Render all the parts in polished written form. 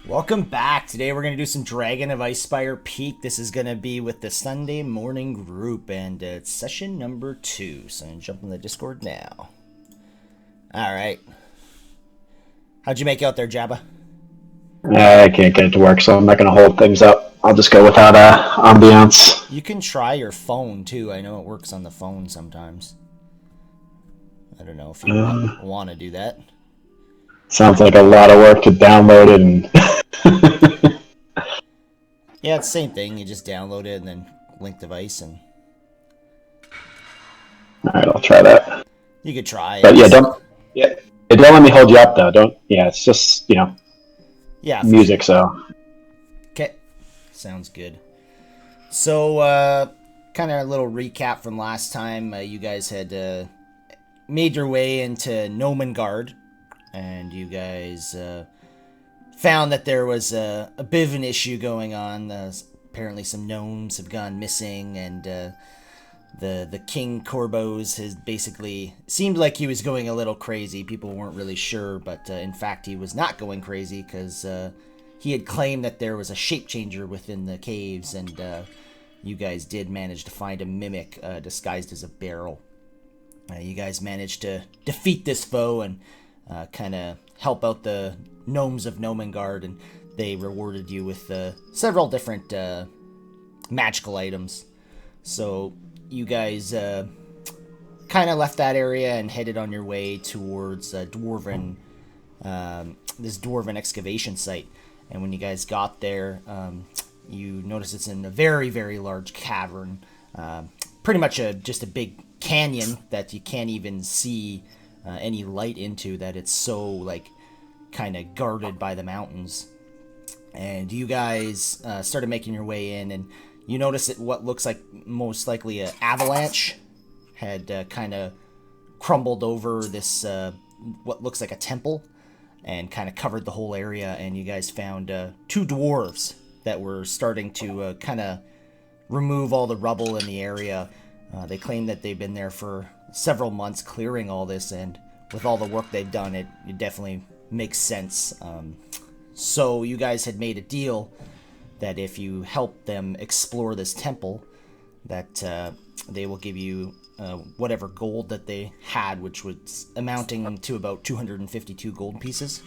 Welcome back. Today we're going to do some Dragon of Icespire Peak. This is going to be with the Sunday morning group, and it's session number 2. So I'm jump in the Discord now. Alright. How'd you make out there, Jabba? I can't get it to work, so I'm not going to hold things up. I'll just go without ambiance. You can try your phone, too. I know it works on the phone sometimes. I don't know if you want to do that. Sounds like a lot of work to download it and... Yeah, it's the same thing. You just download it and then link device and... Alright, I'll try that. You could try it. But yeah, don't let me hold you up, though. It's just, music, so... Okay. Sounds good. So, kind of a little recap from last time. You guys had made your way into Nomengard, and you guys found that there was a bit of an issue going on. Apparently some gnomes have gone missing, and the King Corbos has basically seemed like he was going a little crazy. People weren't really sure, but in fact he was not going crazy, because he had claimed that there was a shape changer within the caves, and you guys did manage to find a mimic disguised as a barrel. You guys managed to defeat this foe and kind of help out the gnomes of Nomengard, and they rewarded you with several different magical items. So you guys kind of left that area and headed on your way towards this dwarven excavation site. And when you guys got there, you notice it's in a very, very large cavern. Pretty much just a big canyon that you can't even see any light into, that it's so, like, kind of guarded by the mountains. And you guys started making your way in, and you notice that what looks like most likely an avalanche had kind of crumbled over this, what looks like a temple, and kind of covered the whole area. And you guys found 2 dwarves that were starting to kind of remove all the rubble in the area. They claim that they've been there for several months clearing all this, and with all the work they've done, it definitely makes sense. So you guys had made a deal that if you help them explore this temple, that they will give you whatever gold that they had, which was amounting to about 252 gold pieces.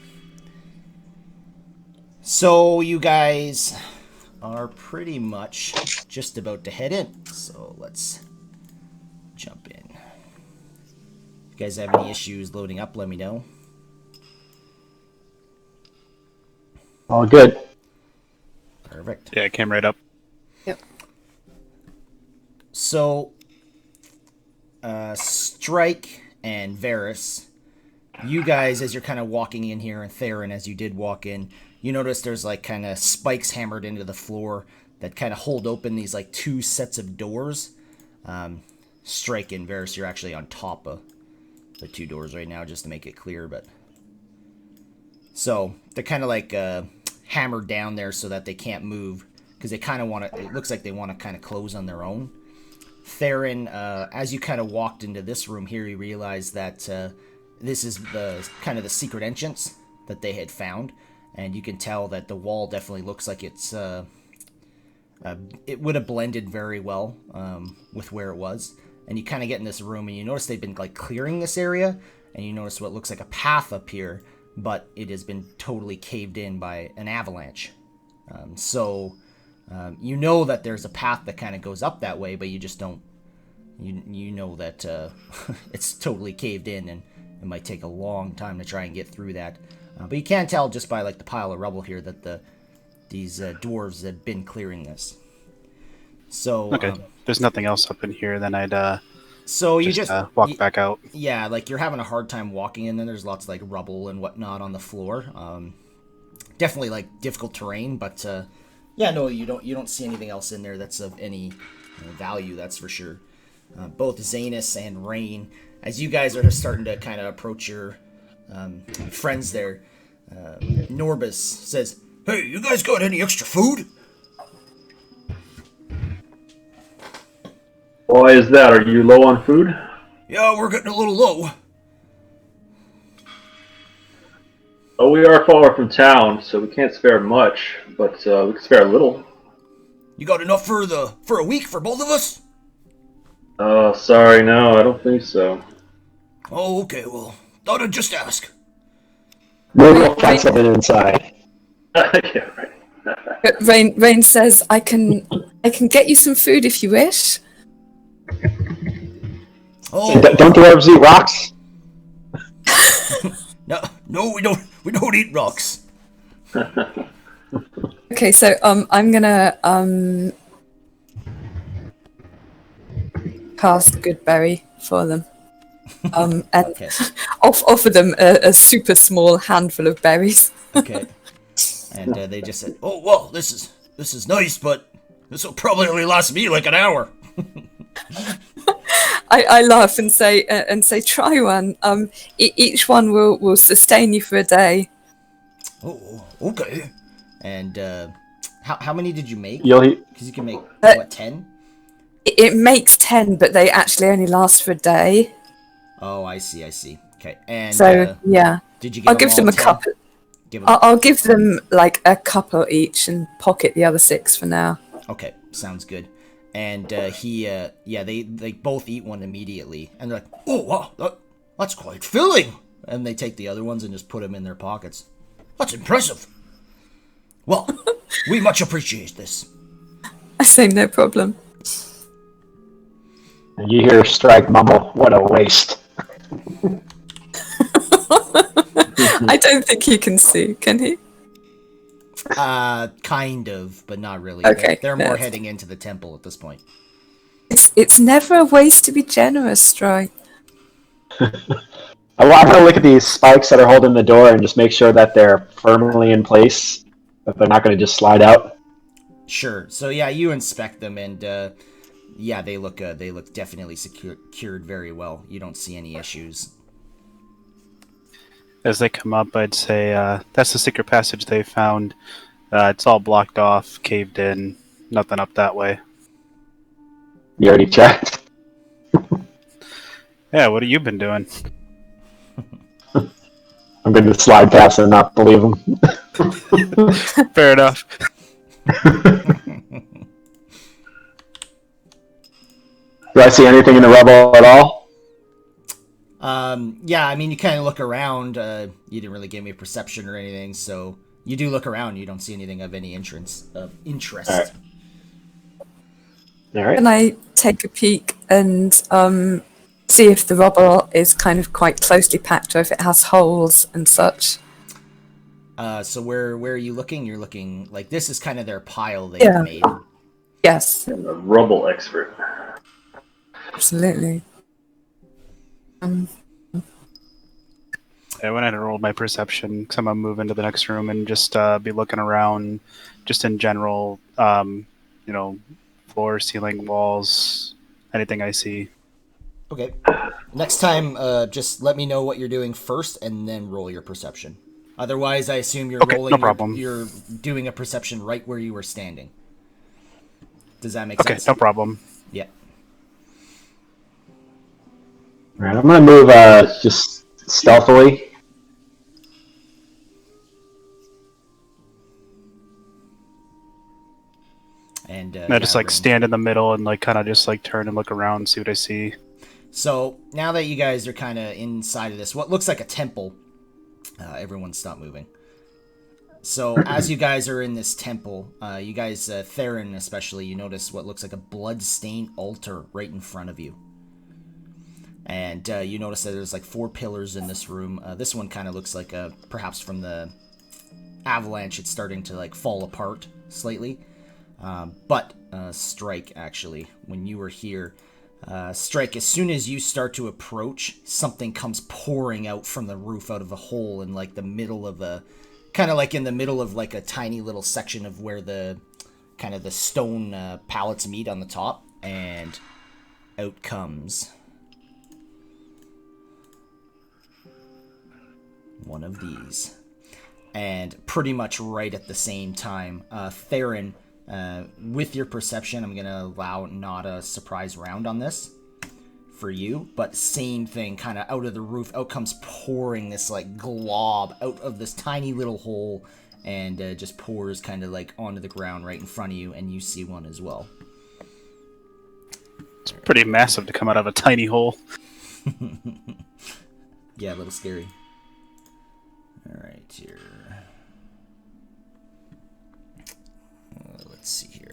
So you guys are pretty much just about to head in. So let's jump in. If you guys have any issues loading up, let me know. All good. Perfect. Yeah, it came right up. Yep. So, Strike and Varys, you guys, as you're kind of walking in here, and Theron, as you did walk in, you notice there's like kind of spikes hammered into the floor that kind of hold open these like 2 sets of doors. Strike and Varys, you're actually on top of the 2 doors right now, just to make it clear, but... So, they're kind of like hammered down there so that they can't move, because they kind of want to... It looks like they want to kind of close on their own. Theron, as you kind of walked into this room here, you realized that this is the kind of the secret entrance that they had found, and you can tell that the wall definitely looks like it's... it would have blended very well with where it was. And you kind of get in this room, and you notice they've been like clearing this area, and you notice what looks like a path up here, but it has been totally caved in by an avalanche. You know that there's a path that kind of goes up that way, but you just don't... You know that it's totally caved in, and it might take a long time to try and get through that. But you can tell just by like the pile of rubble here that these dwarves had been clearing this. So Okay, there's nothing else up in here, then I'd so you just walk back out. Yeah, like you're having a hard time walking in, and there's lots of like rubble and whatnot on the floor. Definitely like difficult terrain, but yeah, no, you don't see anything else in there that's of any value, that's for sure. Both Zanus and Rain, as you guys are starting to kind of approach your friends there, Norbus says, "Hey, you guys got any extra food?" Why is that? Are you low on food? Yeah, we're getting a little low. Oh, we are far from town, so we can't spare much, but we can spare a little. You got enough for a week for both of us? Sorry, no, I don't think so. Oh, okay, well, thought I'd just ask. Maybe we'll find something inside. Yeah, right. Rain says, I can get you some food if you wish. Oh, don't dwarves eat rocks? No, we don't eat rocks. Okay, so I'm gonna cast Goodberry for them, and Okay. offer them a super small handful of berries. Okay. And they just said, "Oh well, this is nice, but this will probably only last me like an hour." I laugh and say try one. Each one will sustain you for a day. Oh, okay. And how many did you make? Because you can make what, 10? It makes 10, but they actually only last for a day. Oh, I see. Okay. And So yeah, did you? Give I'll give them a 10? couple. I'll give them like a couple each and pocket the other 6 for now. Okay, sounds good. And they both eat one immediately, and they're like, "Oh wow, that's quite filling." And they take the other ones and just put them in their pockets. That's impressive. Well, we much appreciate this. I say no problem. And you hear Strike mumble, "What a waste." I don't think he can see, can he? Kind of, but not really. Okay, They're more yes. heading into the temple at this point. It's never a waste to be generous, Stry. I want to look at these spikes that are holding the door and just make sure that they're firmly in place, that they're not going to just slide out. Sure. So yeah, you inspect them, and yeah, they look definitely secured very well. You don't see any issues. As they come up, I'd say that's the secret passage they found. It's all blocked off, caved in, nothing up that way. You already checked. Yeah, what have you been doing? I'm going to slide past and not believe them. Fair enough. Do I see anything in the rubble at all? Yeah, I mean, you kind of look around. You didn't really give me a perception or anything, so you do look around. You don't see anything of any interest. All right. Can I take a peek and see if the rubble is kind of quite closely packed or if it has holes and such? So where are you looking? You're looking like this is kind of their pile they've made. Yes. I'm a rubble expert. Absolutely. I went ahead and rolled my perception because I'm going to move into the next room and just be looking around, just in general, floor, ceiling, walls, anything I see. Okay. Next time, just let me know what you're doing first, and then roll your perception. Otherwise, I assume you're rolling. No problem. You're doing a perception right where you were standing. Does that make Okay, sense? no problem. Yeah. All right, I'm going to move just stealthily. And I just stand in the middle and kind of just turn and look around and see what I see. So now that you guys are kind of inside of this, what looks like a temple, everyone stop moving. So as you guys are in this temple, you guys, Theron especially, you notice what looks like a blood-stained altar right in front of you. And you notice that there's 4 pillars in this room. This one kind of looks like perhaps from the avalanche, it's starting to fall apart slightly. But Strike, actually, when you were here, Strike, as soon as you start to approach, something comes pouring out from the roof out of a hole in the middle of a, kind of in the middle of a tiny little section of where the kind of the stone pallets meet on the top, and out comes one of these. And pretty much right at the same time, Theron, with your perception, I'm going to allow not a surprise round on this for you, but same thing, kind of out of the roof, out comes pouring this glob out of this tiny little hole, and just pours kind of onto the ground right in front of you, and you see one as well. It's pretty massive to come out of a tiny hole. Yeah, a little scary. Alright, here. Let's see here.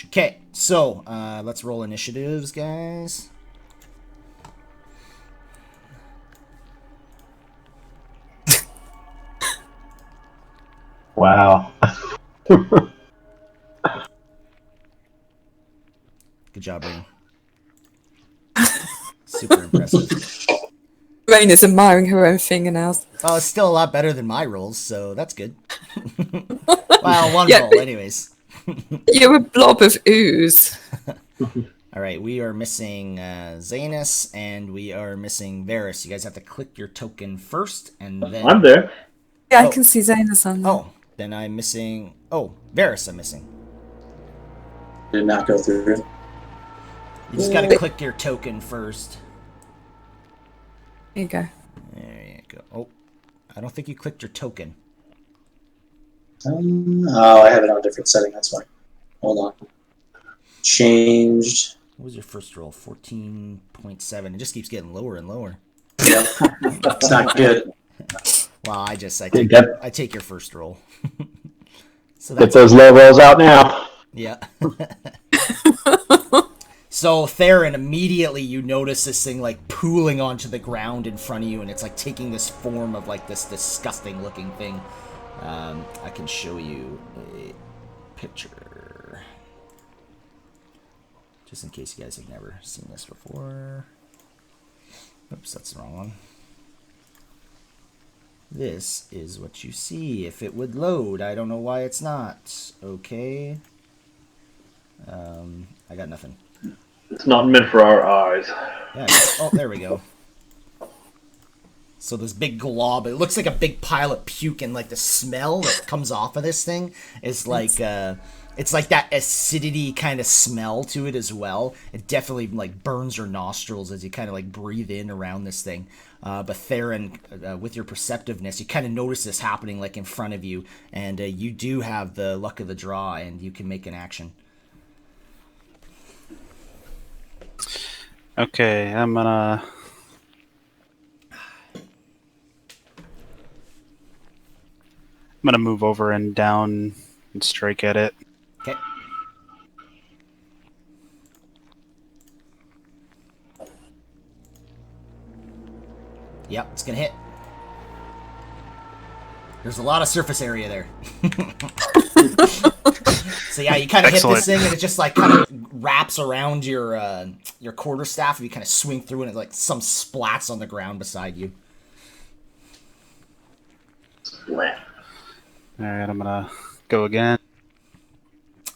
Okay, so let's roll initiatives, guys. Wow. Good job, Rain. Super impressive. Rain is admiring her own fingernails. Oh, it's still a lot better than my rolls, so that's good. Well, one roll, anyways. You're a blob of ooze. All right, we are missing Zanus, and we are missing Varus. You guys have to click your token first, and then... I'm there. Yeah, I can see Zanus on there. Oh, then I'm missing... Oh, Varus I'm missing. Did not go through. You just gotta click your token first. There you go. There you go. Oh, I don't think you clicked your token. Oh, I have it on a different setting. That's why. Hold on. Changed. What was your first roll? 14.7. It just keeps getting lower and lower. Yeah, that's not good. Well, I take your first roll. So Get those low rolls out now. Yeah. So Theron, immediately you notice this thing like pooling onto the ground in front of you, and it's like taking this form of like this disgusting looking thing. I can show you a picture, just in case you guys have never seen this before. Oops, that's the wrong one. This is what you see. If it would load, I don't know why it's not. Okay. I got nothing. It's not meant for our eyes. Yeah. Oh, there we go. So this big glob, it looks like a big pile of puke, and like the smell that comes off of this thing is like it's like that acidity kind of smell to it as well. It definitely like burns your nostrils as you kind of like breathe in around this thing. But Theron, with your perceptiveness, you kind of notice this happening like in front of you, and you do have the luck of the draw, and you can make an action. Okay, I'm gonna move over and down and strike at it. Okay. Yep, it's gonna hit. There's a lot of surface area there. So yeah, you kind of hit this thing, and it just like kind of wraps around your quarterstaff, and you kind of swing through, and it like some splats on the ground beside you. Splat. All right, I'm gonna go again.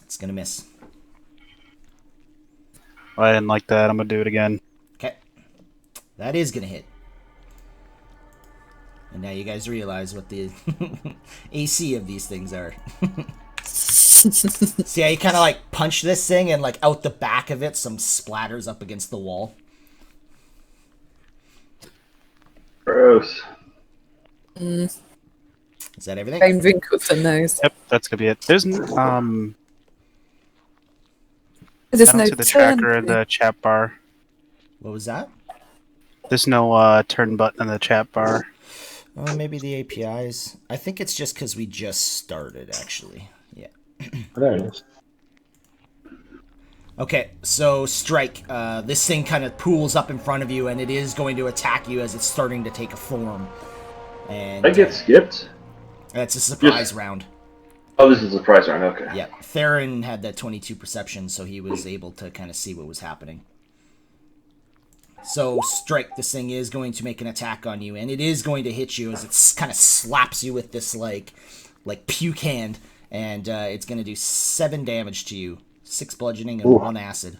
It's gonna miss. Well, I didn't like that. I'm gonna do it again. Okay, that is gonna hit. And now you guys realize what the AC of these things are. See how you kind of like punch this thing, and like out the back of it, some splatters up against the wall. Gross. Is that everything? Brain wrinkle for nose. Yep, that's gonna be it. There's There's I don't no see the tracker in turn. the chat bar. What was that? There's no turn button in the chat bar. Oh, maybe the APIs. I think it's just because we just started, actually. Yeah. There it is. Okay, so strike. This thing kind of pools up in front of you, and it is going to attack you as it's starting to take a form. And I get skipped? that's a surprise round. Oh, this is a surprise round, okay. Yeah, Theron had that 22 perception, so he was able to kind of see what was happening. So, strike, this thing is going to make an attack on you, and it is going to hit you as it kind of slaps you with this, like puke hand, and it's going to do 7 damage to you. 6 bludgeoning and 1 acid.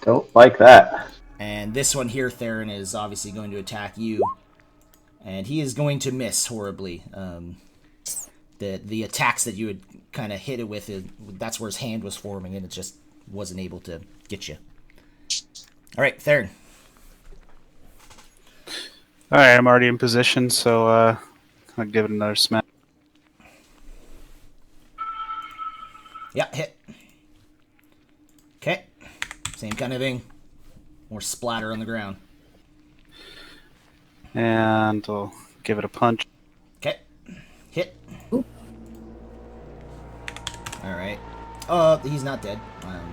Don't like that. And this one here, Theron, is obviously going to attack you, and he is going to miss horribly. The attacks that you had kind of hit it with, that's where his hand was forming, and it just wasn't able to get you. All right, Theron. All right, I'm already in position, so I'll give it another smack. Yeah, hit. Okay. Same kind of thing. More splatter on the ground. And I'll give it a punch. Okay. Hit. Ooh. All right. He's not dead,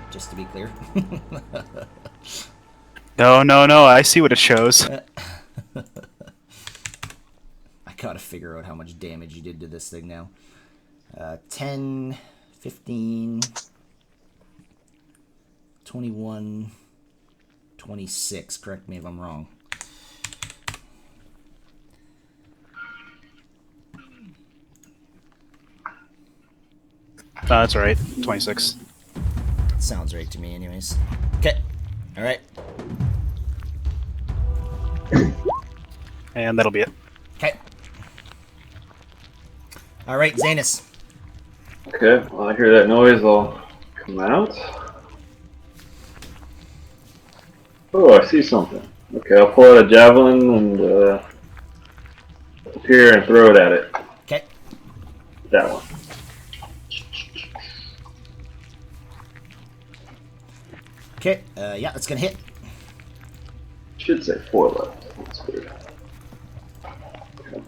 just to be clear. No, I see what it shows. I gotta figure out how much damage you did to this thing now. 10, 15, 21, 26. Correct me if I'm wrong. That's right, 26. Sounds right to me anyways. Okay. All right. And that'll be it. Okay. All right, Zanus. Okay, well, I hear that noise, I'll come out. Oh, I see something. Okay, I'll pull out a javelin and appear and throw it at it. Okay. That one. Okay. Yeah, that's gonna hit. Should say 4 left. That's weird. Okay.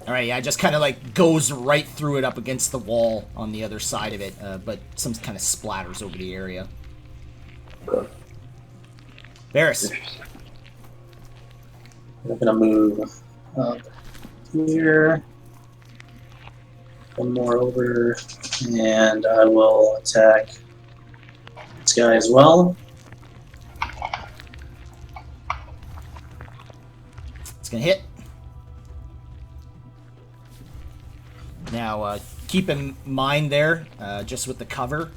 All right, yeah, it just kind of like goes right through it up against the wall on the other side of it, but some kind of splatters over the area. Okay. Varys. I'm gonna move up here. One more over, and I will attack this guy as well. It's gonna hit. Now, keep in mind there, just with the cover,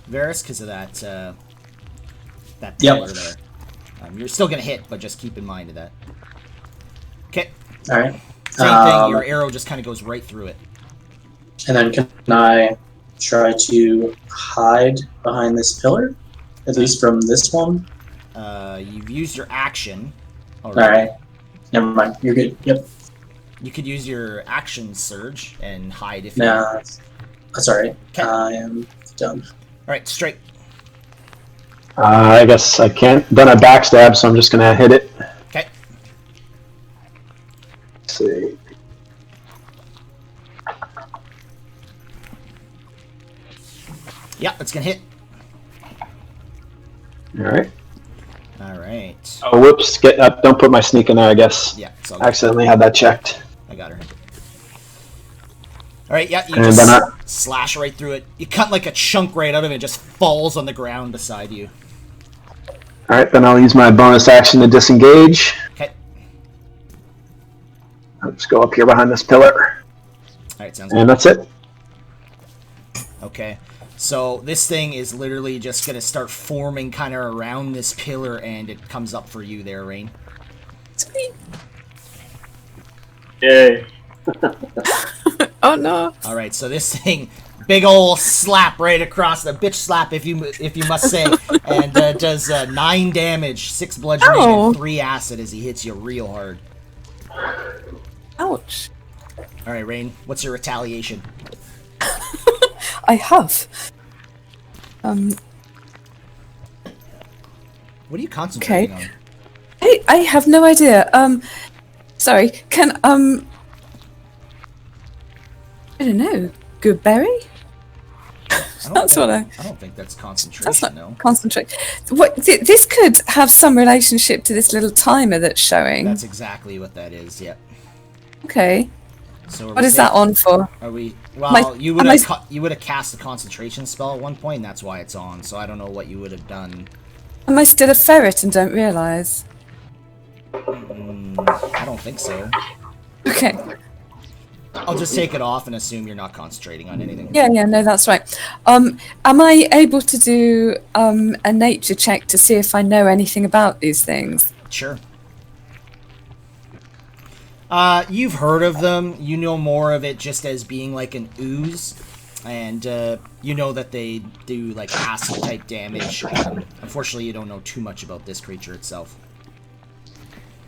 Varys, because of that that pillar there. You're still gonna hit, but just keep in mind of that. Okay. All right. Same thing. Your arrow just kind of goes right through it. And then can I try to hide behind this pillar, at least from this one? You've used your action. All right. Never mind. You're good. Yep. You could use your action surge and hide if you. Nah, that's all right. Okay. I am done. All right, straight. I guess I can't. Then I backstab, so I'm just gonna hit it. Okay. Let's see. Yeah, it's gonna hit. All right. All right. Oh, whoops! Get up! Don't put my sneak in there. I guess. Yeah, it's all I good. accidentally had that checked. I got her. All right, yeah, you And just then slash right through it. You cut like a chunk right out of it. It just falls on the ground beside you. All right, then I'll use my bonus action to disengage. Okay. Let's go up here behind this pillar, All right, sounds and good. that's it. Okay. So this thing is literally just gonna start forming kind of around this pillar, and it comes up for you there, Rain. Sweet. Yay. Oh no. All right, so this thing, big ol' slap right across the bitch slap, if you must say, and does 9 damage, 6 bludgeoning, Ow. and 3 acid as he hits you real hard. Ouch. All right, Rain, what's your retaliation? I have. What are you concentrating on? I have no idea. Sorry. Can I don't know. Goodberry? That's what I don't think that's That's concentration, not no. concentrate. What this could have some relationship to this little timer that's showing. That's exactly what that is. Yep. Okay. So What is that on for? Are we? Well, My- you would have cast a concentration spell at one point, and that's why it's on. So I don't know what you would have done. Am I still a ferret and don't realise? I don't think so. Okay. I'll just take it off and assume you're not concentrating on anything. Yeah, no, that's right. Am I able to do a nature check to see if I know anything about these things? Sure. You've heard of them. You know more of it just as being like an ooze. And you know that they do like acid type damage. Unfortunately, you don't know too much about this creature itself.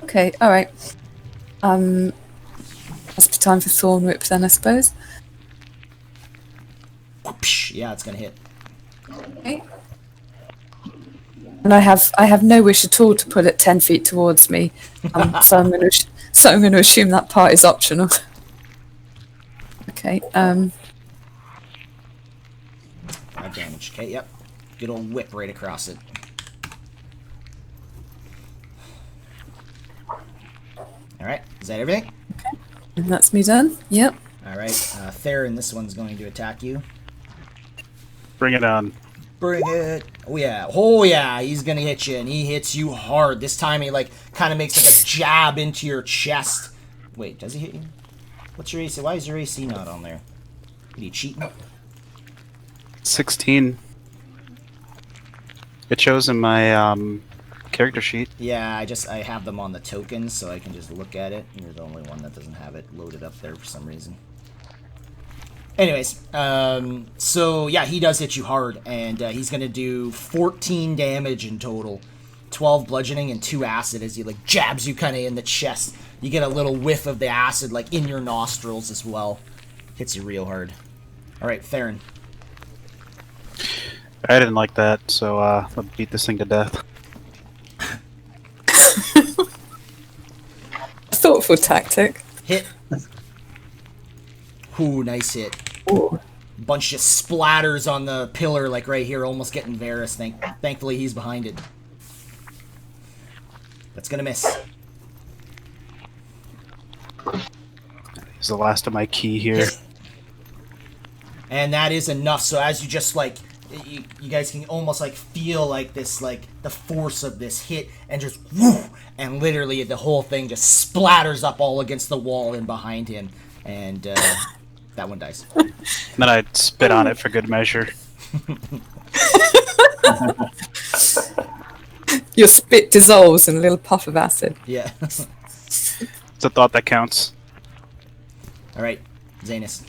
Okay, alright. Must be time for Thorn Whip then, I suppose. Whoopsh. Yeah, it's gonna hit. Okay. And I have no wish at all to pull it 10 feet towards me. So I'm going to assume that part is optional. Okay. 5 damage. Okay, yep. Good old whip right across it. Alright, is that everything? And that's me done. Yep. Alright, Theron, this one's going to attack you. Bring it on. Bring it. Oh yeah, he's gonna hit you, and he hits you hard. This time he like kind of makes like a jab into your chest. Wait, does he hit you? What's your AC? Why is your AC not on there? Are you cheating? 16. It shows in my character sheet. Yeah, I have them on the tokens, so I can just look at it. You're the only one that doesn't have it loaded up there for some reason. Anyways, so yeah, he does hit you hard, and he's gonna do 14 damage in total. 12 bludgeoning and 2 acid as he like jabs you kind of in the chest. You get a little whiff of the acid like in your nostrils as well. Hits you real hard. Alright, Theron. I didn't like that, so I'll beat this thing to death. Thoughtful tactic. Hit. Ooh, nice hit. Ooh. Bunch just splatters on the pillar, like right here, almost getting Varus. Thankfully, he's behind it. That's gonna miss. He's the last of my key here. And that is enough. So as you just like, you guys can almost like feel like this, like the force of this hit, and just whoo, and literally the whole thing just splatters up all against the wall and behind him, and that one dies. Then I spit on it for good measure. Your spit dissolves in a little puff of acid. Yeah. It's a thought that counts. All right, Zanus.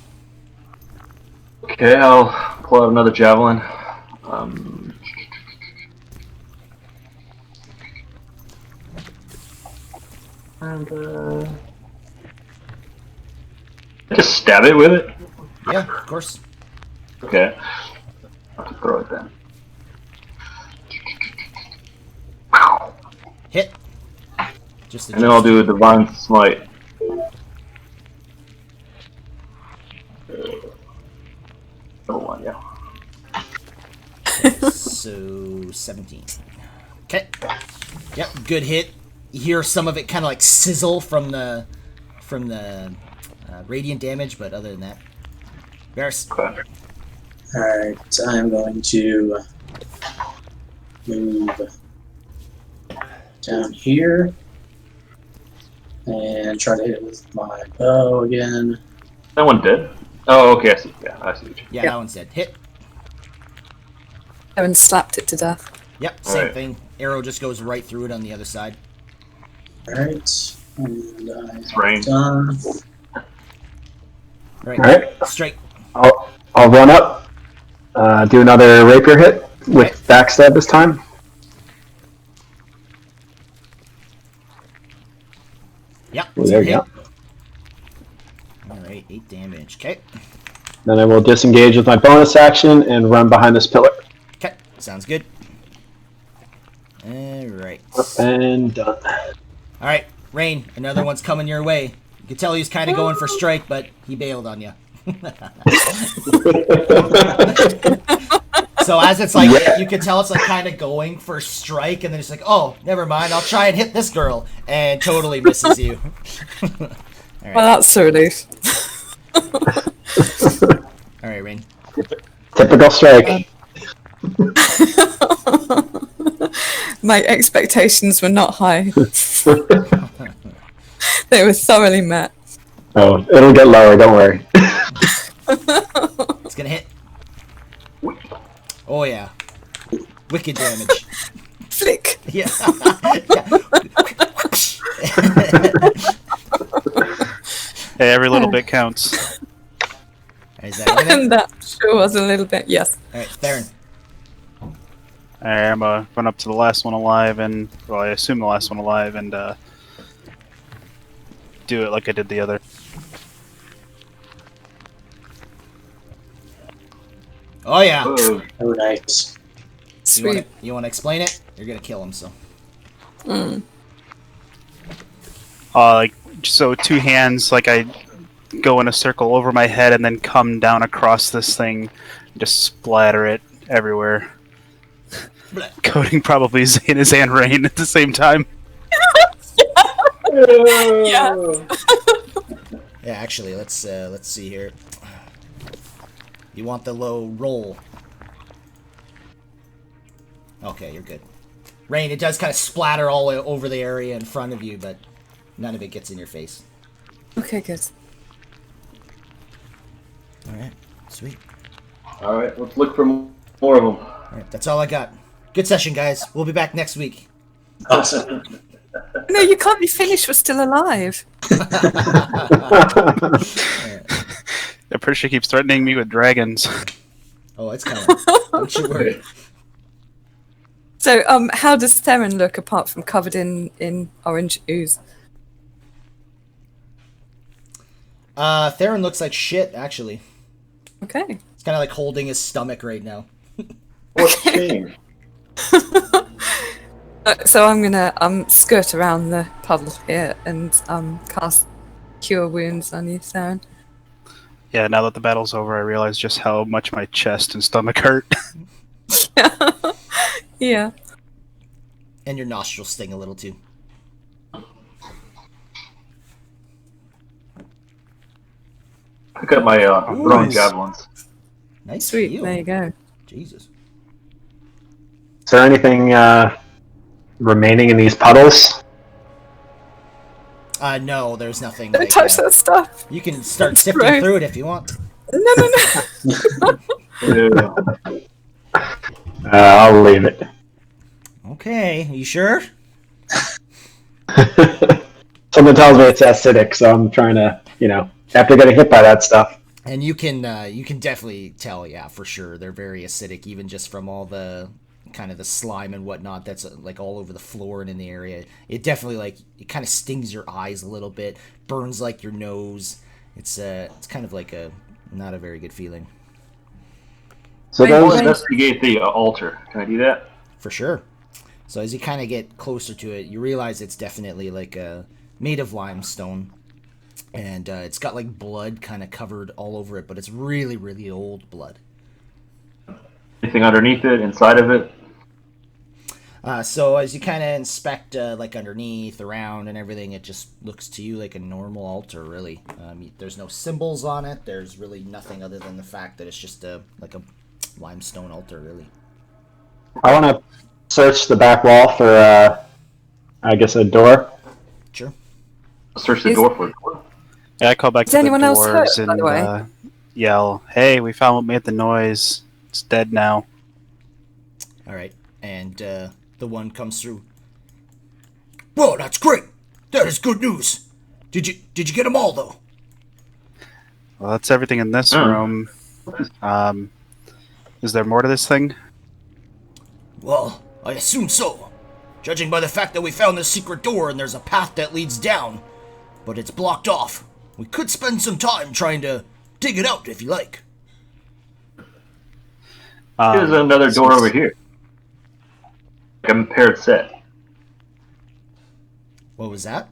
Okay, I'll pull out another javelin. And just stab it with it. Yeah, of course. Okay, I'll have to throw it then. Hit. Just the And then I'll do a divine smite. Oh, one, yeah. So 17. Okay. Yep, good hit. You hear some of it kind of like sizzle from the radiant damage, but other than that, Varus. Okay. Alright, I'm going to move down here and try to hit it with my bow again. That one did. Oh, okay, I see. Yeah, I see. Yeah, Yep. that one's dead. Hit. And slapped it to death. Yep, same Alright. thing. Arrow just goes right through it on the other side. Alright, and It's rain. done. Right. Alright. Straight. I'll run up, do another rapier hit with backstab this time. Yep. Ooh, there you hit. go. Alright, 8 damage. Okay. Then I will disengage with my bonus action and run behind this pillar. Okay. Sounds good. Alright. And done. Alright, Rain, another one's coming your way. You can tell he's kind of going for strike, but he bailed on you. So as it's like, you can tell it's like kind of going for strike, and then it's like, oh, never mind, I'll try and hit this girl, and totally misses you. Well, that's a relief. Alright, Rain. Typical strike. My expectations were not high. They were thoroughly met. Oh, it'll get lower, don't worry. It's gonna hit. Oh yeah. Wicked damage. Flick! Yeah. Hey, every little bit counts. Is that everything? And that sure was a little bit, yes. Alright, Theron. Alright, I'm gonna run up to the last one alive and, well, I assume the last one alive and, do it like I did the other. Oh yeah. Oh, Oh, nice. Sweet. You wanna explain it? You're gonna kill him, so. Like, so two hands, like I go in a circle over my head and then come down across this thing, and just splatter it everywhere. Coating probably Zanus and Rain at the same time. Yeah. Yeah, actually, let's see here. You want the low roll. Okay, you're good. Rain, it does kind of splatter all over the area in front of you, but none of it gets in your face. Okay, good. Alright, sweet. alright, let's look for more of them. Alright, that's all I got. Good session, guys. We'll be back next week. Awesome. No, you can't be finished. We're still alive. I'm pretty sure he keeps threatening me with dragons. Oh, it's coming. Don't you worry. So, how does Theron look apart from covered in orange ooze? Theron looks like shit, actually. Okay. He's kind of like holding his stomach right now. What shame. So I'm gonna skirt around the puddle here and cast Cure Wounds on you, Theron. Yeah, now that the battle's over, I realize just how much my chest and stomach hurt. Yeah. And your nostrils sting a little too. Pick up my throwing javelins. Nice Sweet. feel. There you go. Jesus. Is there anything remaining in these puddles? No, there's nothing. Don't touch that stuff. You can start It's sifting gross. through it if you want. No. Yeah. I'll leave it. Okay, you sure? Something tells me it's acidic, so I'm trying to, after getting hit by that stuff. And you can definitely tell, yeah, for sure. They're very acidic, even just from all the kind of the slime and whatnot that's like all over the floor and in the area. It definitely it kind of stings your eyes a little bit, burns like your nose. It's kind of like not a very good feeling. So I'll those, investigate the altar. Can I do that? For sure. So as you kind of get closer to it, you realize it's definitely made of limestone. And it's got like blood kind of covered all over it, but it's really, really old blood. Anything underneath it, inside of it? So as you kind of inspect underneath, around, and everything, it just looks to you like a normal altar, really. There's no symbols on it. There's really nothing other than the fact that it's just a limestone altar, really. I want to search the back wall for, I guess, a door. Sure. Search the door for it. Yeah, I call back Is to the anyone else doors hurt, by the way? and yell, "Hey, we found what made the noise. It's dead now." All right, and the one comes through. Well, that's great. That is good news. Did you get them all though? Well, that's everything in this room. Is there more to this thing? Well, I assume so. Judging by the fact that we found this secret door and there's a path that leads down, but it's blocked off. We could spend some time trying to dig it out if you like. There's another door over here. Like a paired set. What was that?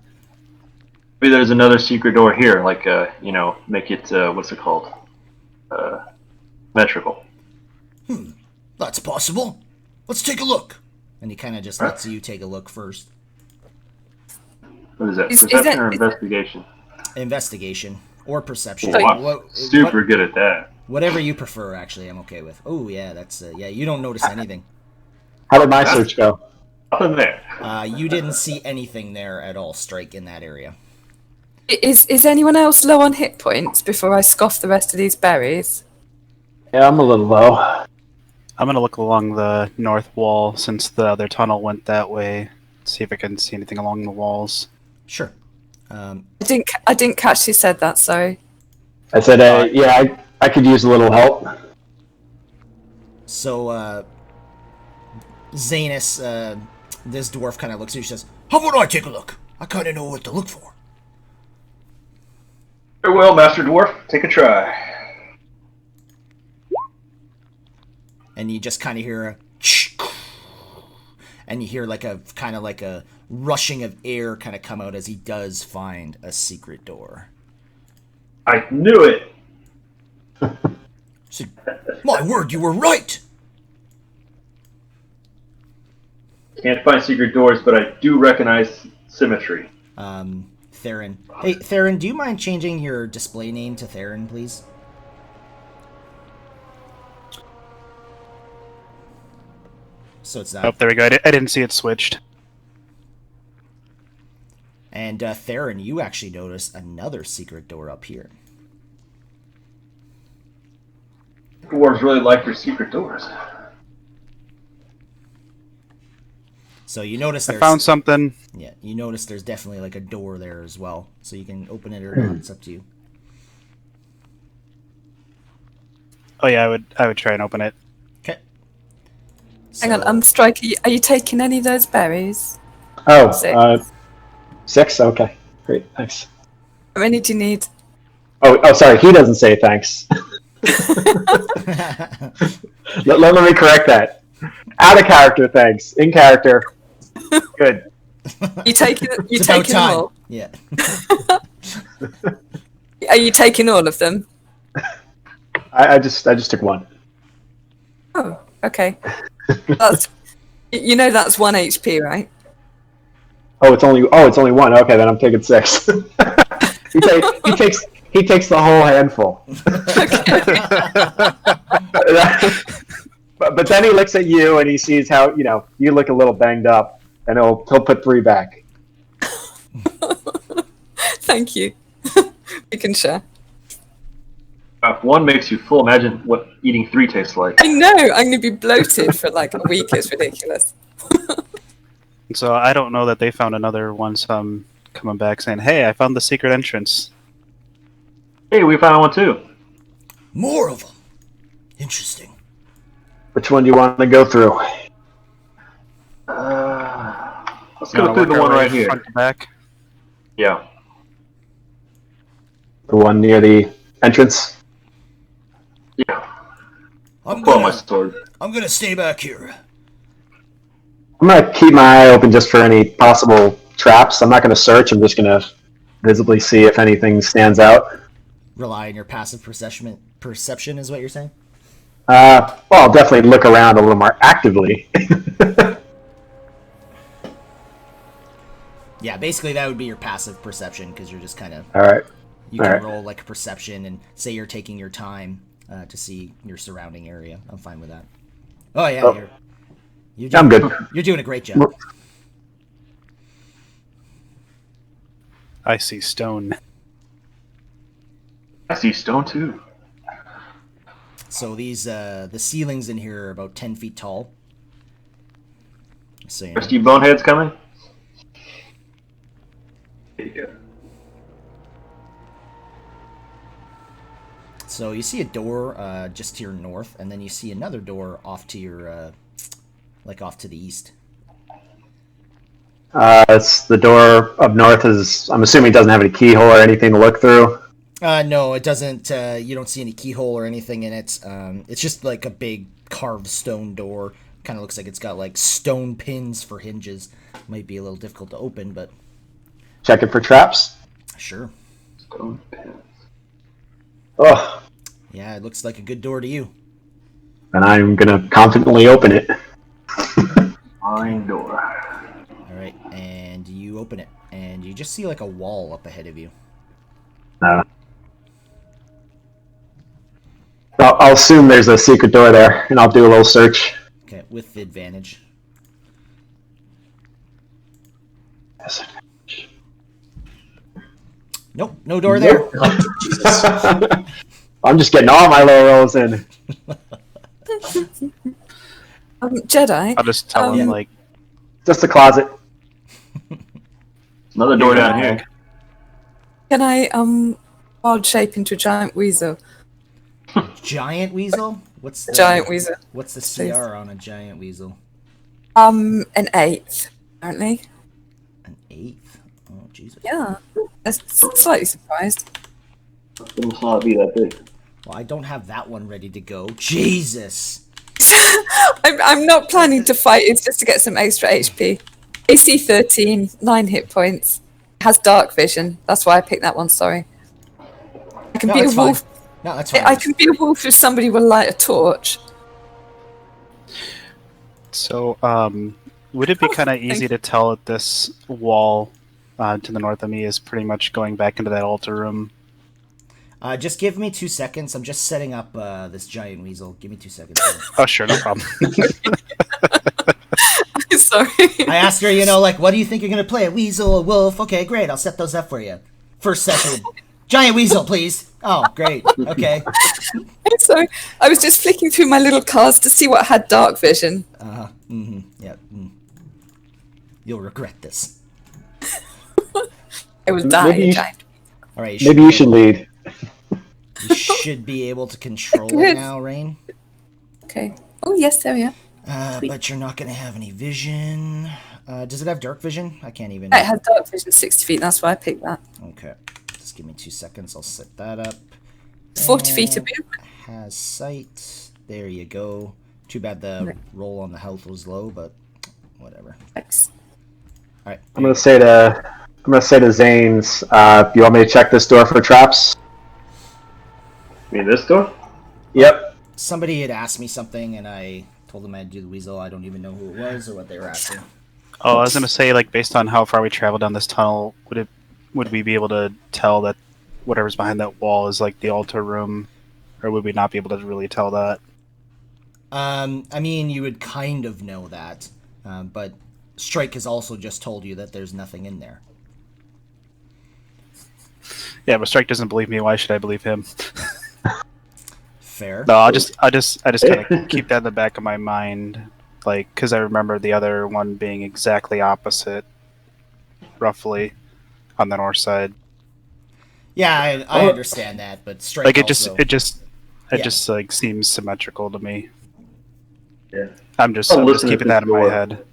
Maybe there's another secret door here, make it, what's it called? Metrical. That's possible. Let's take a look. And he kind of just lets you take a look first. What is that? Is Perception that- or is that- investigation? Investigation or perception. Oh, I'm super good at that. Whatever you prefer, actually, I'm okay with. Oh, yeah, that's you don't notice anything. How did my search go? Nothing there. You didn't see anything there at all, Strike, in that area. Is anyone else low on hit points before I scoff the rest of these berries? Yeah, I'm a little low. I'm gonna look along the north wall since the other tunnel went that way. See if I can see anything along the walls. Sure. I didn't catch who said that. Sorry. I said, I could use a little help. So, Zanus, this dwarf kind of looks at you and says, "How about I take a look? I kind of know what to look for." Very well, Master Dwarf. Take a try. And you just kind of hear a and you hear like a rushing of air kind of come out as he does find a secret door. I knew it. So, my word, you were right. Can't find secret doors, but I do recognize symmetry. Theron. Hey, Theron, do you mind changing your display name to Theron, please? So it's not. Oh, there we go. I didn't see it switched. And Theron, you actually notice another secret door up here. Dwarves really like their secret doors. So you notice I there's found something. Yeah, you notice there's definitely like a door there as well. So you can open it or not, it's up to you. Oh yeah, I would try and open it. Okay. Hang on, Strike. Are you taking any of those berries? Oh, 6. 6? Okay. Great, thanks. How many do you need? Oh, sorry, he doesn't say thanks. let me correct that. Out of character, thanks. In character, good. You taking? You It's about taking them time. all? Yeah. Are you taking all of them? I just took one. Oh, okay. That's that's 1 HP, right? It's only one. Okay, then I'm taking 6. he takes the whole handful. but then he looks at you and he sees how you look a little banged up, and he'll put 3 back. Thank you. We can share. If 1 makes you full, imagine what eating 3 tastes like. I know. I'm going to be bloated for like a week. It's ridiculous. So I don't know that they found another one, so I'm coming back saying, hey, I found the secret entrance. Hey, we found one too. More of them. Interesting. Which one do you want to go through? Let's go through the one right here. Front to back. Yeah. The one near the entrance? Yeah. I'm Pull out my sword. gonna stay back here. I'm going to keep my eye open just for any possible traps. I'm not going to search. I'm just going to visibly see if anything stands out. Rely on your passive perception is what you're saying? Well, I'll definitely look around a little more actively. Yeah, basically that would be your passive perception, because you're just kind of... All right. You can All right. roll like a perception and say you're taking your time to see your surrounding area. I'm fine with that. Oh, yeah, Oh. I'm good. You're doing a great job. I see stone. I see stone too. So these the ceilings in here are about 10 feet tall. So, you know. Rest of you boneheads coming? There you go. So you see a door just to your north, and then you see another door off to your off to the east. It's the door up north. I'm assuming it doesn't have any keyhole or anything to look through. No, it doesn't. You don't see any keyhole or anything in it. It's just like a big carved stone door. Kind of looks like it's got like stone pins for hinges. Might be a little difficult to open, but Check it for traps. sure. Stone pins. Oh, Yeah, it looks like a good door to you. and I'm gonna confidently open it. Fine door. All right, and you open it, and you just see like a wall up ahead of you. I'll assume there's a secret door there, and I'll do a little search. Okay, with advantage. Nope, no door there. Oh, Jesus. I'm just getting all my low rolls in. Jedi. I'll just tell him, like, Just a closet. Another door down here. Can I wild shape into a giant weasel? Giant weasel? What's the Giant weasel. What's the Please. CR on a giant weasel? An 8th, apparently. An 8th? Oh, Jesus. Yeah. I'm slightly surprised. It must not be that big. Well, I don't have that one ready to go. Jesus! I'm not planning to fight, it's just to get some extra HP. AC 13, 9 hit points. Has dark vision. That's why I picked that one, sorry. I can No, be a that's fine. wolf. No, that's fine. I can be a wolf if somebody will light a torch. so, would it be kind of easy to tell that this wall to the north of me is pretty much going back into that altar room? Just give me 2 seconds. I'm just setting up this giant weasel. Give me 2 seconds. Here. Oh, sure, no problem. Sorry. I asked her, what do you think you're going to play? A weasel, a wolf? Okay, great. I'll set those up for you. First session. Giant weasel, please. Oh, great. Okay. Sorry. I was just flicking through my little cards to see what had dark vision. Mm-hmm. Yeah. You'll regret this. I will die. Maybe you- giant. All right. Maybe you should lead. You should be able to control it now, Rain. Okay. Oh, yes, there we are. But you're not going to have any vision. Does it have dark vision? I can't even. It has dark vision 60 feet, that's why I picked that. Okay. Just give me 2 seconds. I'll set that up. 40 feet of movement. Has sight. There you go. Too bad the roll on the health was low, but whatever. Thanks. All right. I'm gonna say to Zanes, you want me to check this door for traps? You mean this door? Yep. Somebody had asked me something, and I told them I'd do the weasel. I don't even know who it was or what they were asking. Oh, I was gonna say, like, based on how far we traveled down this tunnel, would we be able to tell that whatever's behind that wall is like the altar room, or would we not be able to really tell that? I mean, you would kind of know that, but Strike has also just told you that there's nothing in there. Yeah, but Strike doesn't believe me. Why should I believe him? Fair. No, I just kind of keep that in the back of my mind, like, because I remember the other one being exactly opposite, roughly, on the north side. Yeah, I understand that, but Strike Like, also... it just Yeah. like seems symmetrical to me. Yeah. I'm just keeping that in my head.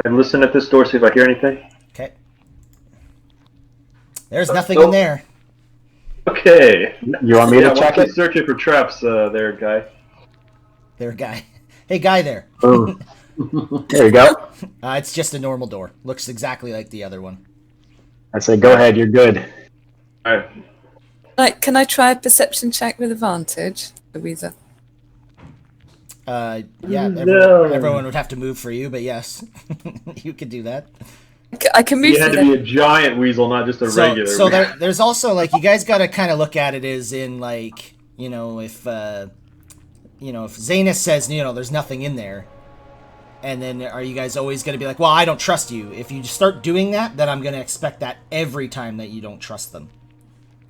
I listen at this door, see if I hear anything. Okay. There's nothing in there. Okay. You want me to check keep it? searching for traps, there, guy. There, guy. Hey, guy there. Boom. There you go. It's just a normal door. Looks exactly like the other one. I say, go ahead. You're good. All right. Like, can I try a perception check with advantage, Louisa? Yeah, everyone would have to move for you, but yes, you could do that. I can move You had through to be them. a giant weasel, not just a regular. So there's also, like, you guys got to kind of look at it as in, like, if Zanus says, there's nothing in there, and then are you guys always going to be like, well, I don't trust you? If you start doing that, then I'm going to expect that every time that you don't trust them.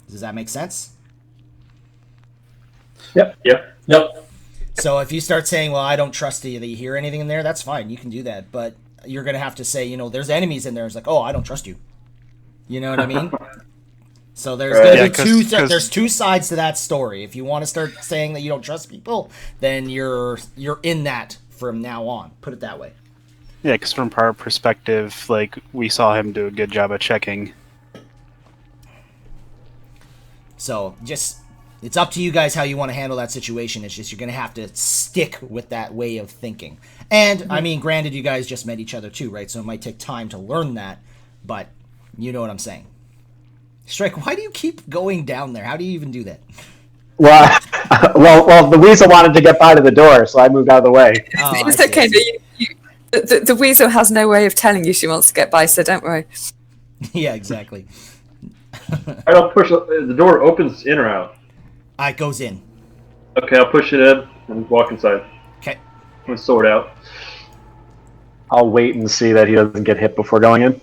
Does that make sense? Yep. So if you start saying, well, I don't trust you that you hear anything in there, that's fine. You can do that. But you're going to have to say, there's enemies in there. It's like, oh, I don't trust you. You know what I mean? So there's going to be there's two sides to that story. If you want to start saying that you don't trust people, then you're in that from now on. Put it that way. Yeah, because from our perspective, like, we saw him do a good job of checking. So just... It's up to you guys how you want to handle that situation. It's just you're going to have to stick with that way of thinking. And, I mean, granted, you guys just met each other too, right? So it might take time to learn that, but you know what I'm saying. Strike, why do you keep going down there? How do you even do that? Well, the weasel wanted to get by to the door, so I moved out of the way. Oh, It's okay. The weasel has no way of telling you she wants to get by, so don't worry. Yeah, exactly. I don't push the door. Opens in or out? It goes in. Okay, I'll push it in and walk inside. Okay. And sword out. I'll wait and see that he doesn't get hit before going in.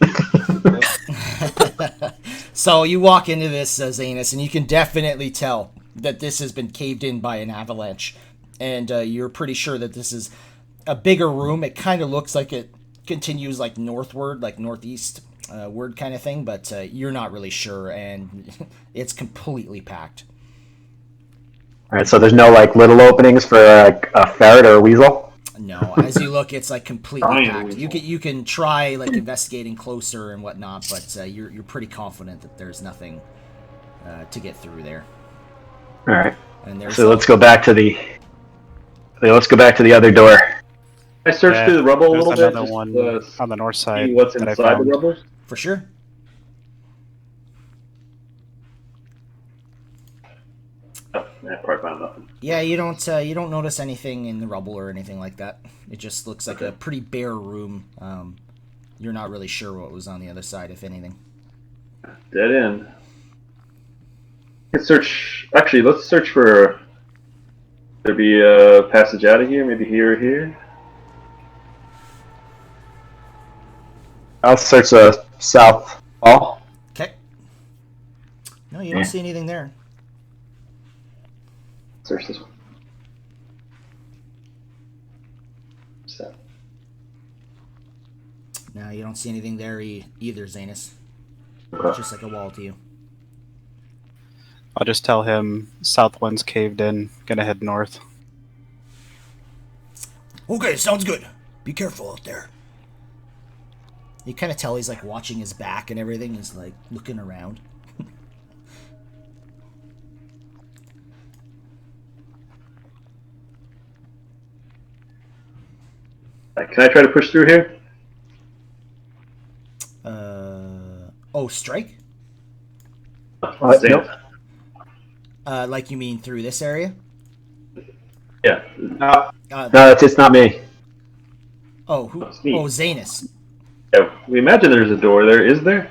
So you walk into this, Zanus, and you can definitely tell that this has been caved in by an avalanche. And you're pretty sure that this is a bigger room. It kind of looks like it continues like northward, like northeast word kind of thing, but you're not really sure, and it's completely packed. All right, so there's no like little openings for a ferret or a weasel. No, as you look, it's like completely packed. Weasel. You can try like investigating closer and whatnot, but you're pretty confident that there's nothing to get through there. All right. And there's So let's go back to the other door. I searched through the rubble a There's little bit. another one on the north See side what's that I inside the found. rubble. for sure. Oh, I probably found nothing. Yeah, you don't notice anything in the rubble or anything like that. It just looks like a pretty bare room. You're not really sure what was on the other side, if anything. Dead end. Let's search. Actually, let's search for. There be a passage out of here, maybe here or here. I'll search the south wall. Okay. No, you don't see anything there. Search this one. So. No, you don't see anything there either, Zanus. Okay. It's just like a wall to you. I'll just tell him south one's caved in, gonna head north. Okay, sounds good. Be careful out there. You kind of tell he's like watching his back and everything. He's like looking around. Can I try to push through here? Oh, strike? Stand. Nope. Like you mean through this area? Yeah. No, Uh, it's not me. oh, who? It's me. Oh, Zanus. Yeah, we imagine there's a door there. Is there?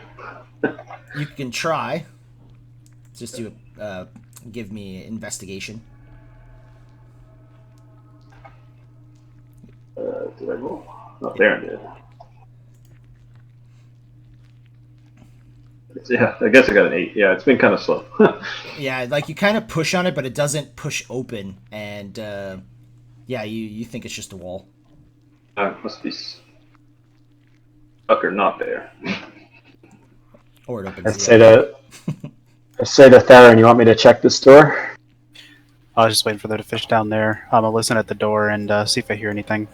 You can try. Just do give me investigation. Did I roll? Oh, there it is. Yeah, I guess I got an 8. Yeah, it's been kind of slow. Yeah, like you kind of push on it, but it doesn't push open, and yeah, you think it's just a wall. Must be stuck or not there. Or it opens. I say to Theron, you want me to check this door? I was just waiting for them to fish down there. I'll listen at the door and see if I hear anything.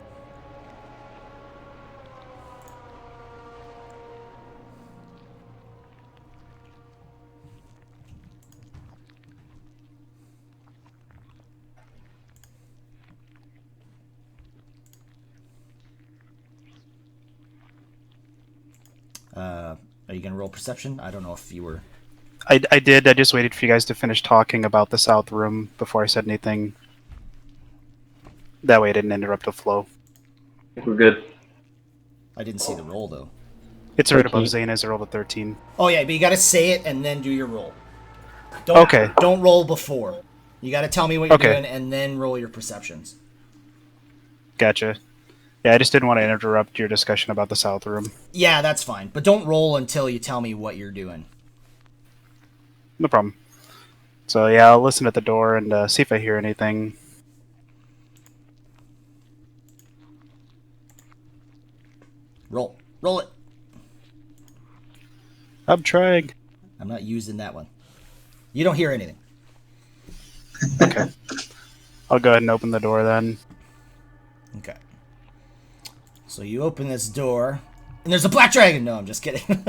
Are you gonna roll perception? I don't know if you were. I did. I just waited for you guys to finish talking about the south room before I said anything. That way I didn't interrupt the flow. I think we're good. I didn't see the roll though. It's right above Zane I rolled a 13. Oh yeah, but you gotta say it and then do your roll. Okay. Don't roll before. You gotta tell me what you're Okay. doing and then roll your perceptions. Gotcha. Yeah, I just didn't want to interrupt your discussion about the south room. Yeah, that's fine. But don't roll until you tell me what you're doing. No problem. So yeah, I'll listen at the door and see if I hear anything. Roll. Roll it. I'm trying. I'm not using that one. You don't hear anything. Okay. I'll go ahead and open the door then. Okay. So you open this door, and there's a black dragon. No, I'm just kidding.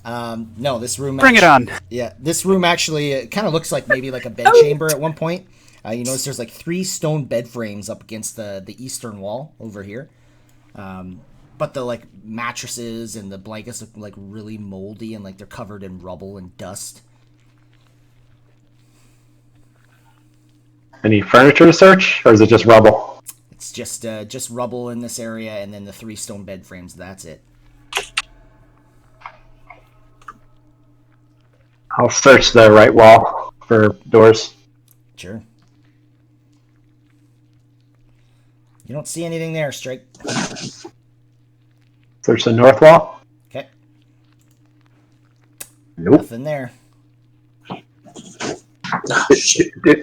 No, this room. Bring it on. Yeah, this room actually kind of looks like maybe like a bed chamber at one point. You notice there's like 3 stone bed frames up against the eastern wall over here. But the like mattresses and the blankets look like really moldy and like they're covered in rubble and dust. Any furniture to search, or is it just rubble? It's just rubble in this area, and then the 3 stone bed frames. That's it. I'll search the right wall for doors. Sure. You don't see anything there, Strike. Search the north wall. Okay. Nope. Nothing there.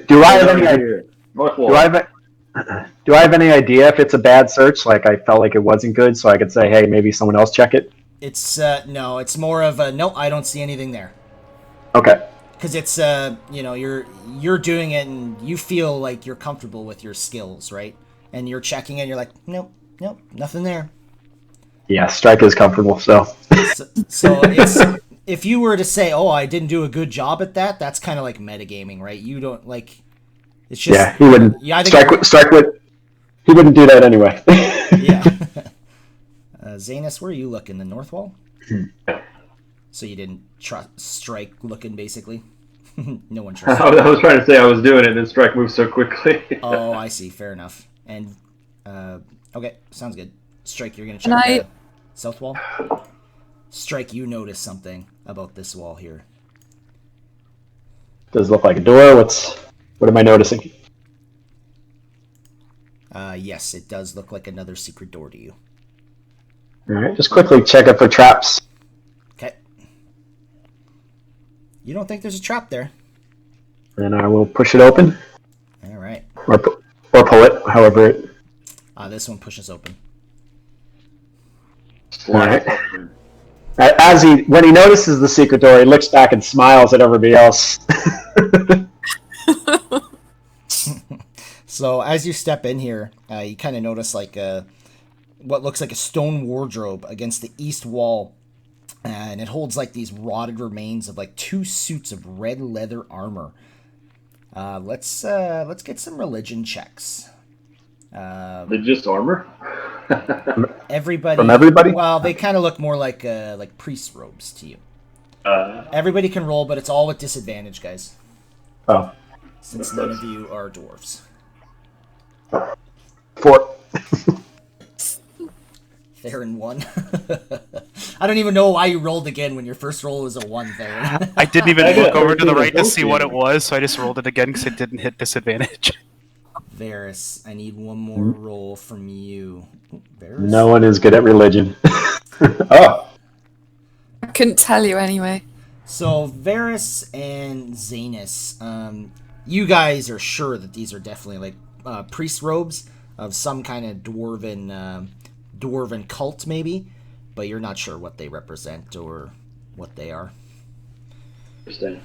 Do I have any idea? Here. North wall. Do I have any idea if it's a bad search? Like I felt like it wasn't good, so I could say, hey, maybe someone else check it. It's no. It's more of a no. I don't see anything there. Okay. Because it's you know, you're doing it and you feel like you're comfortable with your skills, right? And you're checking it. And you're like, nope, nothing there. Yeah, Strike is comfortable, so. So it's if you were to say, oh, I didn't do a good job at that, that's kind of like metagaming, right? You don't like. It's just Yeah, he wouldn't. Yeah, I think Strike would. He wouldn't do that anyway. Yeah. Zanus, where are you looking? The north wall? So you didn't trust Strike looking, basically? No one trusts I was trying to say I was doing it, and then Strike moved so quickly. Oh, I see. Fair enough. And, okay, sounds good. Strike, you're going to Can check I- the south wall? Strike, you notice something about this wall here. Does it look like a door? What am I noticing? Yes, it does look like another secret door to you. All right, just quickly check it for traps. Okay. You don't think there's a trap there? And I will push it open, All right. or pull it, however it. This one pushes open. All right. When he notices the secret door, he looks back and smiles at everybody else. So as you step in here, you kind of notice like what looks like a stone wardrobe against the east wall, and it holds like these rotted remains of like 2 suits of red leather armor. Let's get some religion checks. They're just armor? Everybody From everybody? Well, they kind of look more like priest robes to you. Everybody can roll, but it's all with disadvantage, guys. Oh, since none of you are dwarves. 4. Theron 1. I don't even know why you rolled again when your first roll was a 1, Theron. I didn't even I got look over to the 13 right to both see what it games. was, so I just rolled it again because it didn't hit disadvantage. Varys, I need one more roll from you. Ooh, Varys? No one is good at religion. Oh, I couldn't tell you anyway. So, Varys and Zanus, you guys are sure that these are definitely like priest robes of some kind of dwarven cult, maybe, but you're not sure what they represent or what they are. Interesting.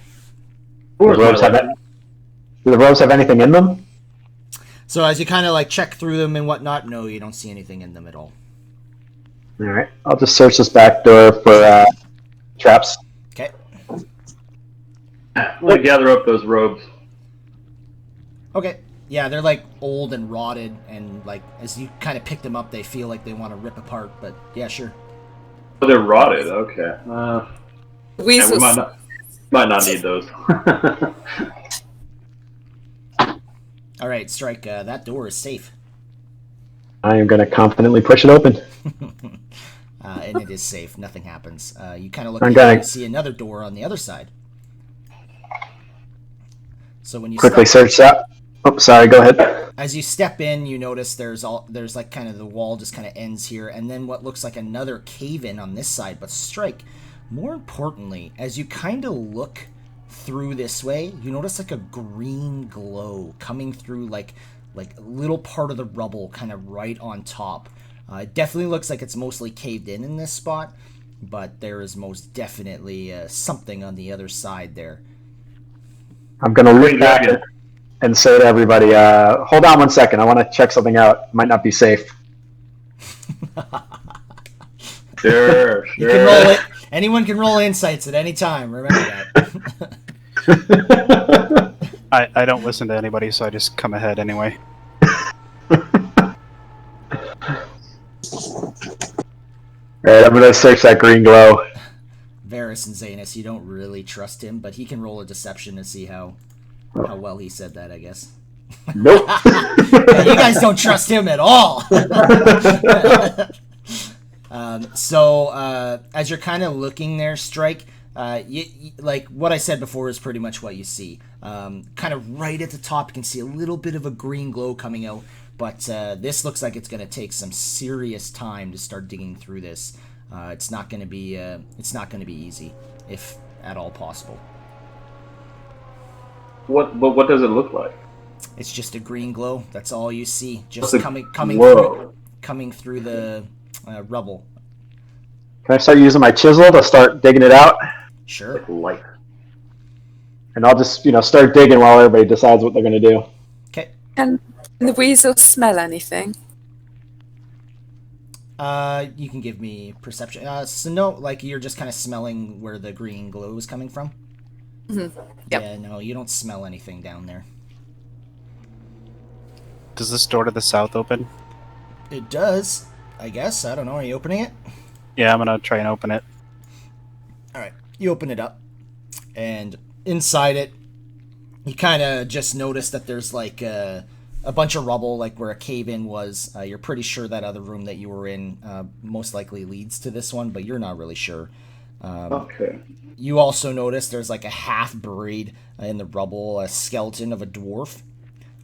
do the robes have anything in them? So, as you kind of like check through them and whatnot, no, you don't see anything in them at all. All right, I'll just search this back door for traps. Okay. I'm gonna gather up those robes. Okay. Yeah, they're like old and rotted, and like as you kind of pick them up, they feel like they want to rip apart. But yeah, sure. Oh, they're rotted. Okay. Yeah, we Weasels. might not need those. All right, Strike. That door is safe, I am going to confidently push it open. and it is safe. Nothing happens. You kind of look I'm ahead, gonna- you see another door on the other side. So when you Quickly step, search that. Oh, sorry, go ahead. as you step in, you notice there's like kind of the wall just kind of ends here, and then what looks like another cave in on this side. But Strike, more importantly, as you kind of look through this way, you notice like a green glow coming through like a little part of the rubble, kind of right on top. It definitely looks like it's mostly caved in this spot, but there is most definitely something on the other side there. I'm going to look Green back dragon. and say to everybody, hold on one second. I want to check something out. Might not be safe. Sure, You can roll it. Anyone can roll insights at any time. Remember that. I don't listen to anybody, so I just come ahead anyway. Alright, I'm going to search that green glow. Varys and Zanus, you don't really trust him, but he can roll a deception to see how well he said that, I guess. Nope. Yeah, you guys don't trust him at all. So as you're kind of looking there, Strike, like what I said before is pretty much what you see. Kind of right at the top, you can see a little bit of a green glow coming out, but this looks like it's going to take some serious time to start digging through this. It's not going to be easy, if at all possible. What does it look like? It's just a green glow. That's all you see. Just What's coming through the rubble. Can I start using my chisel to start digging it out? Sure. Light. And I'll just, start digging while everybody decides what they're going to do. Okay. Can the weasel smell anything? You can give me perception. So no, like you're just kind of smelling where the green glow is coming from. Mm-hmm. Yep. Yeah, no, you don't smell anything down there. Does this door to the south open? It does, I guess. I don't know. Are you opening it? Yeah, I'm gonna try and open it. All right. You open it up, and inside it, you kind of just notice that there's like a bunch of rubble, like where a cave-in was. You're pretty sure that other room that you were in most likely leads to this one, but you're not really sure. Okay. You also notice there's like a half-buried in the rubble, a skeleton of a dwarf.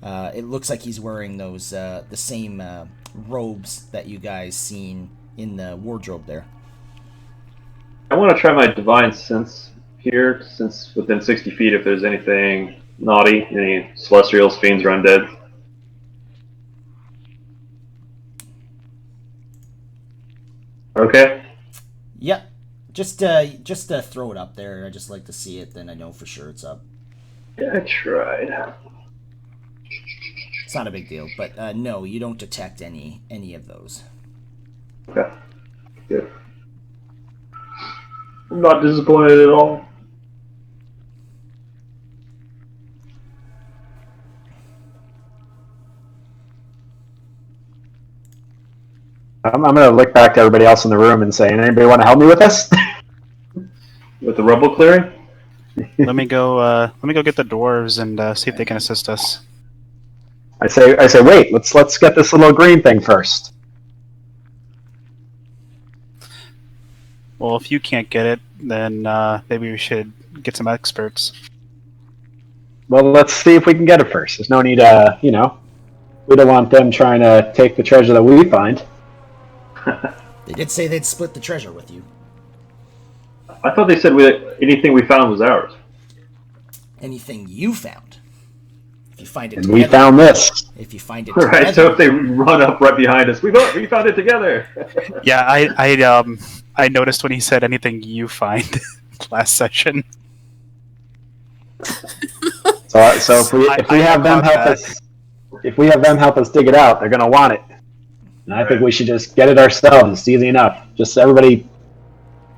It looks like he's wearing those the same robes that you guys seen in the wardrobe there. I want to try my divine sense here, since within 60 feet, if there's anything naughty, any celestials, fiends, or undead. Okay. Yep. Just throw it up there. I just like to see it, then I know for sure it's up. Yeah, I tried. It's not a big deal, but no, you don't detect any of those. Okay. Good. I'm not disappointed at all. I'm going to look back to everybody else in the room and say, anybody want to help me with this? With the rubble clearing? Let me go. Let me go get the dwarves and see if they can assist us. I say, wait. Let's get this little green thing first. Well, if you can't get it, then maybe we should get some experts. Well, let's see if we can get it first. There's no need, we don't want them trying to take the treasure that we find. They did say they'd split the treasure with you. I thought they said anything we found was ours. Anything you found. If you find it And together, we found this. If you find it Right, together, so if they run up right behind us, we found it together. Yeah, I noticed when he said anything you find last session. So if we have them help us, if we have them help us dig it out, they're gonna want it. And I think we should just get it ourselves. It's easy enough. Just everybody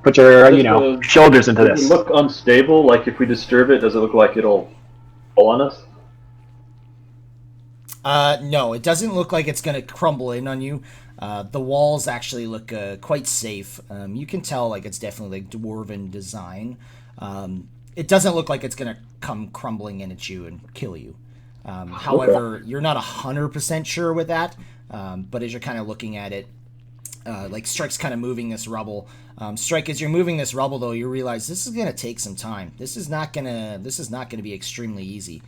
put your shoulders into Does this. it look unstable? Like if we disturb it, does it look like it'll fall on us? no, it doesn't look like it's going to crumble in on you. The walls actually look quite safe. You can tell like it's definitely like dwarven design. It doesn't look like it's going to come crumbling in at you and kill you. However, you're not 100% sure with that. But as you're kind of looking at it, like Strike's kind of moving this rubble. Strike, as you're moving this rubble, though, you realize this is going to take some time. This is not going to be extremely easy.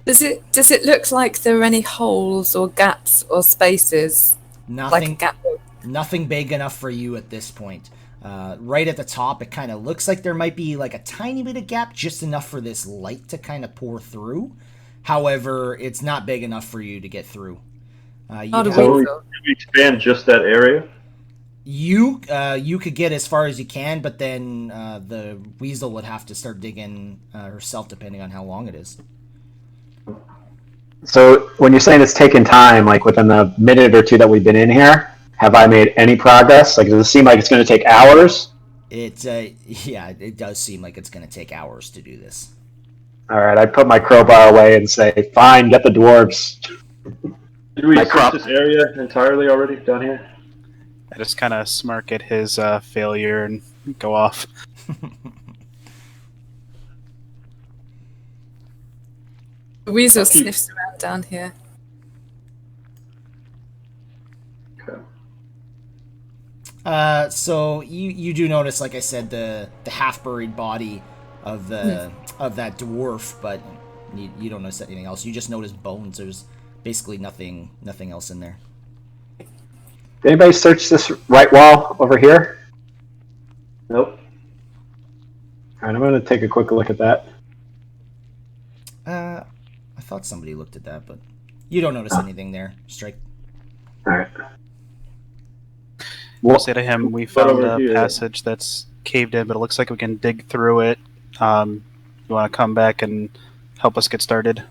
Does it look like there are any holes or gaps or spaces? Nothing, Like a gap. nothing big enough for you at this point. Right at the top, it kind of looks like there might be like a tiny bit of gap, just enough for this light to kind of pour through. However, it's not big enough for you to get through. So we expand just that area? You could get as far as you can, but then the weasel would have to start digging herself, depending on how long it is. So when you're saying it's taken time, like within the minute or two that we've been in here, have I made any progress? Like, does it seem like it's going to take hours? It does seem like it's going to take hours to do this. All right, I put my crowbar away and say, "Fine, get the dwarves." Did we search this area entirely already down here? I just kind of smirk at his failure and go off. The weasel sniffs around down here. Okay. So you do notice, like I said, the half buried body of of that dwarf, but you don't notice anything else. You just notice bones. There's basically nothing else in there. Did anybody search this right wall over here? Nope. All right, I'm going to take a quick look at that. I thought somebody looked at that, but you don't notice anything there. Strike. All right. We'll say to him, we found over a here. passage that's caved in, but it looks like we can dig through it. You want to come back and help us get started?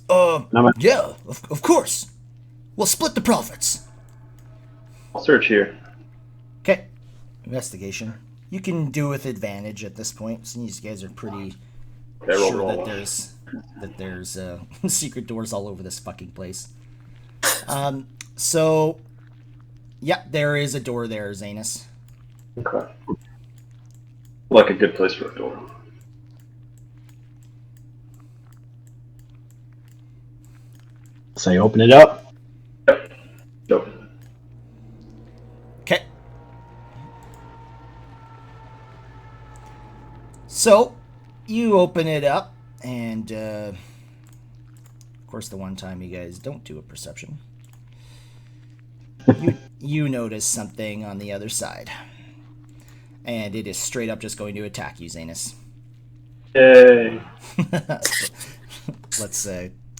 Yeah, of course. We'll split the profits. I'll search here. Okay. Investigation. You can do with advantage at this point, since you guys are pretty Okay, sure roll. that there's secret doors all over this fucking place. So, yeah, there is a door there, Zanus. Okay. Like a good place for a door. So you open it up. Yep. Okay. So, you open it up, and, of course, the one time you guys don't do a perception, you notice something on the other side. And it is straight up just going to attack you, Zanus. Yay. Let's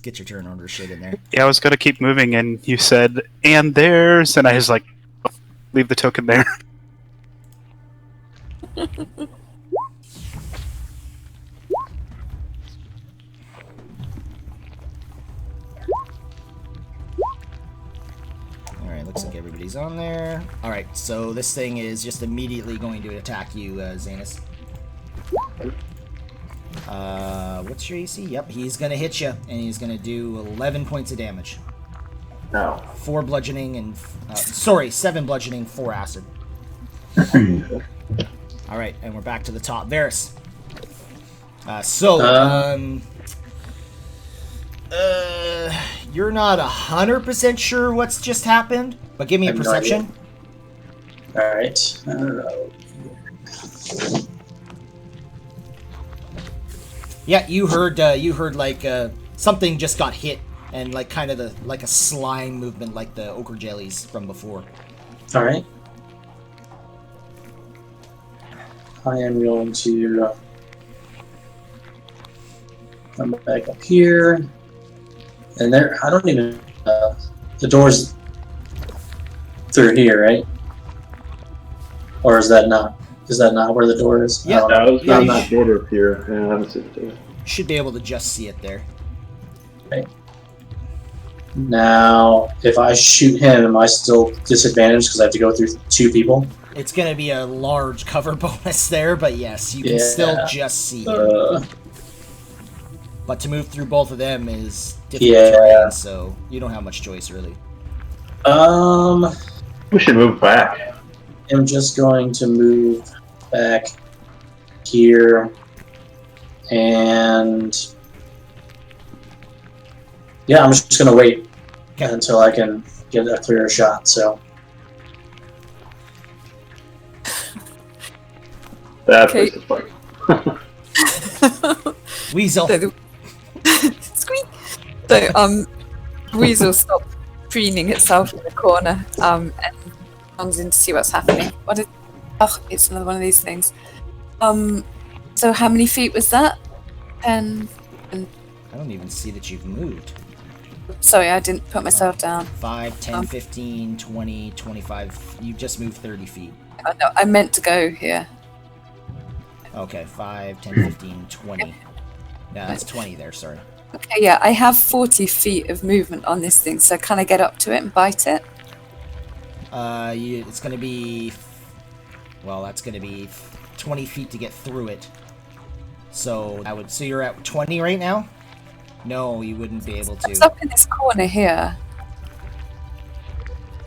get your turn order shit in there. Yeah, I was going to keep moving, and you said, and there's, and I was like, leave the token there. Alright, looks like everybody's on there. Alright, so this thing is just immediately going to attack you, Zanus. What's your AC? Yep, he's gonna hit you, and he's gonna do 11 points of damage. Now. 4 bludgeoning and... 7 bludgeoning, 4 acid. All right, and we're back to the top. Varys. You're not 100% sure what's just happened, but give me a perception. All right. Yeah, you heard like something just got hit, and like kind of like a slime movement, like the ochre jellies from before. All right. I am going to come back up here, and there. I don't even. The door's through here, right? Or is that not? Is that not where the door is? Yeah, I was yeah, on you that border up here, and I haven't seen it there. should be able to just see it there. Okay. Now, if I shoot him, am I still disadvantaged because I have to go through 2 people? It's gonna be a large cover bonus there, but yes, you can still just see him. But to move through both of them is difficult terrain, so you don't have much choice, really. We should move back. I'm just going to move back here, and yeah, I'm just going to wait until I can get a clearer shot. So Bad place to fight. Weasel. Squeak. So Weasel stopped preening itself in the corner and comes in to see what's happening. What is? Oh, it's another one of these things. So how many feet was that? And I don't even see that you've moved. sorry, I didn't put myself down. 5, 10, 15, 20, 25. You just moved 30 feet. Oh, no, I meant to go here. Okay, 5, 10, 15, 20. No, that's 20 there, sorry. Okay, yeah, I have 40 feet of movement on this thing, so can I get up to it and bite it? It's gonna be... Well, that's gonna be 20 feet to get through it. So you're at 20 right now? No, you wouldn't be able to. It's up in this corner here.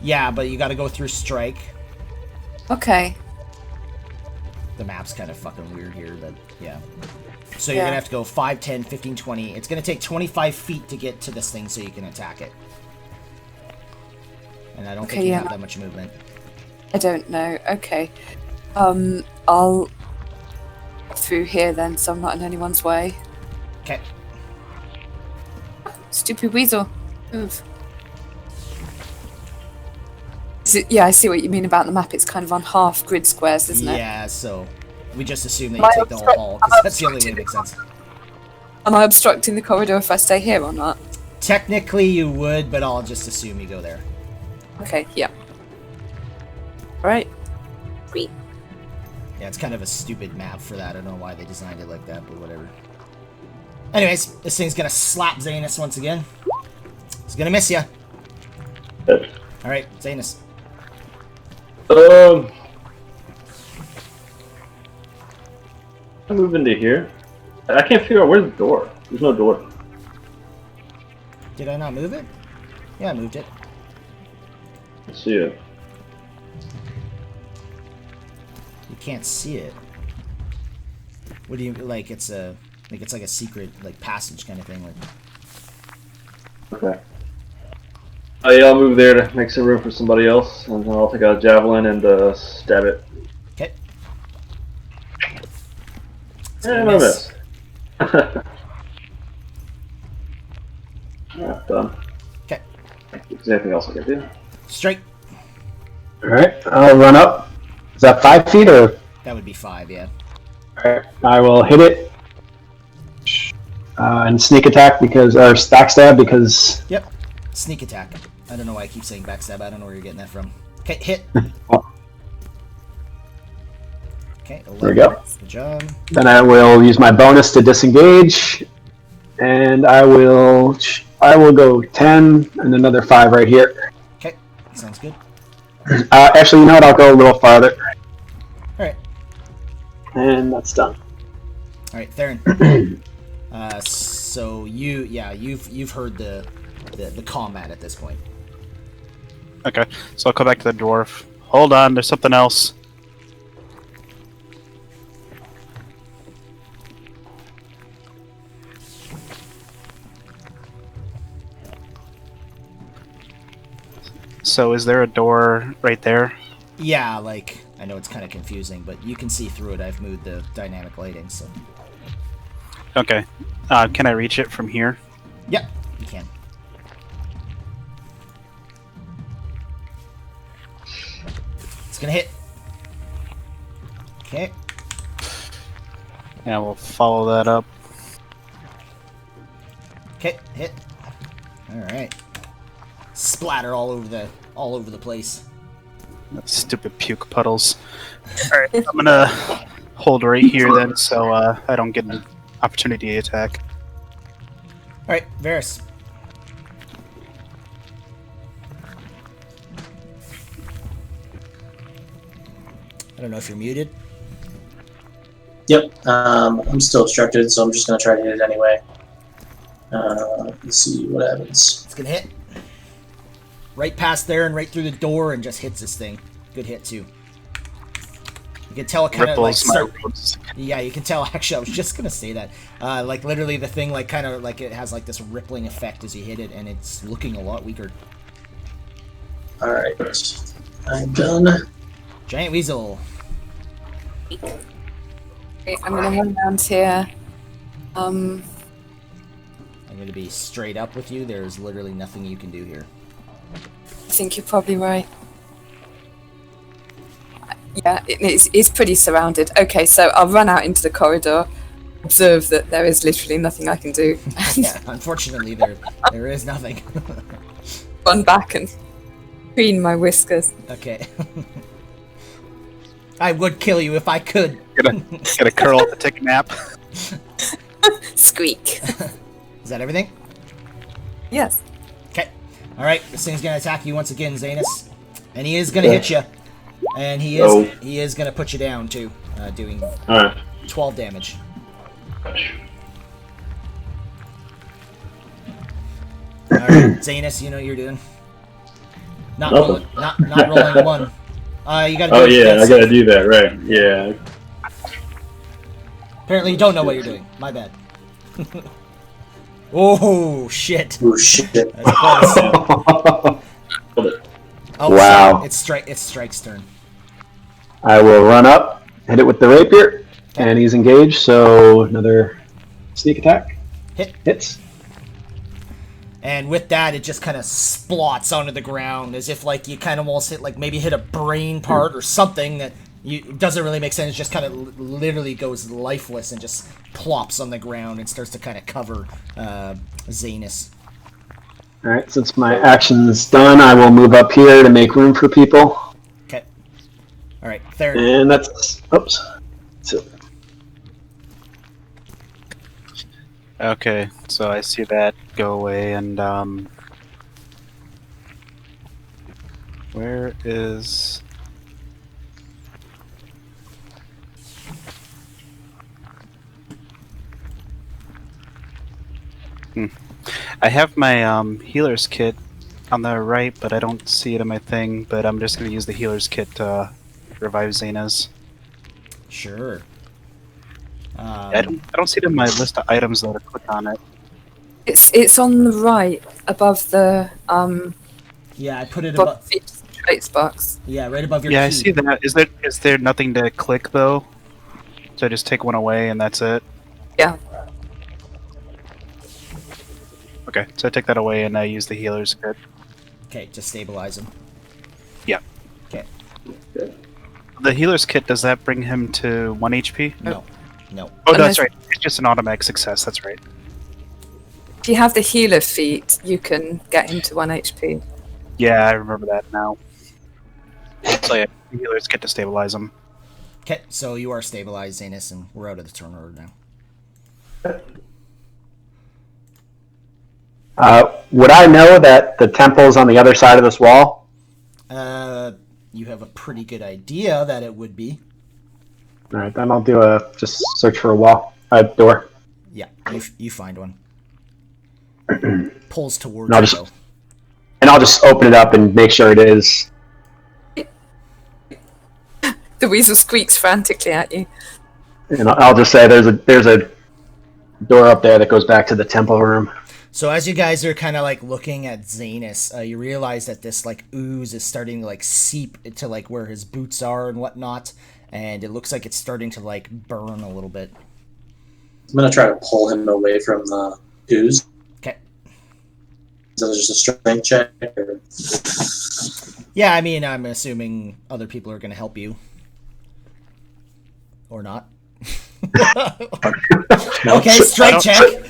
Yeah, but you gotta go through strike. Okay. The map's kind of fucking weird here, but yeah. So you're gonna have to go 5, 10, 15, 20. It's gonna take 25 feet to get to this thing so you can attack it. And I don't think you have that much movement. I don't know. Okay. I'll through here then, so I'm not in anyone's way. Okay. Stupid weasel. Move. Yeah, I see what you mean about the map. It's kind of on half grid squares, isn't it? Yeah, so we just assume that you take the whole hall, because that's the only way it makes sense. Am I obstructing the corridor if I stay here or not? Technically you would, but I'll just assume you go there. Okay, yeah. Alright. Sweet. Yeah, it's kind of a stupid map for that. I don't know why they designed it like that, but whatever. Anyways, this thing's gonna slap Zanus once again. It's gonna miss ya. Alright, Zanus. I move into here. I can't figure out where's the door. There's no door. Did I not move it? Yeah, I moved it. Let's see it. You can't see it. What do you like? It's like a secret like passage kind of thing. Like. Okay. Yeah, I'll move there to make some room for somebody else, and then I'll take out a javelin and stab it. Okay. And I miss. Yeah, done. Okay. Is there anything else I can do? Straight. Alright, I'll run up. Is that 5 feet or? That would be 5, yeah. Alright, I will hit it. And sneak attack or backstab because... Yep. Sneak attack. I don't know why I keep saying backstab. I don't know where you're getting that from. Okay, hit. Okay, 11. There we go. Good job. Then I will use my bonus to disengage. And I will go 10 and another 5 right here. Okay, sounds good. Actually, you know what? I'll go a little farther. Alright. And that's done. Alright, Theron. So you've heard the combat at this point. Okay, so I'll go back to the dwarf. Hold on, there's something else. So is there a door right there? Yeah, like, I know it's kind of confusing, but you can see through it. I've moved the dynamic lighting, so... Okay. Can I reach it from here? Yep, you can. It's gonna hit. Okay. Yeah, we'll follow that up. Okay, hit. Alright. Splatter all over the place. Stupid puke puddles. Alright, I'm gonna hold right here then, so I don't get an opportunity to attack. Alright, Varys. I don't know if you're muted. Yep. I'm still obstructed, so I'm just gonna try to hit it anyway. Let's see what happens. It's gonna hit. Right past there and right through the door and just hits this thing. Good hit, too. You can tell it kind of like... Yeah, you can tell. Actually, I was just gonna say that. Like, literally the thing, like, kind of like it has like this rippling effect as you hit it, and it's looking a lot weaker. Alright. I'm done. Giant Weasel. Okay, I'm gonna run around here. I'm gonna be straight up with you. There's literally nothing you can do here. I think you're probably right. Yeah, it's pretty surrounded. Okay, so I'll run out into the corridor, observe that there is literally nothing I can do. Yeah, unfortunately, there is nothing. Run back and preen my whiskers. Okay. I would kill you if I could. Gonna curl up and take a nap. Squeak. Is that everything? Yes. Okay. Alright, this thing's gonna attack you once again, Zanus. And he is gonna hit you. And he is gonna put you down too, doing 12 damage. Alright, Zanus, you know what you're doing. Not rolling one. You gotta do I gotta do that, right. Yeah. Apparently you don't know what you're doing. My bad. Oh, shit. Oh, shit. That's close. Oh, Wow. Sorry. It's Strike's turn. I will run up, hit it with the rapier, and he's engaged, so another sneak attack. Hits. And with that, it just kind of splots onto the ground, as if like you kind of almost hit a brain part or something that doesn't really make sense. It just kind of literally goes lifeless and just plops on the ground and starts to kind of cover Zanus. Alright, since my action's done, I will move up here to make room for people. Okay. Alright, third. And that's... Oops. That's it. Okay, so I see that go away, and where is... I have my healer's kit on the right, but I don't see it in my thing, but I'm just going to use the healer's kit to revive Xenas. Sure. I don't see it in my list of items though to click on it. It's on the right above the Yeah, I put it above. Traits box. Yeah, right above your. Yeah, key. I see that. Is there nothing to click though? So I just take one away and that's it. Yeah. Okay, so I take that away and I use the healer's kit. Okay, to stabilize him. Yeah. Okay. The healer's kit, does that bring him to 1 HP? No. Oh, that's right. It's just an automatic success. That's right. If you have the healer feat, you can get him to 1 HP. Yeah, I remember that now. So yeah, the healer's kit to stabilize him. Okay, so you are stabilized, Zanus, and we're out of the turn order now. Would I know that the temple's on the other side of this wall? You have a pretty good idea that it would be. All right, then I'll do just search for a door. Yeah, you find one. Pulls towards No, you, just- though. And I'll just open it up and make sure it is. The weasel squeaks frantically at you. And I'll just say there's a door up there that goes back to the temple room. So as you guys are kind of like looking at Zanus, you realize that this like ooze is starting to like seep into like where his boots are and whatnot, and it looks like it's starting to like burn a little bit. I'm gonna try to pull him away from the ooze. Okay. Is that just a strength check? Or... Yeah, I mean, I'm assuming other people are going to help you. Or not. Okay, strike check.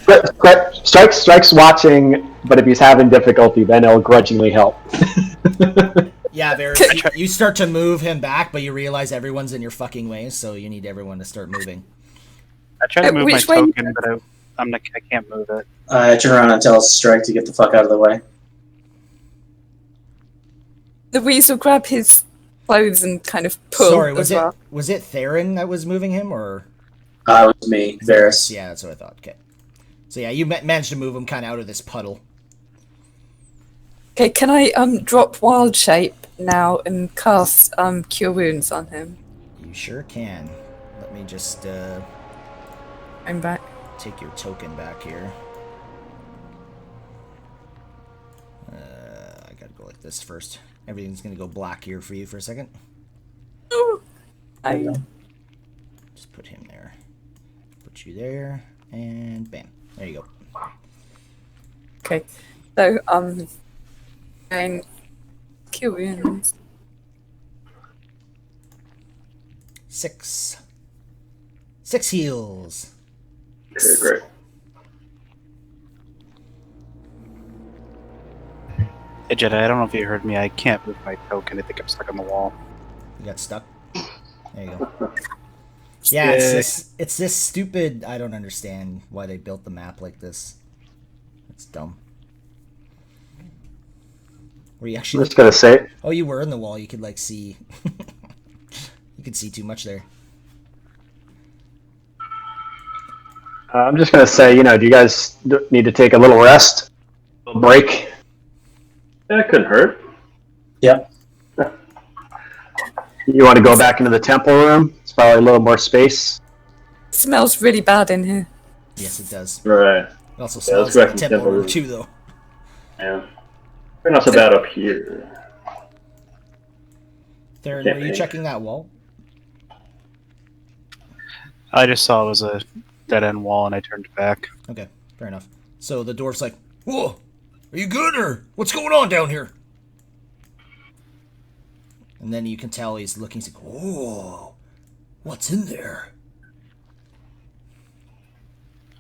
Strike's watching, but if he's having difficulty, then he'll grudgingly help. Yeah, you start to move him back, but you realize everyone's in your fucking way, so you need everyone to start moving. I try to move my Which way? token, but I can't move it. I turn around and tell Strike to get the fuck out of the way. The weasel grab his clothes and kind of pull. Sorry, as well. was it Theron that was moving him, or? It was me, Varys. Yeah, that's what I thought. Okay. So yeah, you managed to move him kind of out of this puddle. Okay, can I drop Wild Shape now and cast Cure Wounds on him? You sure can. Let me just I'm back. take your token back here. I gotta go like this first. Everything's gonna go black here for you for a second. Ooh. There you go. Just put him there. Put you there, and bam. There you go. Okay, so and Cure Wounds. 6 heals. Okay, great. Hey Jedi, I don't know if you heard me. I can't move my token. I think I'm stuck on the wall. You got stuck. There you go. Yeah, it's this stupid. I don't understand why they built the map like this. It's dumb. Were you I'm actually? just gonna say, Oh, you were in the wall. You could like see. You could see too much there. I'm just gonna say, do you guys need to take a little rest, a little break? That couldn't hurt. Yep. You want to go back into the temple room? It's probably a little more space. It smells really bad in here. Yes, it does. Right. It also Yeah, let's smells go like back a to temple temple room room. too, though. Yeah. We're not so bad up here. Theron, Can't were you think. checking that wall? I just saw it was a dead end wall, and I turned back. Okay, fair enough. So the dwarf's like, "Whoa, are you good, or what's going on down here?" And then you can tell he's looking. He's like, "Whoa, what's in there?"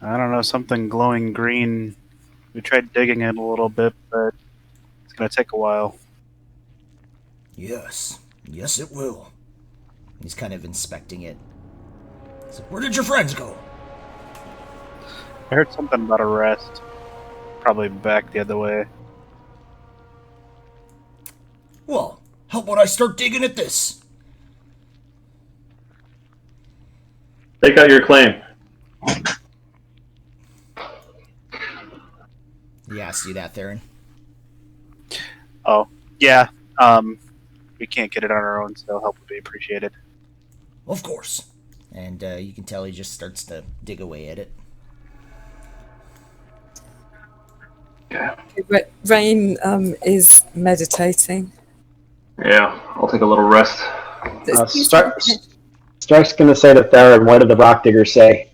I don't know, something glowing green. We tried digging it a little bit, but it's gonna take a while. Yes, it will. He's kind of inspecting it. He's like, "Where did your friends go?" I heard something about a rest. Probably back the other way. Well, how about I start digging at this? Take out your claim. You asked you that, Theron. Oh, yeah. We can't get it on our own, so help would be appreciated. Of course. And you can tell he just starts to dig away at it. Rain is meditating. Yeah, I'll take a little rest. Stark's gonna say to Theron, what did the rock diggers say?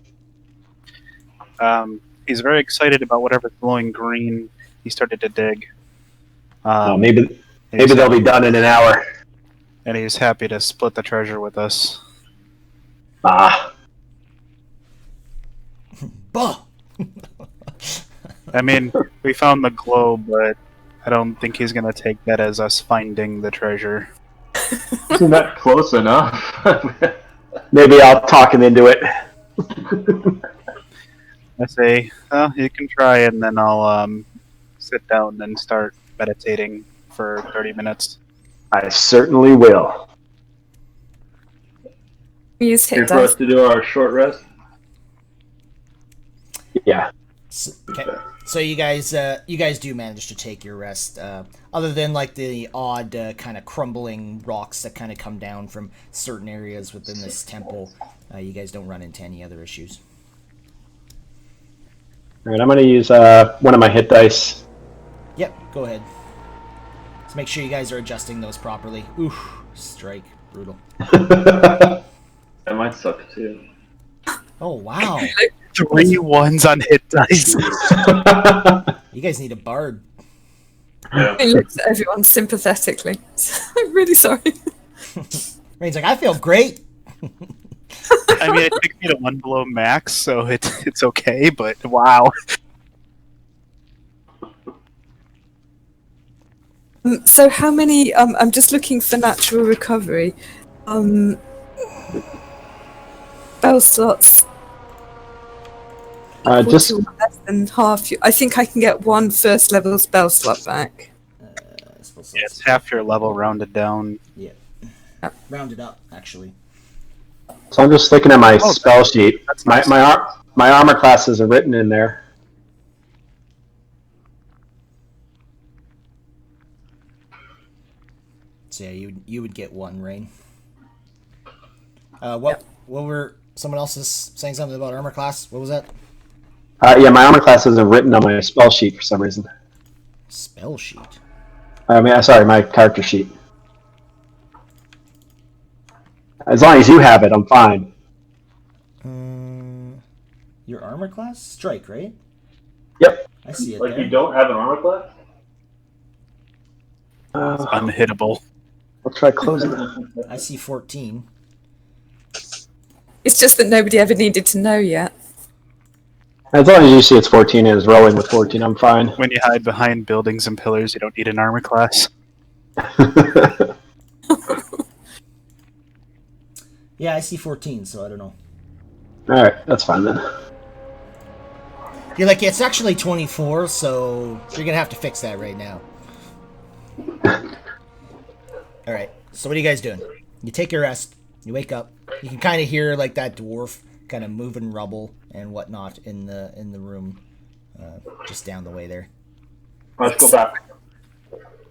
He's very excited about whatever's glowing green. He started to dig. Maybe they'll be done in an hour. And he's happy to split the treasure with us. Ah. Bah! I mean, we found the glow, but I don't think he's gonna take that as us finding the treasure. Isn't that close enough? Maybe I'll talk him into it. I say, you can try, and then I'll sit down and start meditating for 30 minutes. I certainly will. We use Here hit for us dice. to do our short rest. Yeah. Okay. So you guys do manage to take your rest. Other than like the odd kind of crumbling rocks that kind of come down from certain areas within this temple, you guys don't run into any other issues. All right, I'm going to use one of my hit dice. Yep, go ahead. Let's make sure you guys are adjusting those properly. Oof, strike. Brutal. That might suck too. Oh, wow. 3 ones on hit dice. You guys need a bard. Yeah. He looks at everyone sympathetically. I'm really sorry. Rain's like, I feel great. I mean, it took me to 1 below max, so it's okay, but wow. So how many? I'm just looking for natural recovery. Spell slots. Just Less than half. I think I can get 1 first level spell slot back. Yeah, it's half your level rounded down. Yeah. Rounded up, actually. so I'm just looking at my Oh, spell sheet. that's My nice. my armor classes are written in there. So yeah, you would get 1, Rain. What were someone else is saying something about armor class? What was that? Yeah, my armor classes are written on my spell sheet for some reason. Spell sheet. I mean, sorry, my character sheet. As long as you have it, I'm fine. Your armor class? Strike, right? Yep. I see it Like there. you don't have an armor class? It's unhittable. I'll try closing it. I see 14. It's just that nobody ever needed to know yet. As long as you see it's 14 and is rolling with 14, I'm fine. When you hide behind buildings and pillars, you don't need an armor class. Yeah, I see 14, so I don't know. Alright, that's fine then. You're like, it's actually 24, so you're gonna have to fix that right now. Alright, so what are you guys doing? You take your rest, you wake up, you can kind of hear like that dwarf kind of moving rubble and whatnot in the room, just down the way there. Let's go back.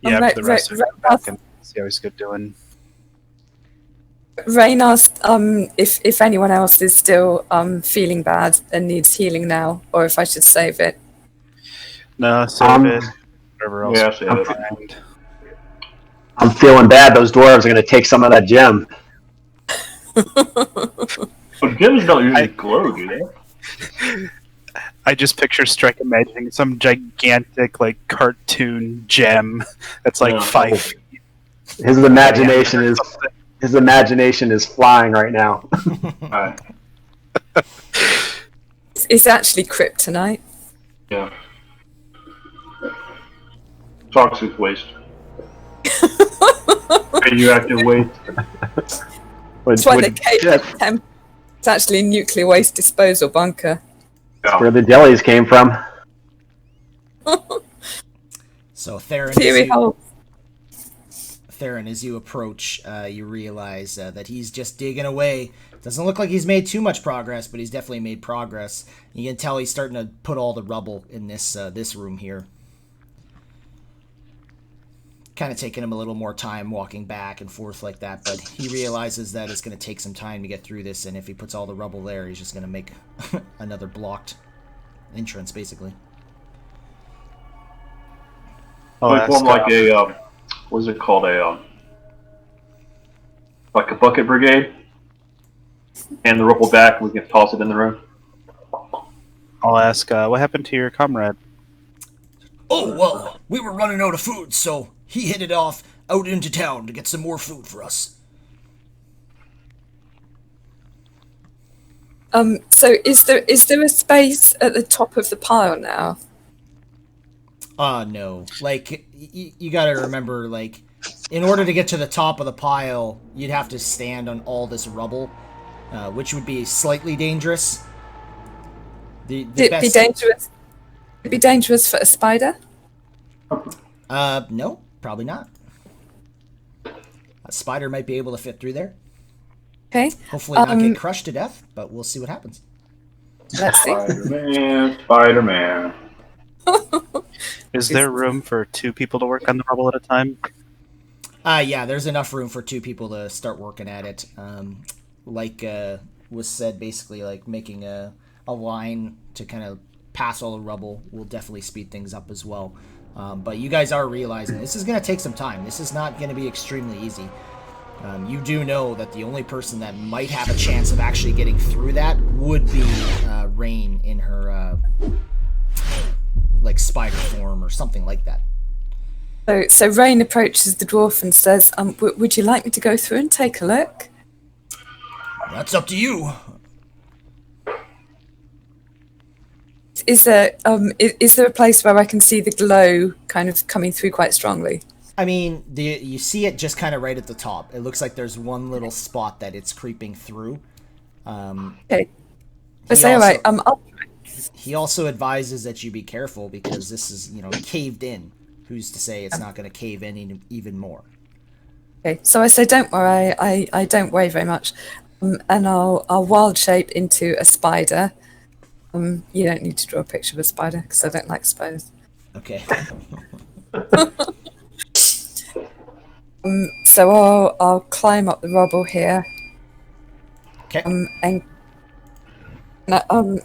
Yeah, Right, for the rest right, of it, right. back and see how he's good doing. Rain asked if anyone else is still feeling bad and needs healing now, or if I should save it. No, save it. Whatever else Yeah, we save can it. find. I'm feeling bad. Those dwarves are going to take some of that gem. But gems don't usually glow, do they? I just picture Strike imagining some gigantic, like, cartoon gem that's like Yeah. 5 feet. His imagination is flying right now. Alright. It's actually kryptonite. Yeah. Toxic waste. Radioactive waste. That's why they came with temp. It's actually a nuclear waste disposal bunker. Yeah. Where the jellies came from. So Theron, Theory hole. as you approach, you realize that he's just digging away. Doesn't look like he's made too much progress, but he's definitely made progress. You can tell he's starting to put all the rubble in this room here. Kind of taking him a little more time walking back and forth like that, but he realizes that it's going to take some time to get through this, and if he puts all the rubble there, he's just going to make another blocked entrance, basically. We form like a, what is it called? Like a bucket brigade. And the rubble back, we can toss it in the room. I'll ask, what happened to your comrade? Oh, well, we were running out of food, so he headed off out into town to get some more food for us. So is there a space at the top of the pile now? No. Like, you gotta remember, like, in order to get to the top of the pile, you'd have to stand on all this rubble, which would be slightly dangerous. It'd be dangerous. It'd be dangerous for a spider. No, probably not. A spider might be able to fit through there. Okay. Hopefully not get crushed to death, but we'll see what happens. Let's see. Spider-Man. Is there room for 2 people to work on the rubble at a time? Yeah, there's enough room for 2 people to start working at it. Like was said, basically, like making a line to kind of past all the rubble will definitely speed things up as well. But you guys are realizing this is going to take some time. This is not going to be extremely easy. You do know that the only person that might have a chance of actually getting through that would be Rain in her like spider form or something like that. So Rain approaches the dwarf and says, would you like me to go through and take a look? That's up to you. Is there a place where I can see the glow kind of coming through quite strongly? I mean, you see it just kind of right at the top. It looks like there's one little spot that it's creeping through. Okay. All right. He also advises that you be careful because this is, caved in. Who's to say it's not going to cave in even more? Okay. So I say, don't worry. I don't worry very much, and I'll wild shape into a spider. You don't need to draw a picture of a spider because I don't like spiders. Okay. So I'll climb up the rubble here. Okay. And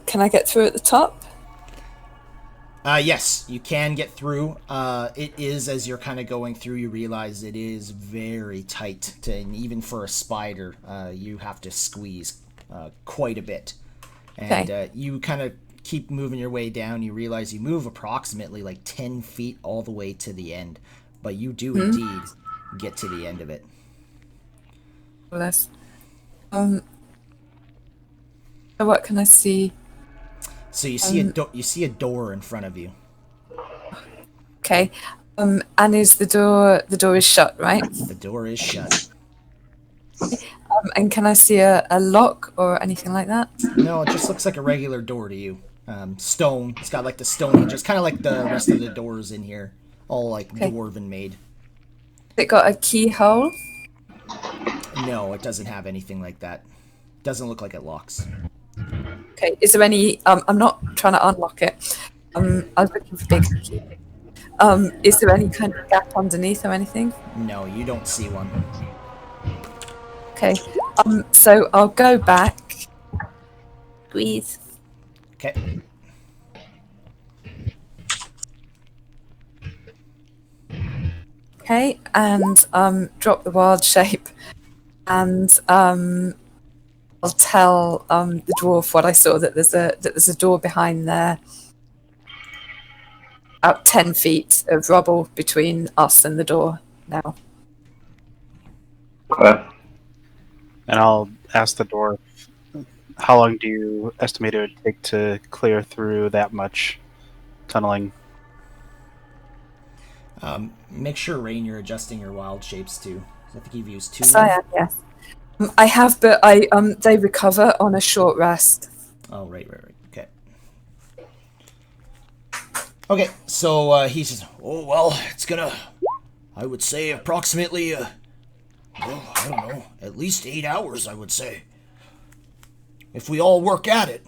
can I get through at the top? Yes, you can get through. It is, as you're kind of going through, you realize it is very tight. And even for a spider, you have to squeeze quite a bit. And you kind of keep moving your way down. You realize you move approximately like 10 feet all the way to the end. But you do indeed get to the end of it. Bless. So what can I see? So you see a door in front of you. Okay. And is the door is shut, right? The door is shut. And can I see a lock or anything like that? No, it just looks like a regular door to you. Stone. It's got like the stone hinges, kind of like the rest of the doors in here, all like dwarven made. It got a keyhole? No, it doesn't have anything like that. Doesn't look like it locks. Okay. Is there any? I'm not trying to unlock it. I was looking for big key. Is there any kind of gap underneath or anything? No, you don't see one. Okay. So I'll go back. Squeeze. Okay. Okay, and drop the wild shape, and I'll tell the dwarf what I saw, that there's a door behind there. About 10 feet of rubble between us and the door now. Okay. And I'll ask the dwarf, how long do you estimate it would take to clear through that much tunneling? Make sure, Rain, you're adjusting your wild shapes too. I think you've used 2. Yes, I am, yes. I have, but they recover on a short rest. Oh, right. Okay. Okay, so he says, oh, well, it's gonna, I would say, approximately, well, I don't know, at least 8 hours, I would say. If we all work at it.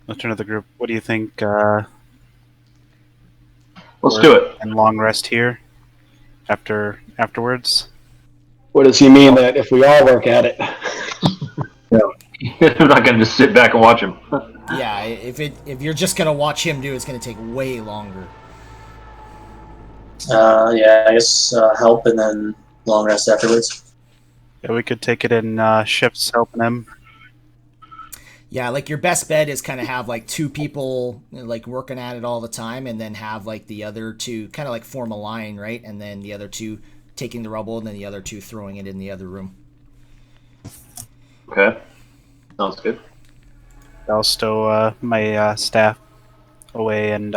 Let's turn to the group. What do you think? Let's do it. And long rest here afterwards. What does he mean that if we all work at it? I'm not going to just sit back and watch him. Yeah, if you're just gonna watch him do it, it's gonna take way longer. Yeah, I guess help and then long rest afterwards. Yeah, we could take it in shifts helping him. Yeah, like your best bet is kind of have like 2 people like working at it all the time, and then have like the other 2 kind of like form a line, right? And then the other 2 taking the rubble, and then the other 2 throwing it in the other room. Okay. Sounds good. I'll stow my staff away and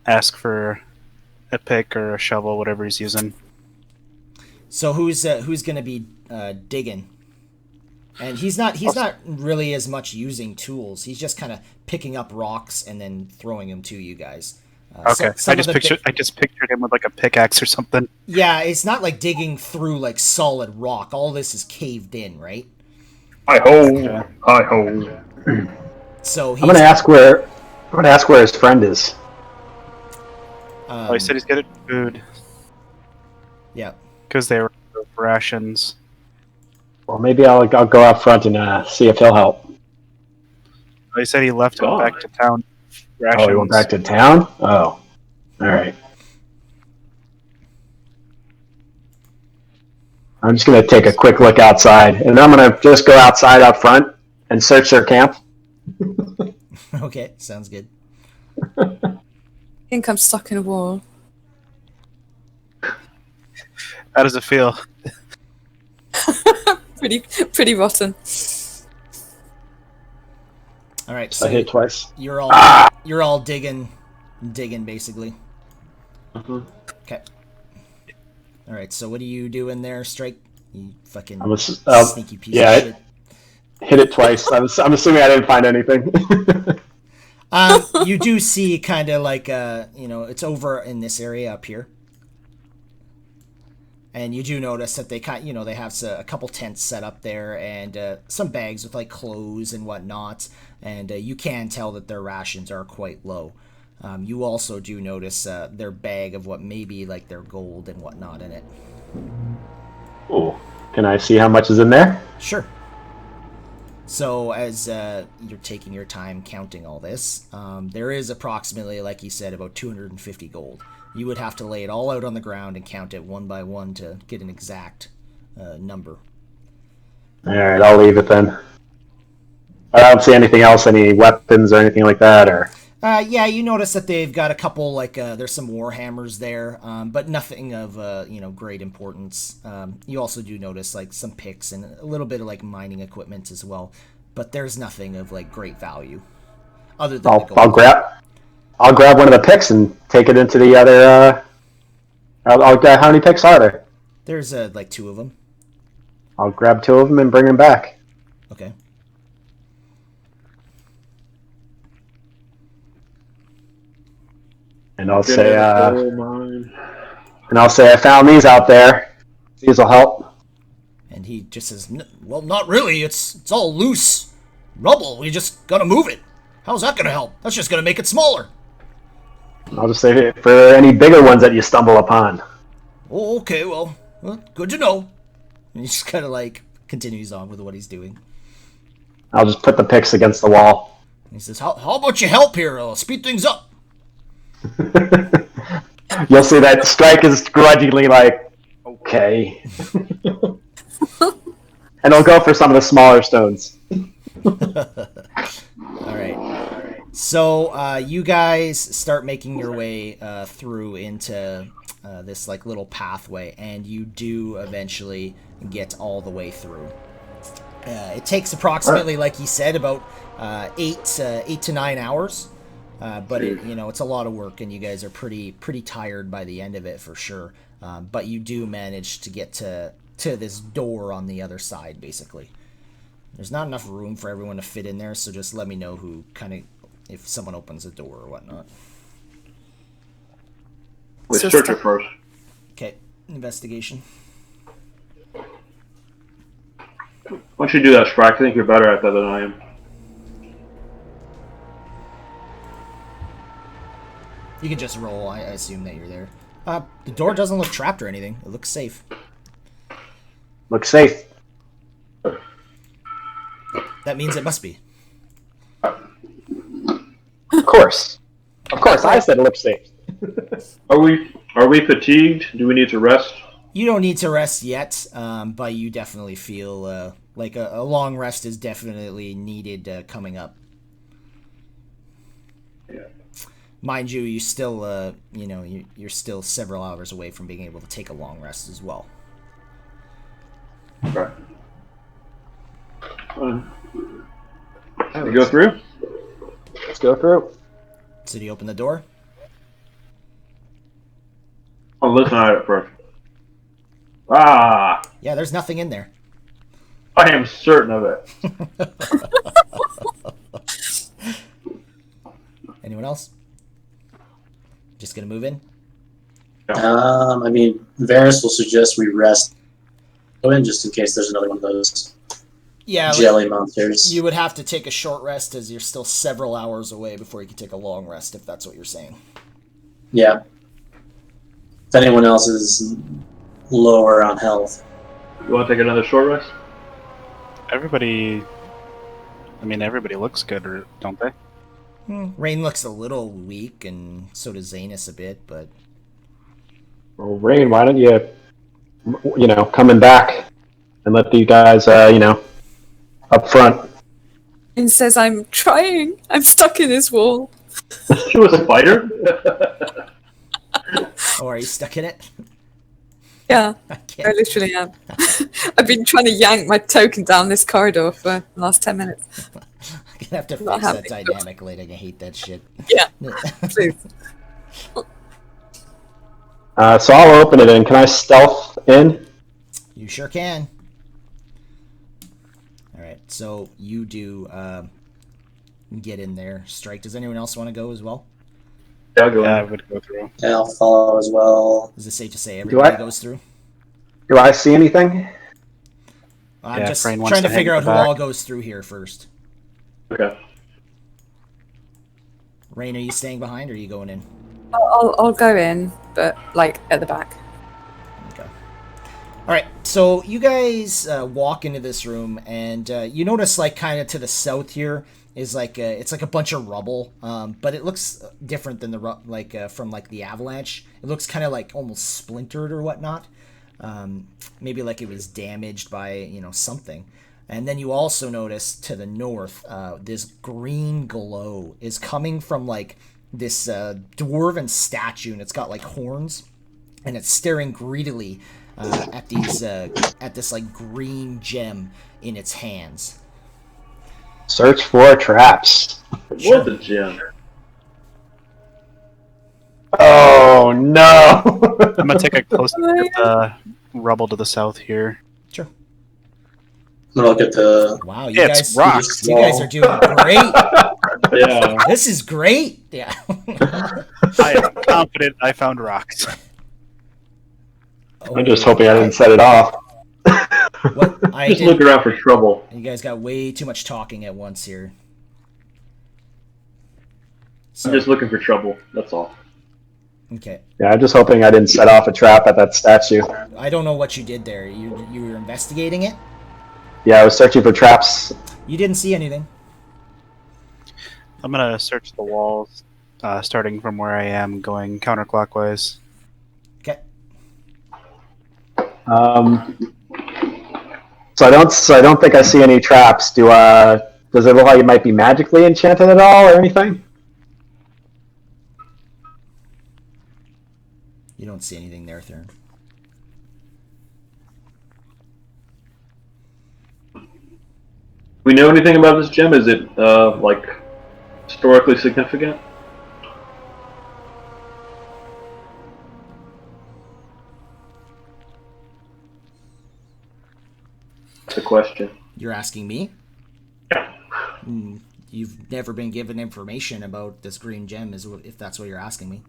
ask for a pick or a shovel, whatever he's using. So who's gonna be digging? And he's not really as much using tools. He's just kind of picking up rocks and then throwing them to you guys. Okay, I just pictured him with like a pickaxe or something. Yeah, it's not like digging through like solid rock. All this is caved in, right? Hi-ho. So I'm gonna ask where his friend is. He said he's getting food. Yeah. Because they were rations. Well, maybe I'll go out front and see if he'll help. He said he left and Gone. went back to town. Oh, he went back to town? Oh. Alright. I'm just going to take a quick look outside, and I'm going to just go outside up front and search their camp. Okay, sounds good. I think I'm stuck in a wall. How does it feel? Pretty rotten. All right, I so hit twice. you're all digging basically. Okay. All right, so what are you doing there, Strike? You fucking sneaky piece of shit. Hit it twice. I'm assuming I didn't find anything. You do see kind of like it's over in this area up here, and you do notice that they they have a couple tents set up there and some bags with like clothes and whatnot, and you can tell that their rations are quite low. You also do notice their bag of what may be like their gold and whatnot in it. Oh, can I see how much is in there? Sure. So as you're taking your time counting all this, there is approximately, like you said, about 250 gold. You would have to lay it all out on the ground and count it one by one to get an exact number. Alright, I'll leave it then. I don't see anything else, any weapons or anything like that, or... Yeah, you notice that they've got a couple, there's some warhammers there, but nothing of, great importance. You also do notice, some picks and a little bit of, mining equipment as well, but there's nothing of, great value. Other than I'll grab one of the picks and take it into the other, how many picks are there? There's, 2 of them. I'll grab 2 of them and bring them back. Okay. And I'll say, I found these out there. These will help. And he just says, well, not really. It's all loose rubble. We just gotta move it. How's that gonna help? That's just gonna make it smaller. I'll just say for any bigger ones that you stumble upon. Oh, okay. Well, good to know. And he just kind of continues on with what he's doing. I'll just put the picks against the wall. And he says, how about you help here? I'll speed things up. You'll see that Strike is grudgingly okay. And he'll go for some of the smaller stones. Alright. So, you guys start making your way through into this little pathway, and you do eventually get all the way through. It takes approximately, like he said, about 8 to 9 hours. But it's a lot of work, and you guys are pretty tired by the end of it for sure. But you do manage to get to this door on the other side, basically. There's not enough room for everyone to fit in there, so just let me know if someone opens the door or whatnot. Let's search it first. Okay, investigation. Why don't you do that, Strike? I think you're better at that than I am. You can just roll. I assume that you're there. The door doesn't look trapped or anything. It looks safe. Looks safe. That means it must be. Of course. I said it looks safe. Are we fatigued? Do we need to rest? You don't need to rest yet, but you definitely feel like a long rest is definitely needed coming up. Yeah. Mind you, you still, you're still several hours away from being able to take a long rest as well. Right. You go through? Let's go through. So do you open the door? I'll listen at it first. Ah! Yeah, there's nothing in there. I am certain of it. Anyone else? Just gonna move in? Varys will suggest we rest. Go in just in case there's another one of those jelly monsters. You would have to take a short rest as you're still several hours away before you can take a long rest, if that's what you're saying. Yeah. If anyone else is lower on health. You want to take another short rest? Everybody I mean, everybody looks good, don't they? Rain looks a little weak, and so does Zanus a bit, but Well, Rain, why don't you, coming back and let these guys, up front. And says, I'm trying. I'm stuck in this wall. She was a spider? oh, are you stuck in it? Yeah, I I can't. literally am. I've been trying to yank my token down this corridor for the last 10 minutes. I'm gonna have to Not fix that happening. dynamic later. I hate that shit. Yeah, please. So I'll open it in. Can I stealth in? You sure can. All right, so you do get in there. Strike. Does anyone else want to go as well? Yeah, I'll go Yeah, I in. would go through. Yeah, I'll follow as well. Is it safe to say everybody goes through? Do I see anything? I'm Yeah, just Frain wants trying to to hang figure at out the who back. all goes through here first. Okay. Rain, are you staying behind or are you going in? I'll go in, but like at the back. Okay. All right. So you guys walk into this room, and you notice, like, kind of to the south here is like it's like a bunch of rubble, but it looks different than the from like the avalanche. It looks kind of like almost splintered or whatnot. Maybe like it was damaged by something. And then you also notice to the north, this green glow is coming from like this dwarven statue, and it's got like horns, and it's staring greedily at this like green gem in its hands. Search for traps. What the gem? Oh no! I'm gonna take a close look at the rubble to the south here. Sure. I'm gonna look at the. Wow, It's rocks. you guys are doing great. Yeah. This is great. Yeah. I am confident I found rocks. I'm just hoping I didn't set it off. What I Just did. look around for trouble. You guys got way too much talking at once here. So, I'm just looking for trouble. That's all. okay. Yeah, I'm just hoping I didn't set off a trap at that statue. I don't know what you did there. You were investigating it. Yeah, I was searching for traps. You didn't see anything. I'm gonna search the walls, starting from where I am, going counterclockwise. Okay. So I don't think I see any traps. Does it look like it might be magically enchanted at all or anything? You don't see anything there, Theron. We know anything about this gem? Is it like historically significant? That's a question. You're asking me? Yeah. You've never been given information about this green gem, if that's what you're asking me.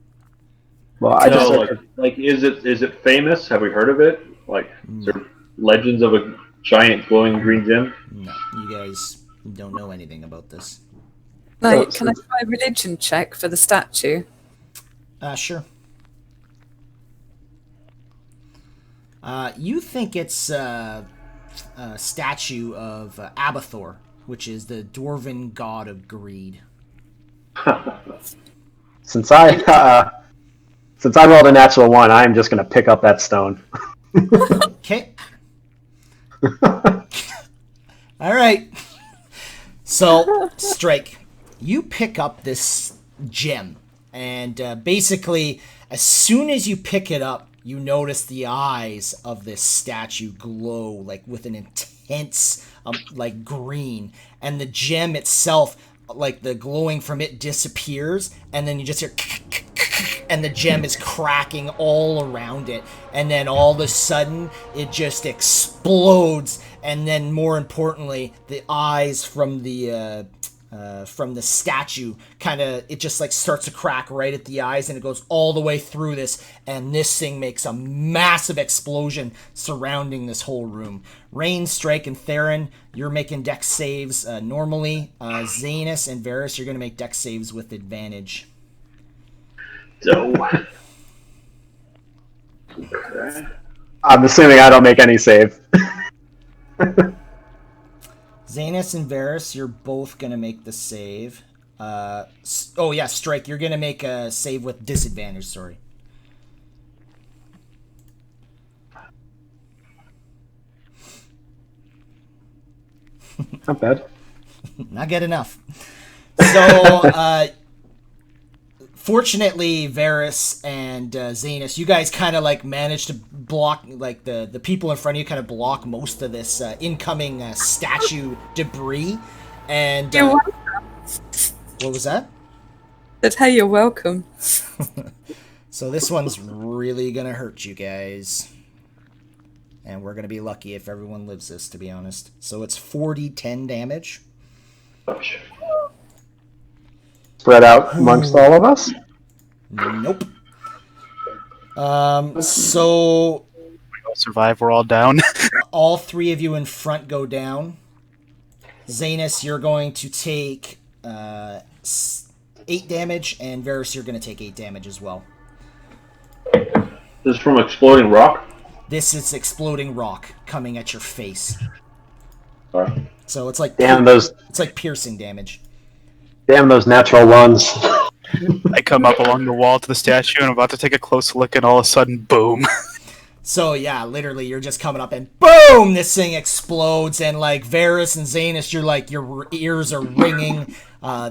Well, I just No, like is it famous? Have we heard of it? Like, is there legends of a giant glowing green gem? No, you guys don't know anything about this. No, can I try a religion check for the statue? Sure. You think it's a statue of Abathor, which is the dwarven god of greed. since I rolled a natural 1, I'm just gonna pick up that stone. Okay. All right. So, Strike, you pick up this gem, and basically, as soon as you pick it up, you notice the eyes of this statue glow like with an intense like green, and the gem itself, like the glowing from it disappears, and then you just hear and the gem is cracking all around it, and then all of a sudden it just explodes, and then more importantly the eyes from the statue it just like starts to crack right at the eyes, and it goes all the way through this, and this thing makes a massive explosion surrounding this whole room. Rain, Strike, and Theron, you're making dex saves normally. Zanus and Varus, you're going to make dex saves with advantage. So, okay. I'm assuming I don't make any save. Zanus and Varus, you're both gonna make the save. Oh yeah, Strike, you're gonna make a save with disadvantage. Sorry. Not bad. Not good enough. So, fortunately, Varus and Zanus, you guys kind of like managed to block, like the people in front of you kind of block most of this incoming statue debris. And You're welcome. what was that? That's how you're welcome. So this one's really gonna hurt you guys. And we're gonna be lucky if everyone lives this, to be honest. So it's 40-10 damage. Spread out amongst all of us? Nope. So We all survive. We're all down. all three of you in front go down. Zanus, you're going to take 8 damage, and Varus, you're going to take 8 damage as well. This is from exploding rock? This is exploding rock coming at your face. Alright. So it's like it's like piercing damage. Damn those natural ones. I come up along the wall to the statue and I'm about to take a close look, and all of a sudden, boom. So yeah, literally, you're just coming up and boom, this thing explodes, and like Varus and Zanus, you're like your ears are ringing.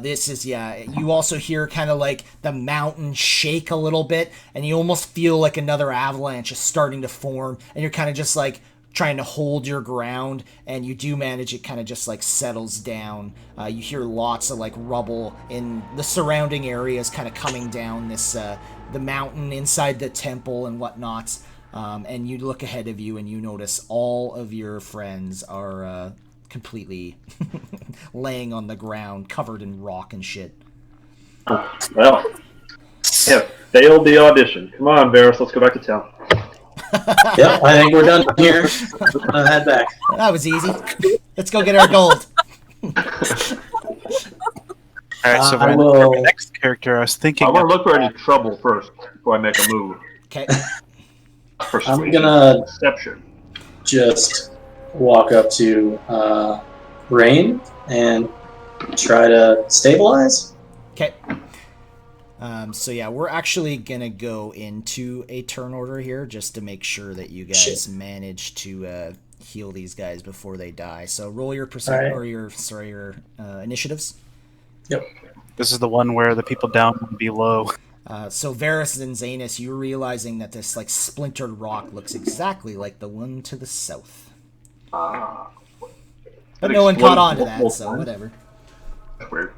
This is You also hear kind of like the mountain shake a little bit, and you almost feel like another avalanche is starting to form, and you're kind of just like trying to hold your ground, and you do manage. It kind of just like settles down. You hear lots of like rubble in the surrounding areas, kind of coming down this the mountain inside the temple and whatnot. And you look ahead of you and you notice all of your friends are completely laying on the ground, covered in rock and shit. Well, yeah, failed the audition. Come on, Varus, let's go back to town. Yep, I think we're done here. I'll head back. That was easy. Let's go get our gold. Alright, so I for will- my next character, I was thinking. I want to look for any trouble first before I make a move. Okay. I'm gonna Deception. just walk up to Rain and try to stabilize. Okay. So yeah, we're actually gonna go into a turn order here just to make sure that you guys Shit. manage to heal these guys before they die. So roll your Alright. or your initiatives. Yep. This is the one where the people down and below. So Varus and Zanus, you're realizing that this like splintered rock looks exactly like the one to the south. But no one caught on to that, so whatever. That's weird.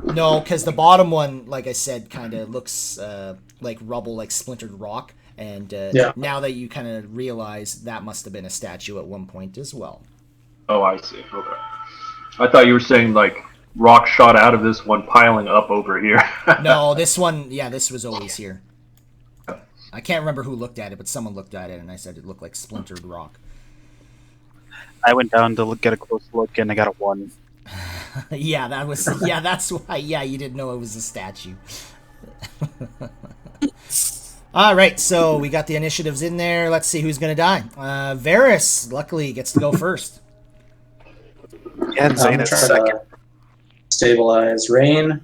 No, because the bottom one, like I said, kind of looks like rubble, like splintered rock. And Yeah. now that you kind of realize that must have been a statue at one point as well. Oh, I see. Okay. I thought you were saying like rock shot out of this one piling up over here. No, this one, yeah, this was always here. I can't remember who looked at it, but someone looked at it and I said it looked like splintered rock. I went down to get a close look, and I got a 1. Yeah, that's why, you didn't know it was a statue. Alright, so we got the initiatives in there. Let's see who's going to die. Varus, luckily, gets to go first. Yeah, and I'm Zanus trying second. to stabilize Rain.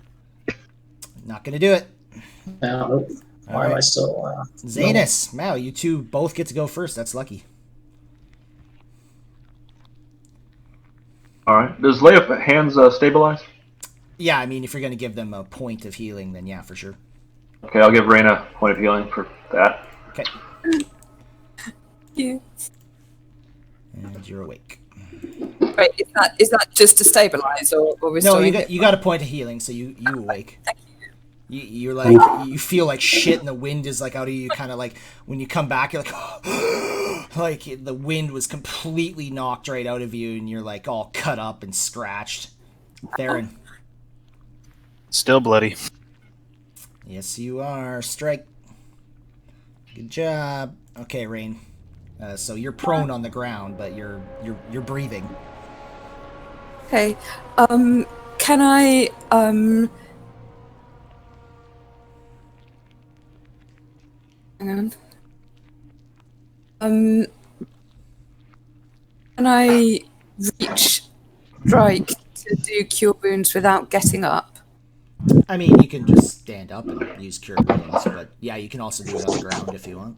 Not going to do it. Nope. Why am I still? Zanus, wow, you two both get to go first. That's lucky. Alright. Does lay of hands stabilize? Yeah, I mean, if you're going to give them a point of healing, then yeah, for sure. Okay, I'll give Raina a point of healing for that. Okay, Yeah. and you're awake. Wait, is that just to stabilize or No, restoring you got a point of healing, so you awake. You're like, you feel like shit, and the wind is like out of you. Kind of like when you come back, you're like, like the wind was completely knocked right out of you, and you're like all cut up and scratched. Theron. Still bloody. Yes, you are. Strike. Good job. Okay, Rain. So you're prone on the ground, but you're breathing. Okay. Can I hang on. Can I reach Strike to do cure wounds without getting up? I mean, you can just stand up and use cure wounds, but yeah, you can also do it on the ground if you want.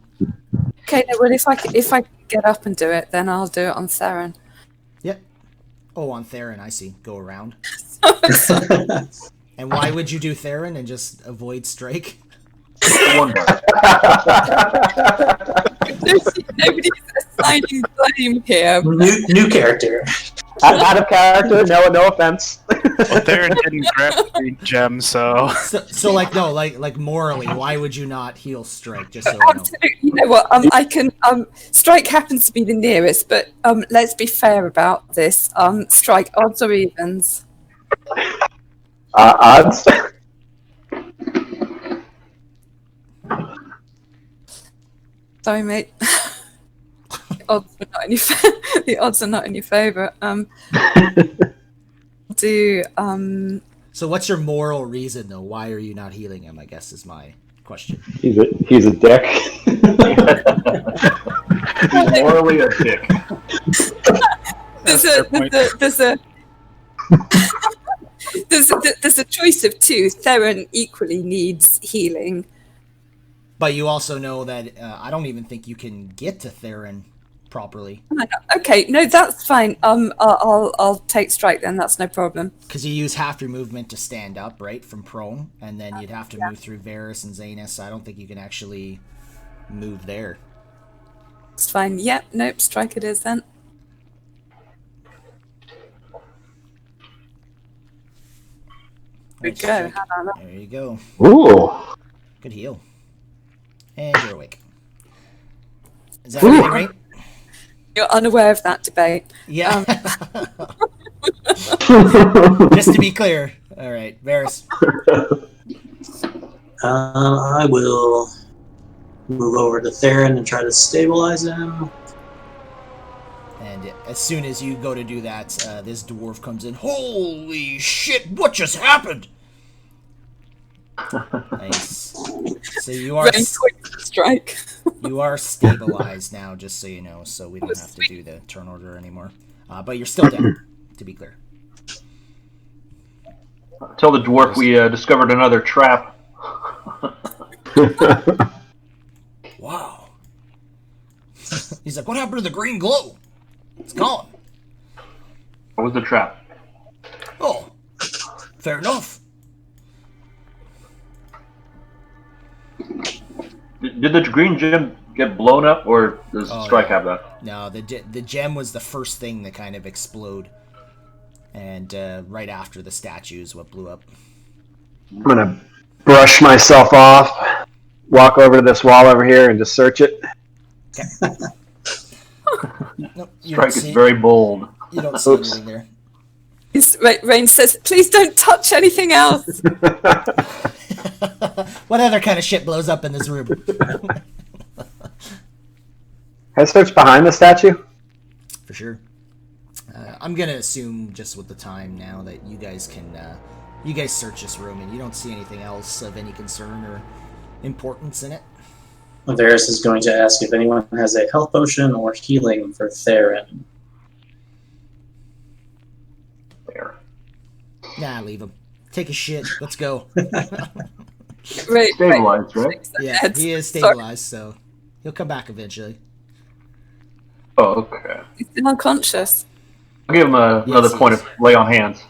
Okay, no, well, if I get up and do it, then I'll do it on Theron. Yep. Oh, on Theron, I see. Go around. And why would you do Theron and just avoid Strike? Nobody's assigning blame here. New character. Out of character. No offense. Well, Theron didn't grab the gem, so So like, no, like morally, why would you not heal Strike? Just so I know. Absolutely. You know what? I can. Strike happens to be the nearest, but let's be fair about this. Strike, odds or evens? Odds. Sorry, mate. The odds are not in your favor. So what's your moral reason, though? Why are you not healing him, I guess, is my question. He's a dick. He's morally a dick. There's a choice of two. Theron equally needs healing. But you also know that I don't even think you can get to Theron properly. Okay, no, that's fine. I'll take Strike then. That's no problem. Because you use half your movement to stand up, right, from prone, and then you'd have to move through Varus and Zanus. I don't think you can actually move there. It's fine. Yep. Nope. Strike it is then. There we go. How about that? There you go. Ooh. Good heal. And you're awake. Is that everything right? You're unaware of that debate. Yeah. Just to be clear. All right, Varus. I will move over to Theron and try to stabilize him. And as soon as you go to do that, this dwarf comes in. Holy shit! What just happened? Nice. So you are Strike. you are stabilized now, just so you know. So we don't have to do the turn order anymore. But you're still dead, to be clear. Tell the dwarf we discovered another trap. Wow. He's like, what happened to the green glow? It's gone. What was the trap? Oh, fair enough. Did the green gem get blown up, or does Strike have that? No, the gem was the first thing to kind of explode. And right after the statue is what blew up. I'm gonna brush myself off, walk over to this wall over here, and just search it. Okay. Nope, Strike is very bold. You don't see anything there. Rain says, please don't touch anything else. What other kind of shit blows up in this room? Can I search behind the statue? For sure. I'm gonna assume, just with the time now, that you guys can, you guys search this room and you don't see anything else of any concern or importance in it. Varus is going to ask if anyone has a health potion or healing for Theron. There. Nah, leave him. Take a shit. Let's go. Stabilized, right? Yeah, he is stabilized, so he'll come back eventually. Oh, okay. He's still unconscious. I'll give him another point of lay on hands.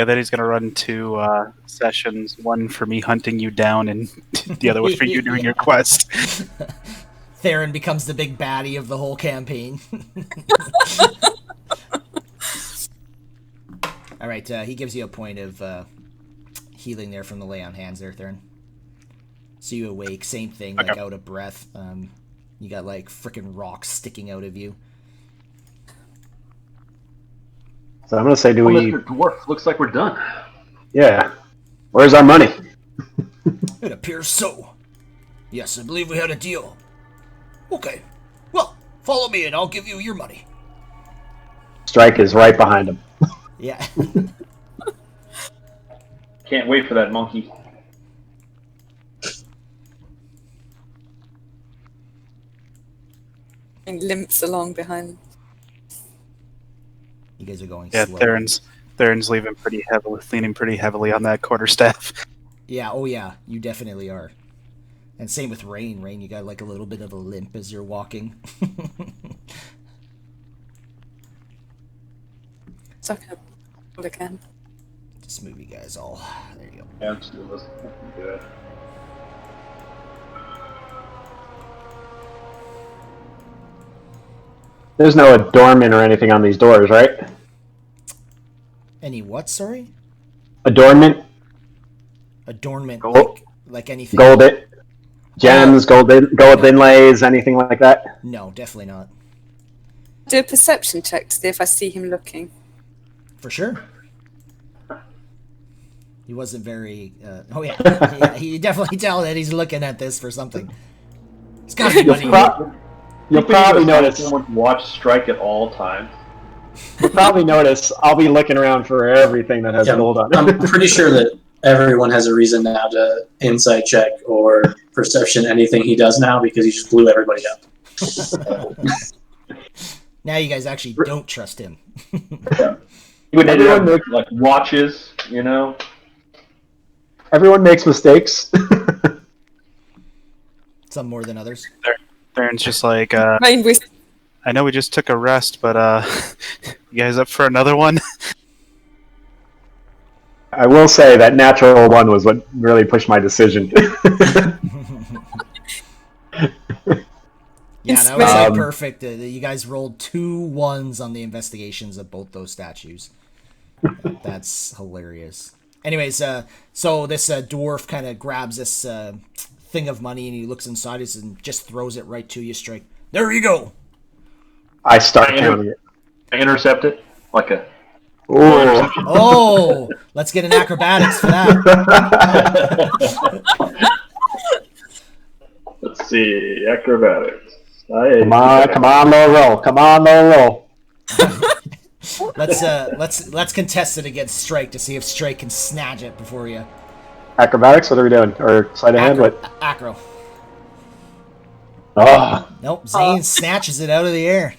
yeah, then he's gonna run two sessions. One for me hunting you down, and the other one for you doing your quest. Theron becomes the big baddie of the whole campaign. All right, he gives you a point of healing there from the lay on hands there, Theron. So you awake, same thing, like out of breath. You got like freaking rocks sticking out of you. So I'm gonna say, do we? Mr. Dwarf, looks like we're done. Yeah. Where's our money? It appears so. Yes, I believe we had a deal. Okay. Well, follow me and I'll give you your money. Strike is right behind him. Yeah. Can't wait for that monkey. And limps along behind. You guys are going Yeah, slow. Theron's leaning pretty heavily on that quarterstaff. Yeah, oh yeah, you definitely are. And same with Rain. Rain, you got like a little bit of a limp as you're walking. So I can roll again. Just move you guys all. There you go. Yeah, I'm still listening. Good. There's no adornment or anything on these doors, right? Any what, sorry? Adornment? Adornment, Gold. like anything? Gold it. Gems, gold inlays, anything like that? No, definitely not. Do a perception check to see if I see him looking. For sure. He wasn't very. Oh yeah, yeah, you definitely tell that he's looking at this for something. It's got to be money. You'll probably notice. Someone watch Strike at all times. You'll probably notice I'll be looking around for everything that has gold on it. I'm pretty sure that everyone has a reason now to insight check or perception anything he does now because he just blew everybody up. Now you guys actually don't trust him. Even everyone makes like watches, you know. Everyone makes mistakes. Some more than others. Theron's just like, Rain with I know we just took a rest, but you guys up for another one? I will say that natural one was what really pushed my decision. Yeah, that was like perfect. You guys rolled 2 1s on the investigations of both those statues. That's hilarious. Anyways, so this dwarf kind of grabs this thing of money and he looks inside it and just throws it right to you, Strike. There you go. I start counting it. I intercept it like a. Ooh. Oh, let's get an acrobatics for that. Let's see, acrobatics. Come on, low roll. Come on, low roll. Let's contest it against Strike to see if Strike can snatch it before you. Acrobatics? What are we doing? Or sleight of hand? What? Acro. Oh. Nope. Zane snatches it out of the air.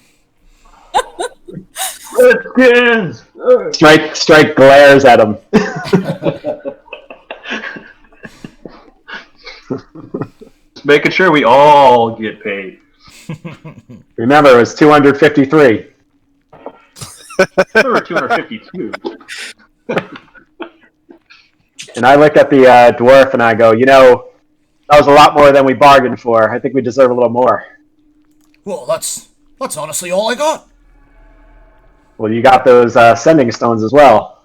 Redskins! Strike glares at him. Just making sure we all get paid. Remember, it was 253. We were 252. And I look at the dwarf and I go, that was a lot more than we bargained for. I think we deserve a little more. Well, that's honestly all I got. Well, you got those sending stones as well.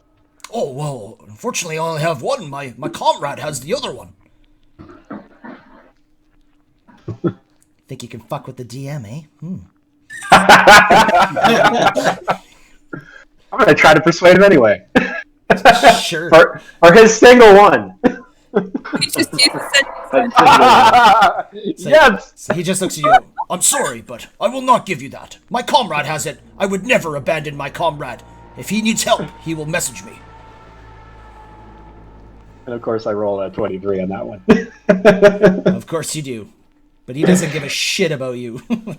Oh, well, unfortunately I only have one. My comrade has the other one. Think you can fuck with the DM, eh? I'm going to try to persuade him anyway. Sure. or his single one. he just used the Yes! So he just looks at you. I'm sorry, but I will not give you that. My comrade has it. I would never abandon my comrade. If he needs help, he will message me. And of course I roll a 23 on that one. Of course you do. But he doesn't give a shit about you. Don't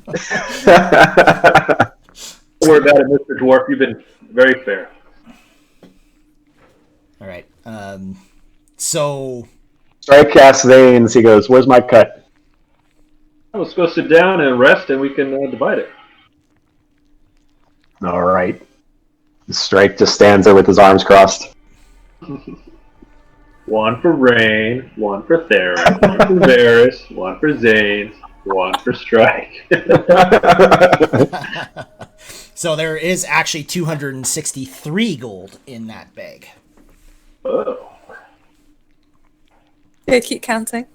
worry about it, Mr. Dwarf. You've been very fair. All right. So... Strike casts Zane's. He goes, where's my cut? Let's go sit down and rest, and we can divide it. All right. Strike just stands there with his arms crossed. One for Rain, one for Theron, one for Varys, one for Zane, one for Strike. So there is actually 263 gold in that bag. Oh. Yeah, keep counting.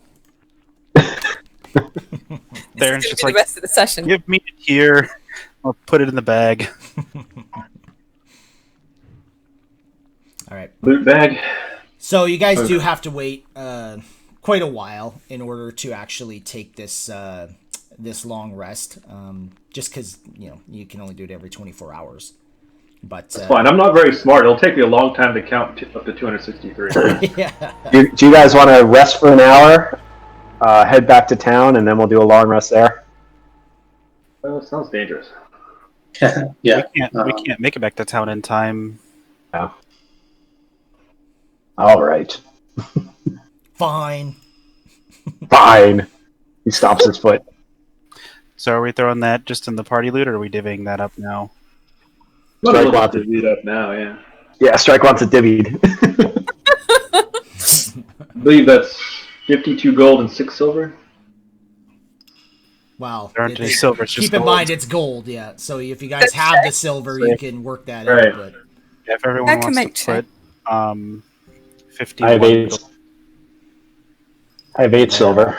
Theron's This is just gonna be like, the rest of the session. give me it here. I'll put it in the bag. All right. Loot bag. So you guys do have to wait quite a while in order to actually take this this long rest. Just because you can only do it every 24 hours. But That's fine. I'm not very smart. It'll take me a long time to count up to 263. Yeah. Do you guys want to rest for an hour, head back to town, and then we'll do a long rest there? Well, it sounds dangerous. Yeah. We can't make it back to town in time. All right. Fine. Fine. He stomps his foot. So are we throwing that just in the party loot, or are we divvying that up now? Might as Strike well wants just it. divvy it up now, yeah. Yeah, Strike wants it divvied. I believe that's 52 gold and 6 silver. Wow. There aren't any silver, it's just Keep in gold. mind it's gold, yeah. So if you guys have the silver, you can work that Right. out. But Yeah, if everyone I can wants make to check. put 51 I have 8. gold. I have 8 silver.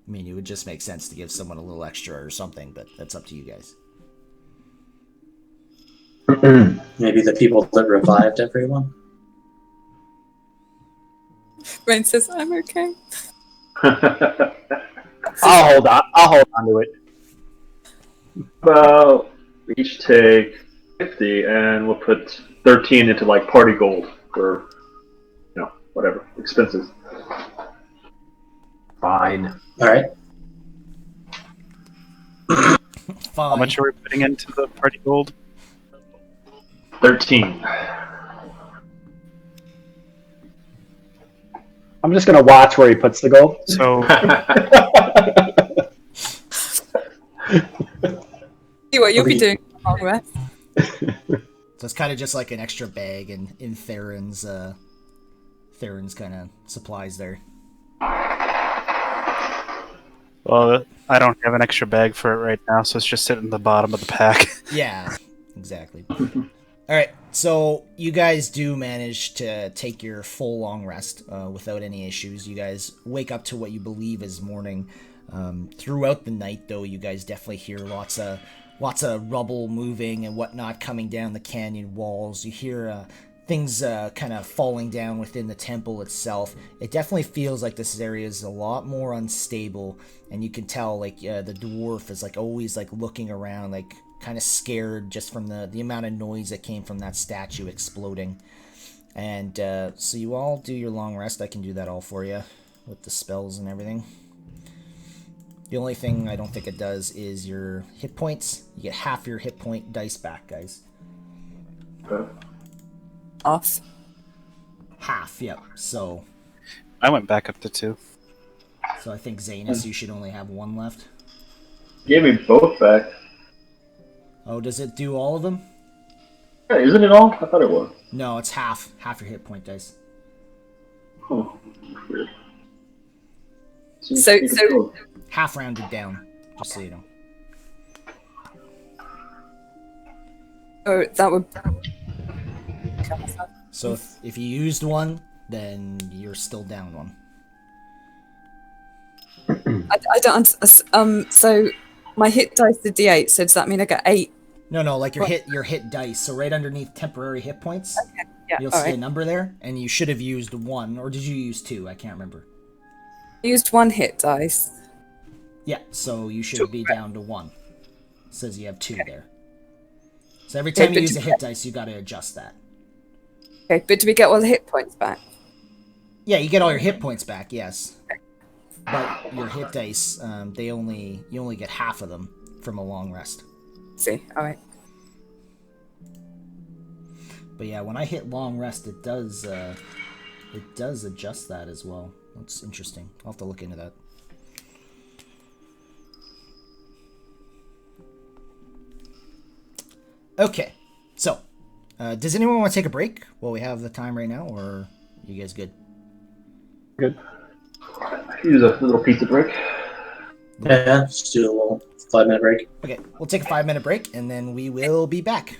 I mean, it would just make sense to give someone a little extra or something, but that's up to you guys. Maybe the people that revived everyone. Rain says, I'm okay. I'll hold on. I'll hold on to it. Well, we each take 50, and we'll put 13 into like party gold for, whatever expenses. Fine. All right. Fine. How much are we putting into the party gold? 13. I'm just gonna watch where he puts the gold. So See what you'll be Okay. doing for a long rest. So it's kind of just like an extra bag in Theron's kind of supplies there. well, I don't have an extra bag for it right now, so it's just sitting in the bottom of the pack. Yeah, exactly. All right, so you guys do manage to take your full long rest without any issues. You guys wake up to what you believe is morning. Throughout the night, though, you guys definitely hear lots of rubble moving and whatnot coming down the canyon walls. You hear things kind of falling down within the temple itself. It definitely feels like this area is a lot more unstable, and you can tell like the dwarf is like always like looking around, like kind of scared just from the amount of noise that came from that statue exploding. And so you all do your long rest. I can do that all for you with the spells and everything. The only thing I don't think it does is your hit points. You get half your hit point dice back, guys. Off. Half, yep. So I went back up to 2. I think Zanus, you should only have 1 left. Gave me both back. Oh, does it do all of them? Yeah, isn't it all? I thought it was. No, it's half your hit point dice. Oh, weird. So- Half rounded down, just so you know. Oh, that would. So if you used 1, then you're still down 1. I don't. So my hit dice is D8. So does that mean I get 8? No, like your hit dice. So right underneath temporary hit points, Yeah. you'll all see a right. number there, and you should have used 1, or did you use 2? I can't remember. I used 1 hit dice. Yeah, so you should be down to 1. It says you have 2 there. So every time you but use a hit dice, you got to adjust that. Okay, but do we get all the hit points back? Yeah, you get all your hit points back, yes. But your hit dice, you only get half of them from a long rest. See, all right. But yeah, when I hit long rest, it does adjust that as well. That's interesting. I'll have to look into that. Okay, so does anyone want to take a break while we have the time right now, or are you guys good? Good. Use a little pizza break. Yeah, just do a little 5-minute break. Okay, we'll take a 5-minute break, and then we will be back.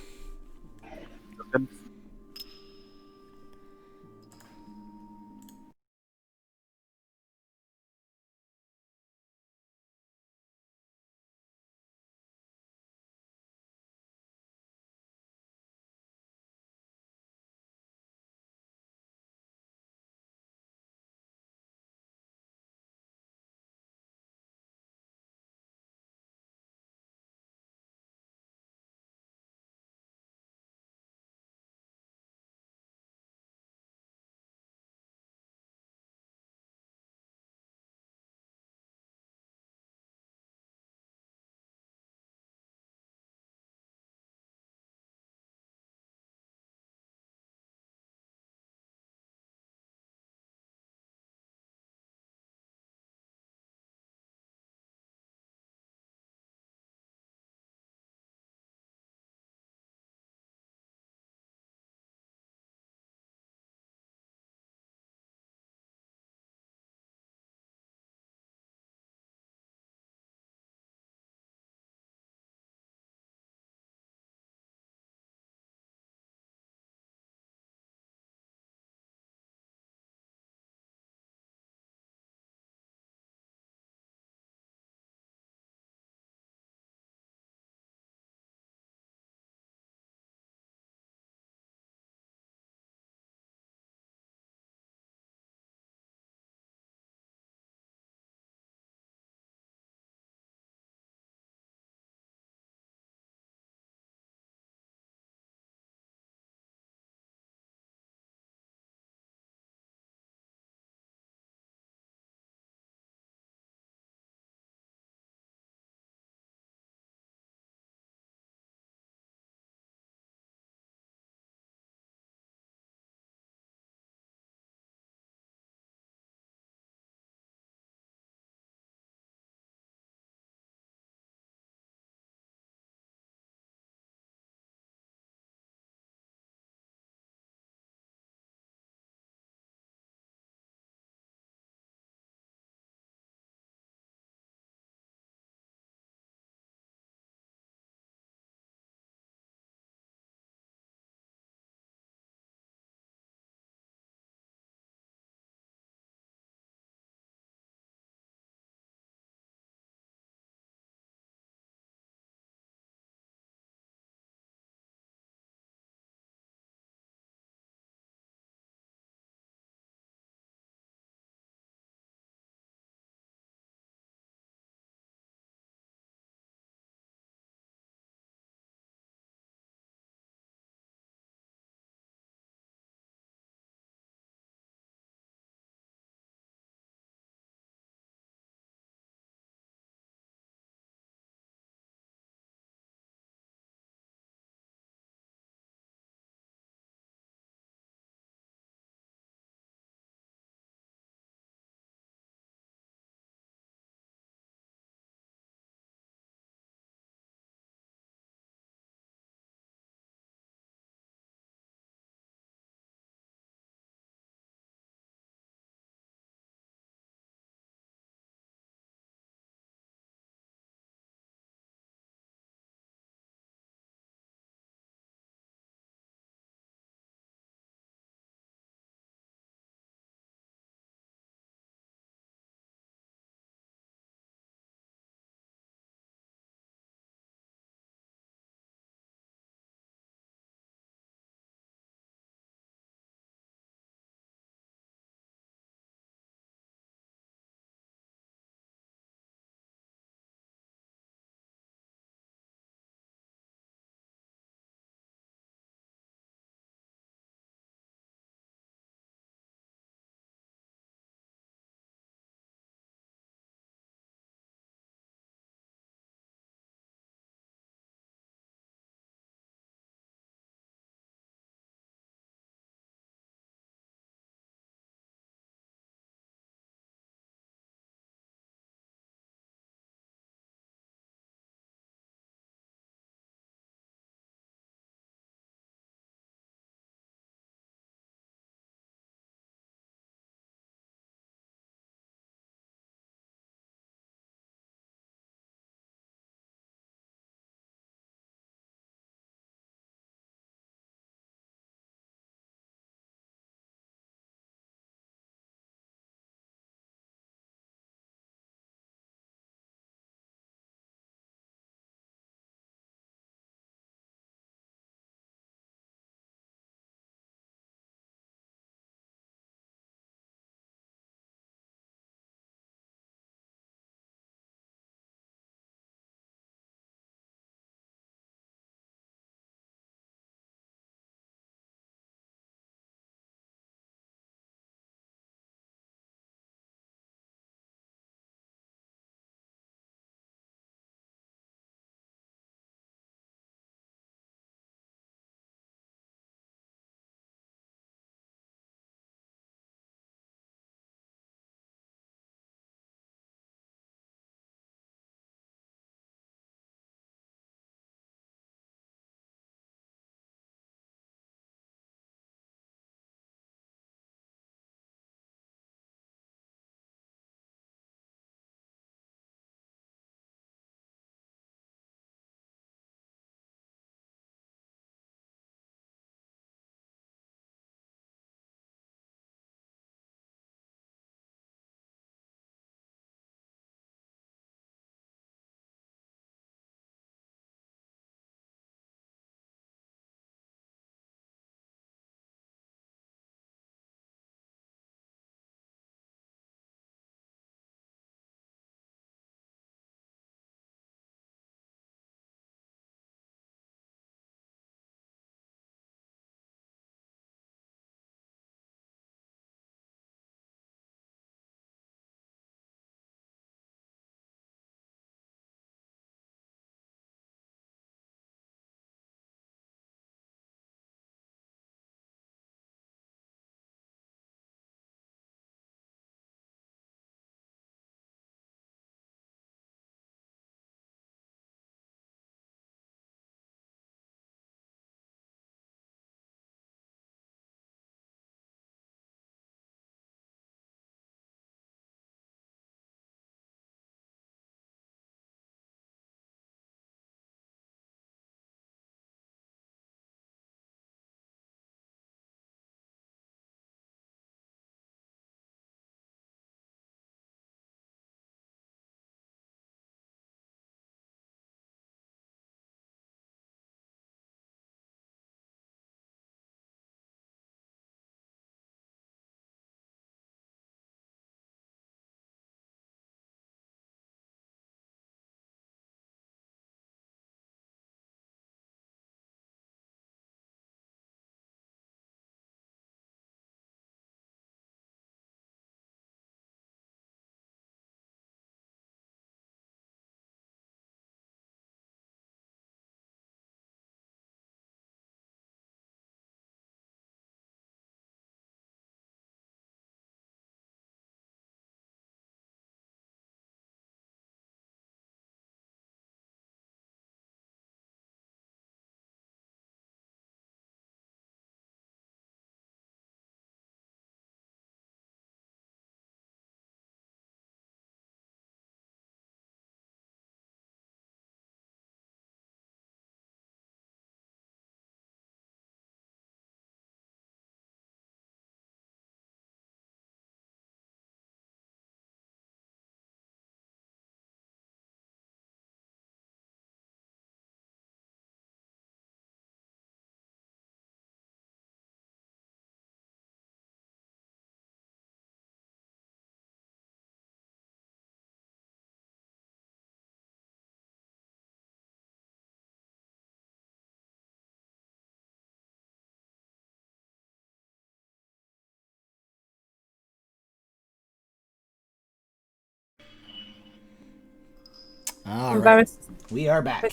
All right. Embarrassed. We are back.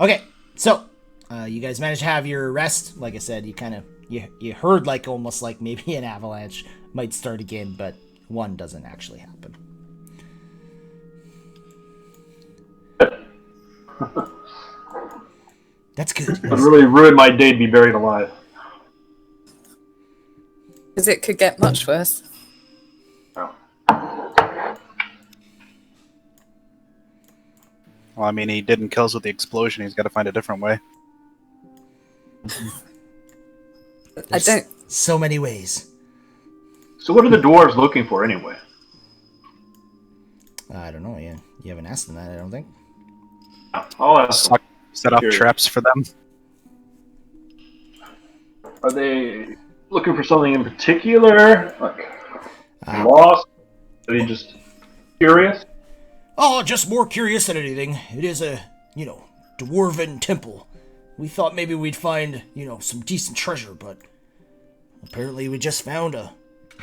Okay, so you guys managed to have your rest. Like I said, you heard like almost like maybe an avalanche might start again, but one doesn't actually happen. That's good. It would really ruin my day to be buried alive. Because it could get much worse. Oh. Well, I mean, he didn't kill us with the explosion. He's got to find a different way. I don't. So many ways. So what are the dwarves looking for anyway? I don't know. Yeah, you haven't asked them that. I don't think. I'll ask them. Set off Curious. traps for them. Are they looking for something in particular? Like Uh, lost? Are they just curious? Oh, just more curious than anything. It is a, dwarven temple. We thought maybe we'd find, some decent treasure, but apparently we just found a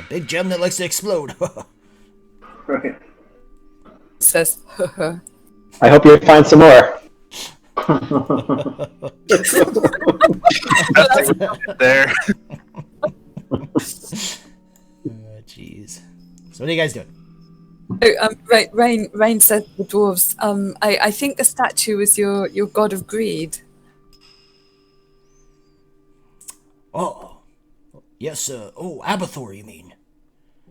big gem that likes to explode. Right. Says, I hope you find some more. There. Jeez. So what are you guys doing? right, Rain said to the dwarves, I think the statue is your god of greed. Oh, yes. Abathor, you mean?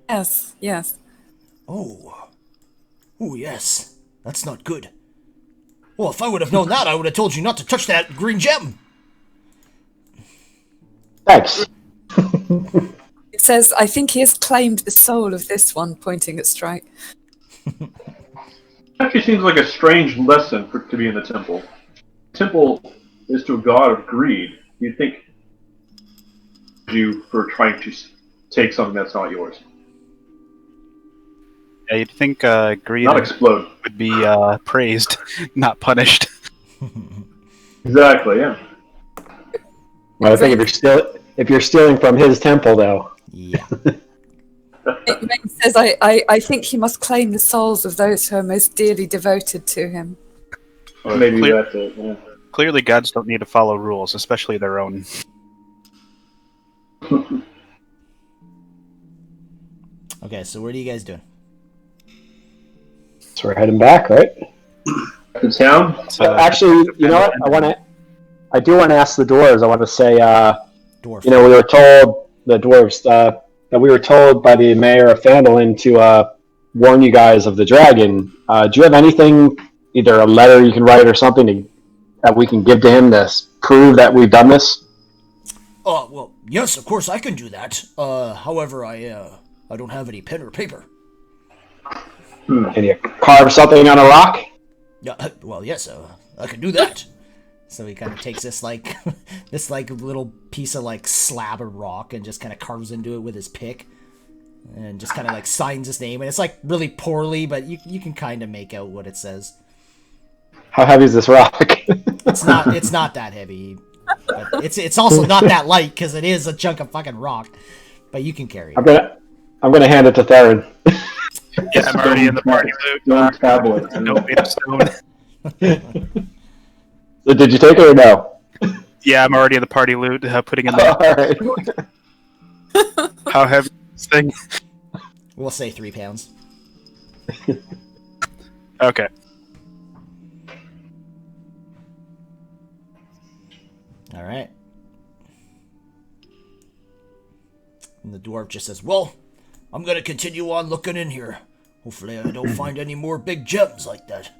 Yes, yes. Oh, yes. That's not good. Well, if I would have known that, I would have told you not to touch that green gem. Thanks. It says, I think he has claimed the soul of this one, pointing at Strike. Actually seems like a strange lesson to be in the temple. Temple is to a god of greed. You'd think you for trying to take something that's not yours. Yeah, you'd think greed Not explode. would be praised, not punished. Exactly, yeah. Well, I think if you're stealing from his temple, though. Yeah. Rain says, I think he must claim the souls of those who are most dearly devoted to him. Maybe Clear- that's it, yeah. Clearly, gods don't need to follow rules, especially their own. Okay, so what are you guys doing? So we're heading back, right? The town? So, Actually, you know what? I do want to ask the dwarves. I want to say, Dwarf. we were told, the dwarves, that we were told by the mayor of Fandolin to warn you guys of the dragon. Do you have anything, either a letter you can write or something that we can give to him to prove that we've done this? Oh, well, yes, of course I can do that. However, I don't have any pen or paper. Can you carve something on a rock? Yeah, well, yes, I can do that. So he kind of takes this little piece of slab of rock and just kind of carves into it with his pick, and just kind of signs his name. And it's really poorly, but you can kind of make out what it says. How heavy is this rock? It's not that heavy, but it's also not that light because it is a chunk of fucking rock. But you can carry it. I'm gonna hand it to Theron. yeah, I'm already in the party loot. Stone tablets. Nope, made of stone. So did you take it or no? Yeah, I'm already in the party loot, putting in All the. right. How heavy is this thing? We'll say 3 pounds. Okay. All right. And the dwarf just says, "Well, I'm gonna continue on looking in here. Hopefully, I don't find any more big gems like that."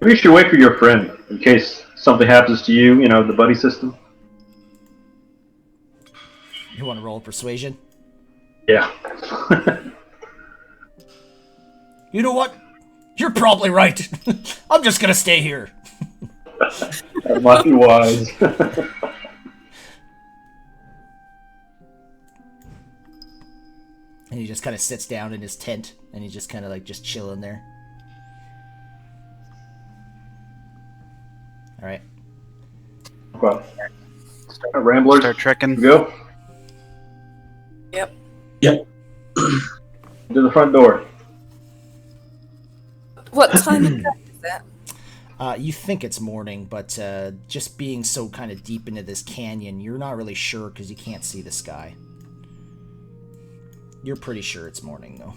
Maybe you should wait for your friend in case something happens to you, the buddy system. You want to roll persuasion? Yeah. You know what? You're probably right. I'm just gonna stay here. That might be wise. And he just kind of sits down in his tent, and he's just kind of just chilling there. All right. Okay. Ramblers, Start trekking. go. Yep. To the front door. time of day is it? You think it's morning, but just being so kind of deep into this canyon, you're not really sure because you can't see the sky. You're pretty sure it's morning, though.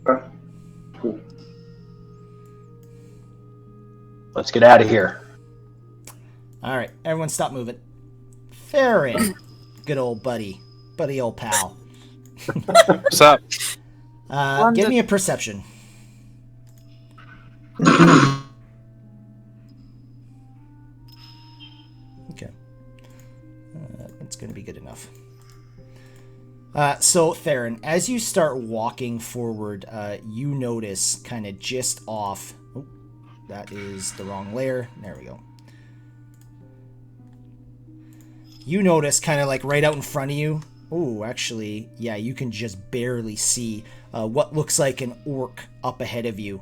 Okay. Cool. Let's get out of here. All right, everyone stop moving. Theron, good old buddy. Buddy old pal. What's up? Give me a perception. Okay. That's going to be good enough. So, Theron, as you start walking forward, you notice kind of just off... Oh, that is the wrong layer. There we go. You notice kind of like right out in front of you. Oh, actually, yeah, you can just barely see what looks like an orc up ahead of you.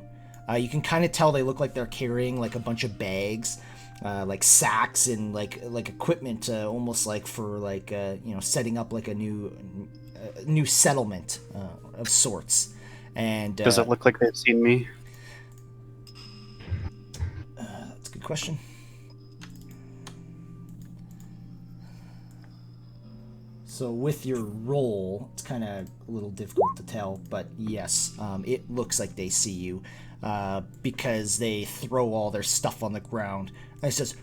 You can kind of tell they look like they're carrying like a bunch of bags, like sacks and like equipment, almost like for like setting up like a new settlement of sorts. And Does it look like they've seen me? That's a good question. So with your roll, it's kind of a little difficult to tell, but yes, it looks like they see you because they throw all their stuff on the ground. And it says,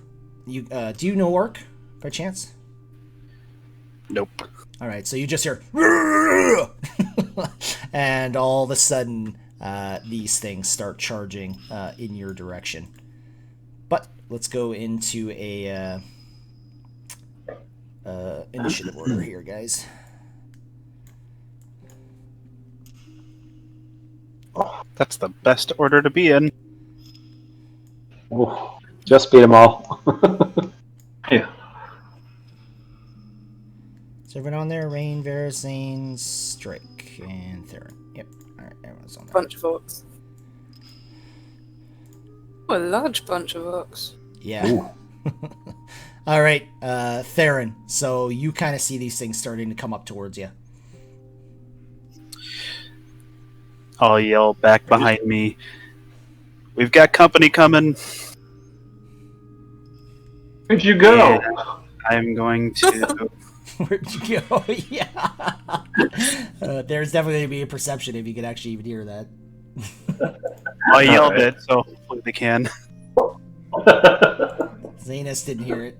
"You do you know Orc by chance?" Nope. All right, so you just hear, and all of a sudden, these things start charging in your direction. But let's go into a initiative order here, guys. That's the best order to be in. Ooh, just beat them all. Yeah. Is everyone on there? Rain, Verazane, Strike, and Theron. Yep. All right, everyone's on there. Bunch of orcs. Oh, a large bunch of orcs. Yeah. All right, Theron. So you kind of see these things starting to come up towards you. I'll yell back behind me. We've got company coming. Where'd you go? And I'm going to... Where'd you go? Yeah. There's definitely going to be a perception if you could actually even hear that. I yelled it, so hopefully they can. Zanus didn't hear it.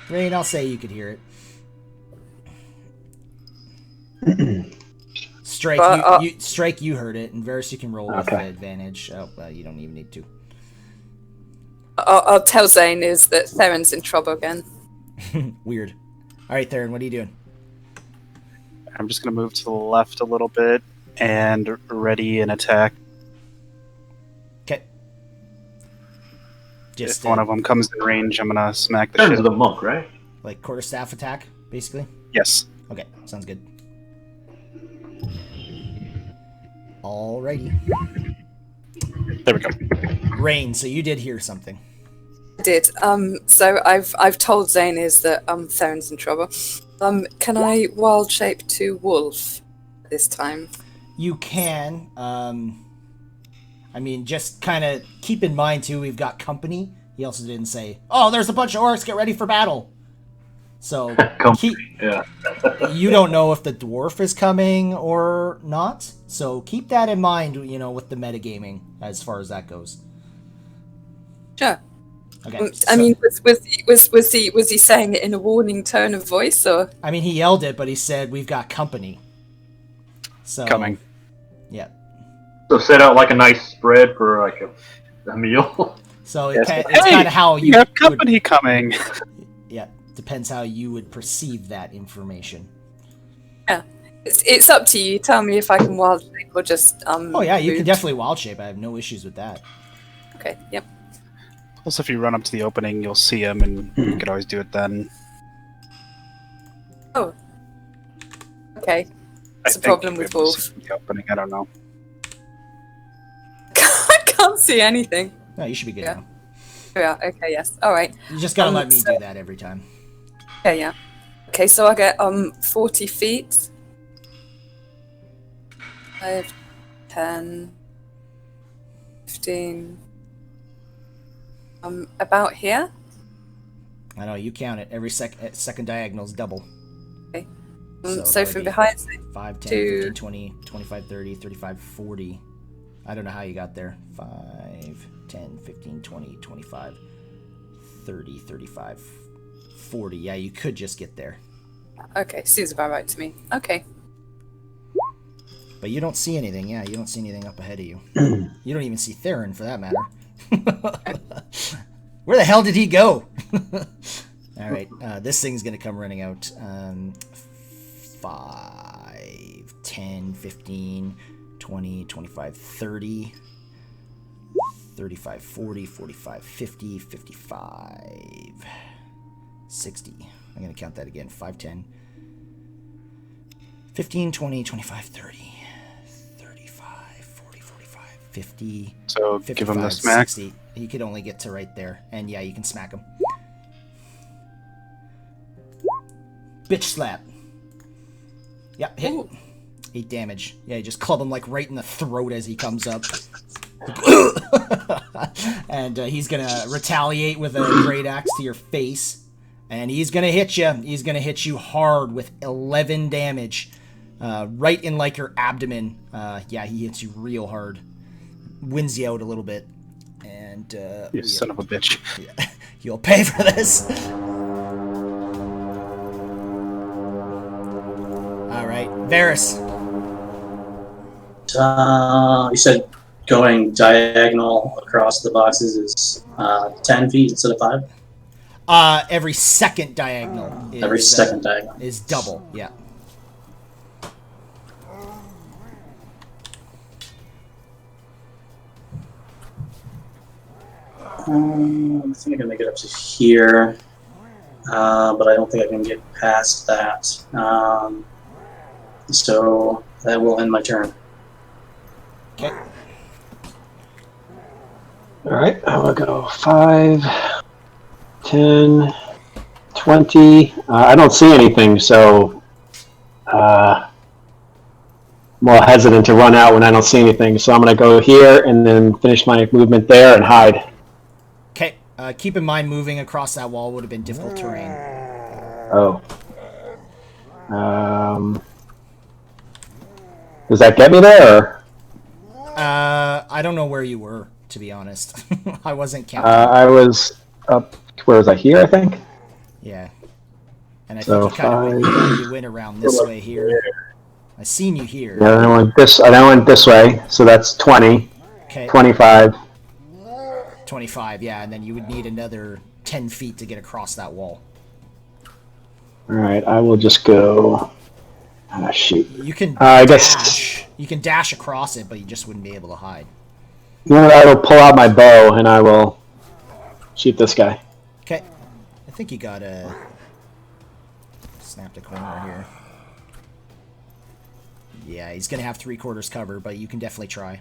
Rain, I'll say you could hear it. Strike, Strike, you heard it, and Varus, you can roll with advantage. Oh, well, you don't even need to. I'll tell Zane is that Theron's in trouble again. Weird. All right, Theron, what are you doing? I'm just going to move to the left a little bit and ready an attack. Okay. Just If one of them comes in range, I'm going to smack the Turns shit. of the monk, right? like quarterstaff attack, basically. Yes. Okay, sounds good. Alrighty. There we go. Rain, so you did hear something. I did. So I've told Zane is that Theron's in trouble. Can I wild shape to wolf this time? You can. I mean, just kind of keep in mind too. We've got company. He also didn't say, "Oh, there's a bunch of orcs. Get ready for battle." So Yeah. you don't know if the dwarf is coming or not. So keep that in mind. You know, with the metagaming as far as that goes. Sure. Okay. I mean, was he saying it in a warning tone of voice, or? I mean, he yelled it, but he said, "We've got company." So Coming. Yeah. So set out like a nice spread for like a meal. So Yes, it's hey, kind of how you have company coming. Yeah, depends how you would perceive that information. Yeah, it's up to you. Tell me if I can wild shape or just Oh yeah, you move. can definitely wild shape. I have no issues with that. Okay. Yep. Plus, if you run up to the opening, you'll see him, and you could always do it then. Oh. Okay. I It's a think problem you'll with be able to wolf. see the opening. I don't know. I can't see anything. No, you should be good Yeah. now. Yeah. Okay. Yes. All right. You just gotta let me so- do that every time. Yeah. Yeah. Okay. So I get 40 feet. 5, 10, 15. About here? I know, you count it. Every second diagonal is double. Okay. So So that would from be behind, 5, 10, 2. 15, 20, 25, 30, 35, 40. I don't know how you got there. 5, 10, 15, 20, 25, 30, 35, 40. Yeah, you could just get there. Okay, seems about right to me. Okay. But you don't see anything. Yeah, you don't see anything up ahead of you. You don't even see Theron, for that matter. Where the hell did he go? All right, this thing's going to come running out. 5, 10, 15, 20, 25, 30, 35, 40, 45, 50, 55, 60. I'm going to count that again. 5, 10, 15, 20, 25, 30, 35, 40, 45, 50, So 55, give him the smack. 60. He could only get to right there. And yeah, you can smack him. Bitch slap. Yep, hit. Ooh. 8 damage. Yeah, you just club him like right in the throat as he comes up. And he's gonna retaliate with a great axe to your face. And he's gonna hit you. He's gonna hit you hard with 11 damage. Right in like your abdomen. Yeah, he hits you real hard. Wins you out a little bit. And You son of a bitch. yeah, you'll pay for this. Alright, Varys. You said going diagonal across the boxes is 10 feet instead of 5? Every second diagonal is, Every second diagonal. is double, yeah. I think I can make it up to here, but I don't think I can get past that. So that will end my turn. Okay. All right, I will go 5, 10, 20. I don't see anything, so I'm more hesitant to run out when I don't see anything. So I'm going to go here and then finish my movement there and hide. Okay, keep in mind moving across that wall would have been difficult terrain. Oh. Does that get me there? Or? I don't know where you were, to be honest. I wasn't counting. I was up. Where was I? Here, I think. Yeah. And I So think you went around this way here. I seen you here. Yeah, I went this. I went this way, so that's 20, Okay. 25. 25, yeah, and then you would need another 10 feet to get across that wall. All right, I will just go. Ah, shoot. You can I dash. guess. You can dash across it, but you just wouldn't be able to hide. You know what, I will pull out my bow and I will shoot this guy. Okay. I think you got a snapped a corner here. Yeah, he's gonna have 3/4 cover, but you can definitely try.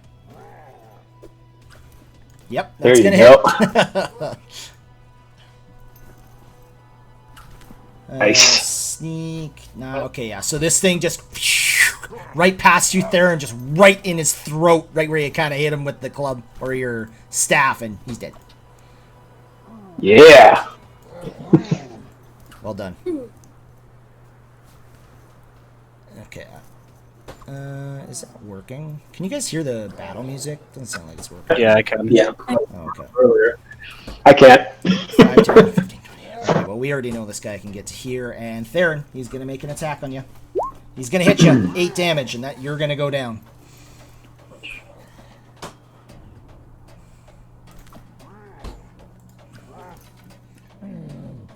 Yep, that's There you gonna hit. Nice. Sneak. Nah, okay, yeah. So this thing just right past you there and just right in his throat, right where you kind of hit him with the club or your staff, and he's dead. Yeah. Well done. Okay. Is that working? Can you guys hear the battle music? Doesn't sound like it's working. Yeah, I can. Yeah. Oh, okay. Earlier. I can't. 5, 10, 15, 20. Okay, well, we already know this guy can get to here. And Theron, he's going to make an attack on you. He's going to hit you. 8 damage, and that you're going to go down.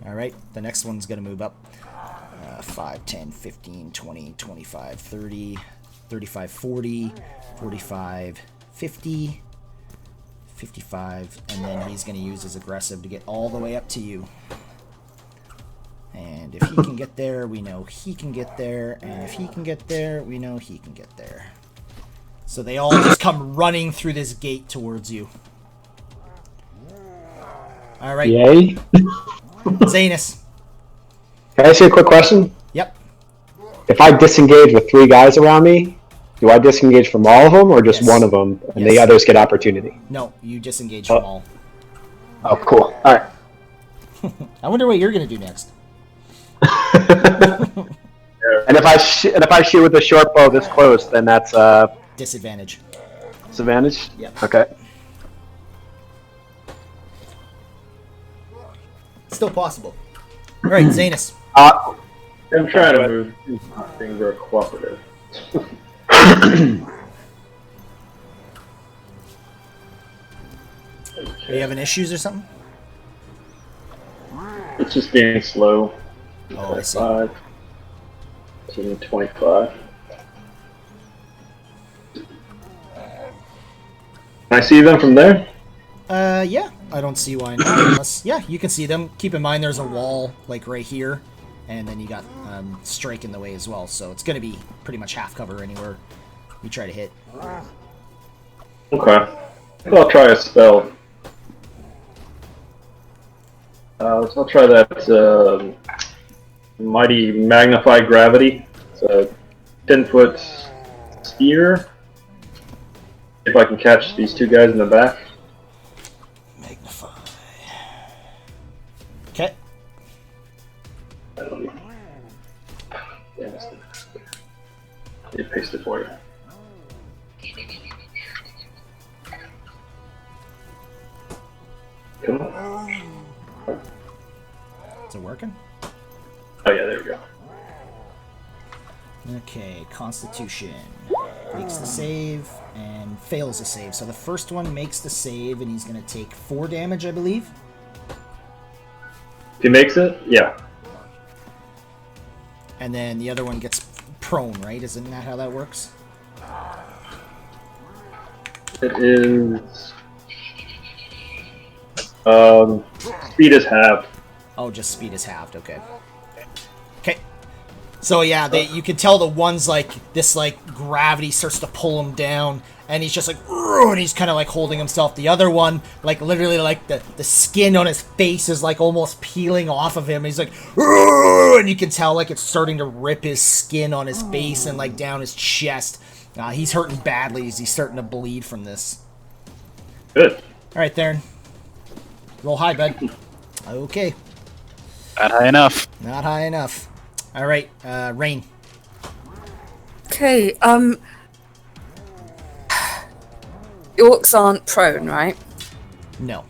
Alright, the next one's going to move up. 5, 10, 15, 20, 25, 30, 35, 40, 45, 50, 55, and then he's going to use his aggressive to get all the way up to you. And if he can get there, we know he can get there, and if he can get there, we know he can get there. So they all just come running through this gate towards you. Alright, Yay. Zanus. Can I ask you a quick question? Yep. If I disengage with 3 guys around me, Do I disengage from all of them, or just Yes. one of them, and Yes. the others get opportunity? No, you disengage from all. Oh, cool. All right. I wonder what you're gonna do next. And if I shoot with the short bow this close, then that's Disadvantage. disadvantage. Yep. Okay. Still possible. All right, Zanus. I'm trying to move things very cooperative. Are you having issues or something? It's just being slow. Oh, I see. 25. 25. Can I see them from there? Yeah. I don't see why not. Unless, yeah, you can see them. Keep in mind there's a wall, like, right here. And then you got strike in the way as well. So it's going to be pretty much half cover anywhere you try to hit. Okay. I'll try a spell. So I'll try that Mighty Magnify Gravity. It's a 10-foot sphere. If I can catch these two guys in the back. Magnify. Okay. It paste it for you. Come on. Is it working? Oh yeah, there we go. Okay, Constitution. Makes the save and fails the save. So the first one makes the save and he's going to take 4 damage, I believe. If he makes it, yeah. And then the other one gets prone, right? Isn't that how that works? It is. Speed is halved. Oh, just speed is halved. Okay. Okay. So yeah, you can tell the one's like this, like gravity starts to pull him down, and he's just like, and he's kind of like holding himself. The other one, like literally, like the skin on his face is like almost peeling off of him. He's like, and you can tell like it's starting to rip his skin on his face and like down his chest. He's hurting badly as he's starting to bleed from this. Good. All right, Theron. Roll high, bud. Okay. Not high enough. Not high enough. All right, Rain. Okay, orcs aren't prone, right? No.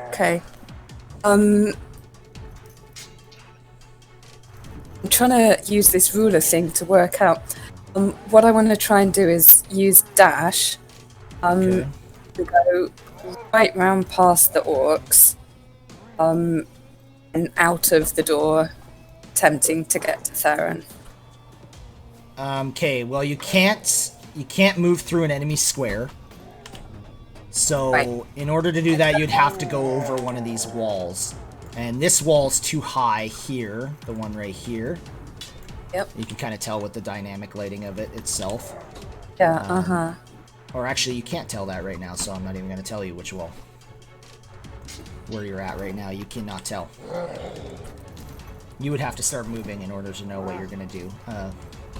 Okay. I'm trying to use this ruler thing to work out. What I want to try and do is use dash. Okay. To go right round past the orcs, and out of the door, attempting to get to Theron. Okay, well you can't move through an enemy square. So Right. in order to do that, you'd have to go over one of these walls. And this wall's too high here, the one right here. Yep. You can kind of tell with the dynamic lighting of it itself. Yeah. Or actually, you can't tell that right now, so I'm not even going to tell you which wall. Where you're at right now, you cannot tell. You would have to start moving in order to know what you're going to do.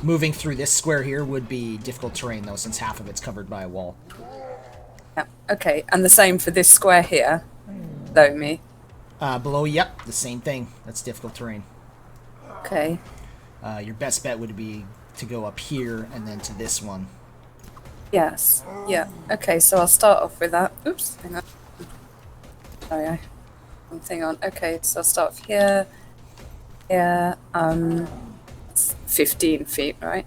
Moving through this square here would be difficult terrain, though, since half of it's covered by a wall. Yeah. Okay, and the same for this square here. Below me. Below, yep, the same thing. That's difficult terrain. Okay. Your best bet would be to go up here and then to this one. Yes. Yeah. Okay, so I'll start off with that. Oops. Hang on. Sorry. Hang on. Okay, so I'll start off here. Yeah. It's 15 feet, right?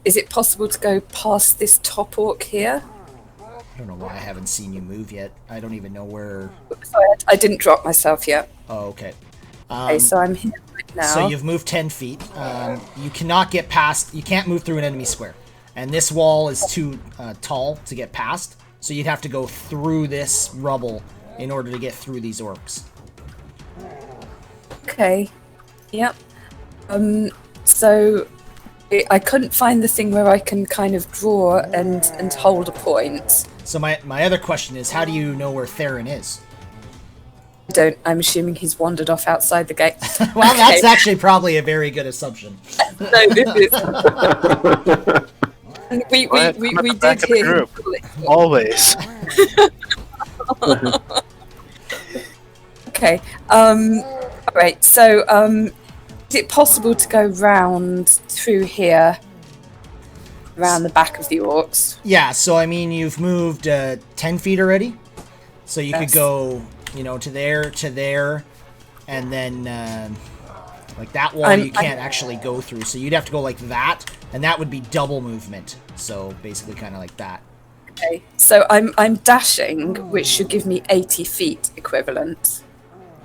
Is it possible to go past this top orc here? I don't know why I haven't seen you move yet. I don't even know where... Sorry, I didn't drop myself yet. Oh, okay. Okay, so I'm here right now. So you've moved 10 feet. You cannot get past... You can't move through an enemy square. And this wall is too tall to get past. So you'd have to go through this rubble in order to get through these orcs. Okay. Yep. So I couldn't find the thing where I can kind of draw and hold a point. So my other question is, how do you know where Theron is? I'm assuming he's wandered off outside the gate. Well, that's actually probably a very good assumption. No, this is. We What? I'm at did the back of the hear him. group. Always. Okay. All right. So, is it possible to go round through here, around the back of the orcs? Yeah, so I mean, you've moved 10 feet already. So you could Yes. go, to there, and then like that wall you can't actually go through. So you'd have to go like that, and that would be double movement. So basically kind of like that. Okay. So I'm dashing, which should give me 80 feet equivalent.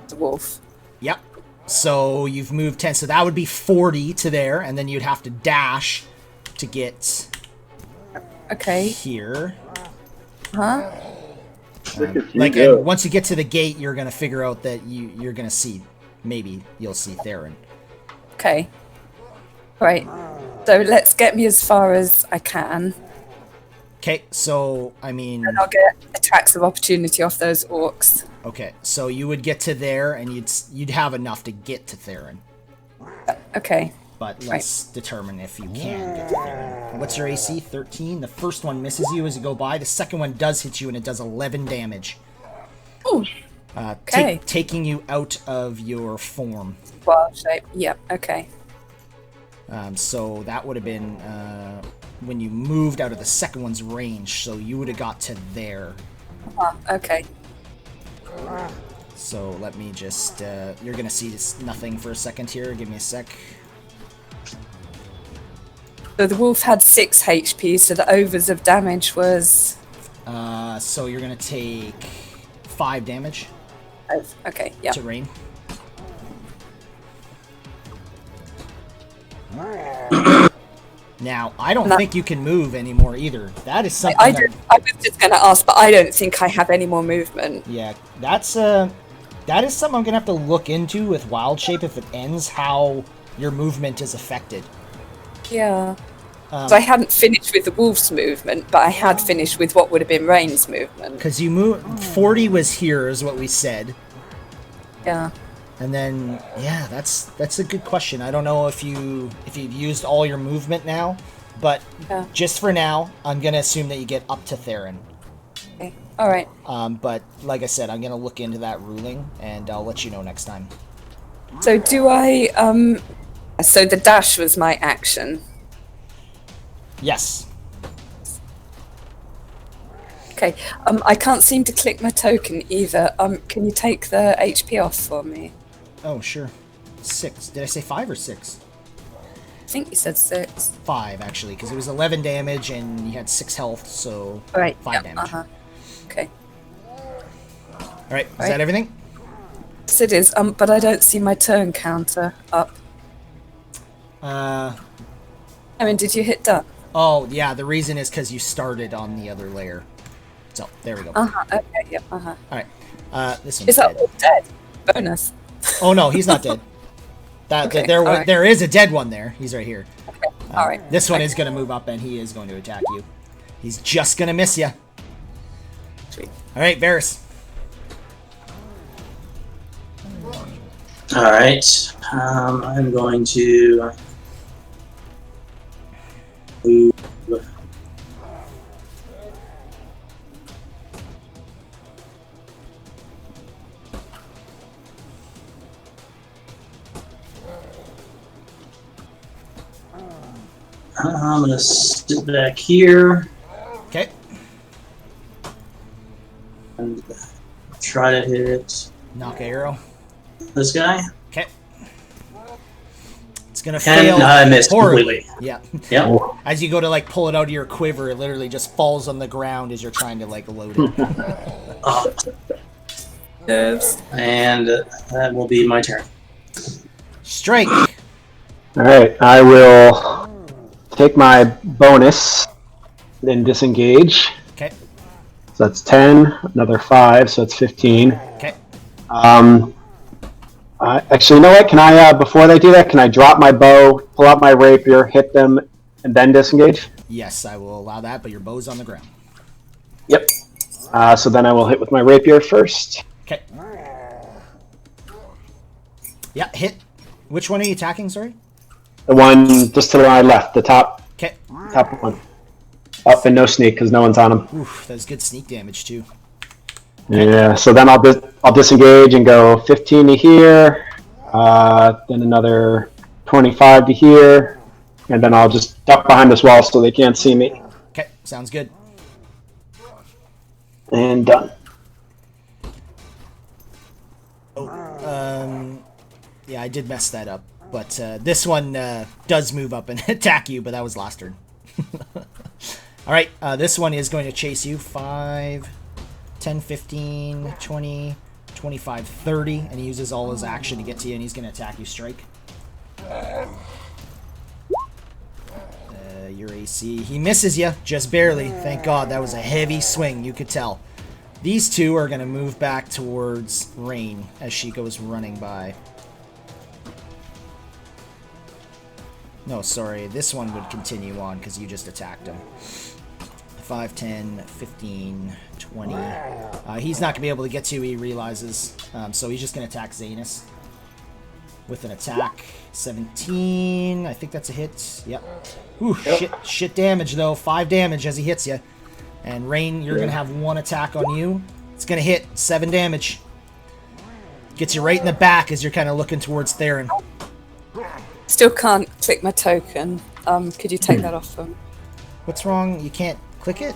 The wolf. Yep. So you've moved 10, so that would be 40 to there, and then you'd have to dash to get Okay. here. Huh? And once you get to the gate, you're gonna figure out that you're gonna see, maybe you'll see Theron. Okay. Right. So let's get me as far as I can, Okay, so I mean, and I'll get attacks of opportunity off those orcs. okay, so you would get to there, and you'd have enough to get to Theron. Okay. But let's determine if you can get to Theron. What's your AC? 13. The first one misses you as you go by. The second one does hit you, and it does 11 damage. Ooh. Okay. Taking you out of your form. Wild shape. Yep. Okay. So that would have been when you moved out of the second one's range, so you would have got to there. Okay. So let me just... you're going to see this nothing for a second here. Give me a sec. So the wolf had 6 HP, so the overs of damage was... So you're going to take 5 damage Okay, yeah. to rain. Now, I don't think you can move anymore either. That is something I was just going to ask, but I don't think I have any more movement. Yeah, that is something I'm going to have to look into with Wild Shape if it ends, how your movement is affected. Yeah. So I hadn't finished with the wolf's movement, but I had finished with what would have been Rain's movement. Because you move... 40 was here, is what we said. Yeah. And then, yeah, that's a good question. I don't know if you've used all your movement now, but just for now, I'm going to assume that you get up to Theron. Okay. All right. But like I said, I'm going to look into that ruling, and I'll let you know next time. So do I... So the dash was my action. Yes. Okay. I can't seem to click my token either. Can you take the HP off for me? Oh, sure. 6. Did I say 5 or 6? I think you said 6. 5, actually, because it was 11 damage and you had 6 health, so All right. 5 damage. Okay. Alright, is that everything? Yes, it is. But I don't see my turn counter up. Uh, I mean, did you hit done? Oh, yeah, the reason is because you started on the other layer. So, there we go. Okay, yep, Alright, this one's Is that dead. all dead? Bonus. Oh, no, he's not dead. Okay, there is a dead one there. He's right here. Okay, alright. This one is going to move up, and he is going to attack you. He's just going to miss you. Sweet. Alright, Varys. Alright. I'm going to move. I'm going to sit back here Okay. and try to hit Knock a arrow. this guy. Okay. It's going to And fail I missed horribly. completely. Yeah. Yep. As you go to, like, pull it out of your quiver, it literally just falls on the ground as you're trying to, like, load it. Yes. And that will be my turn. Strike. Alright, I will take my bonus, then disengage. Okay. So that's 10, another 5, so that's 15. Okay. Actually, you know what? Can I, before they do that, can I drop my bow, pull out my rapier, hit them, and then disengage? Yes, I will allow that, but your bow's on the ground. Yep. So then I will hit with my rapier first. Okay. Yeah, hit. Which one are you attacking, sorry? The one just to my left, the top Okay. one. Up and no sneak because no one's on him. Oof, that's good sneak damage too. Yeah, so then I'll disengage and go 15 to here, then another 25 to here, and then I'll just duck behind this wall so they can't see me. Okay, sounds good. And done. Yeah, I did mess that up. But this one does move up and attack you, but that was last turn. Alright, this one is going to chase you. 5, 10, 15, 20, 25, 30. And he uses all his action to get to you, and he's going to attack you, strike. Your AC. He misses you, just barely. Thank God, that was a heavy swing, you could tell. These two are going to move back towards Rain as she goes running by. No, sorry, this one would continue on because you just attacked him. 5, 10, 15, 20. He's not going to be able to get to you, he realizes. So he's just going to attack Zanus with an attack. 17, I think that's a hit. Yep. Ooh, shit damage though. 5 damage as he hits you. And Rain, you're going to have 1 attack on you. It's going to hit. 7 damage. Gets you right in the back as you're kind of looking towards Theron. Still can't click my token. Could you take that off them? What's wrong? You can't click it?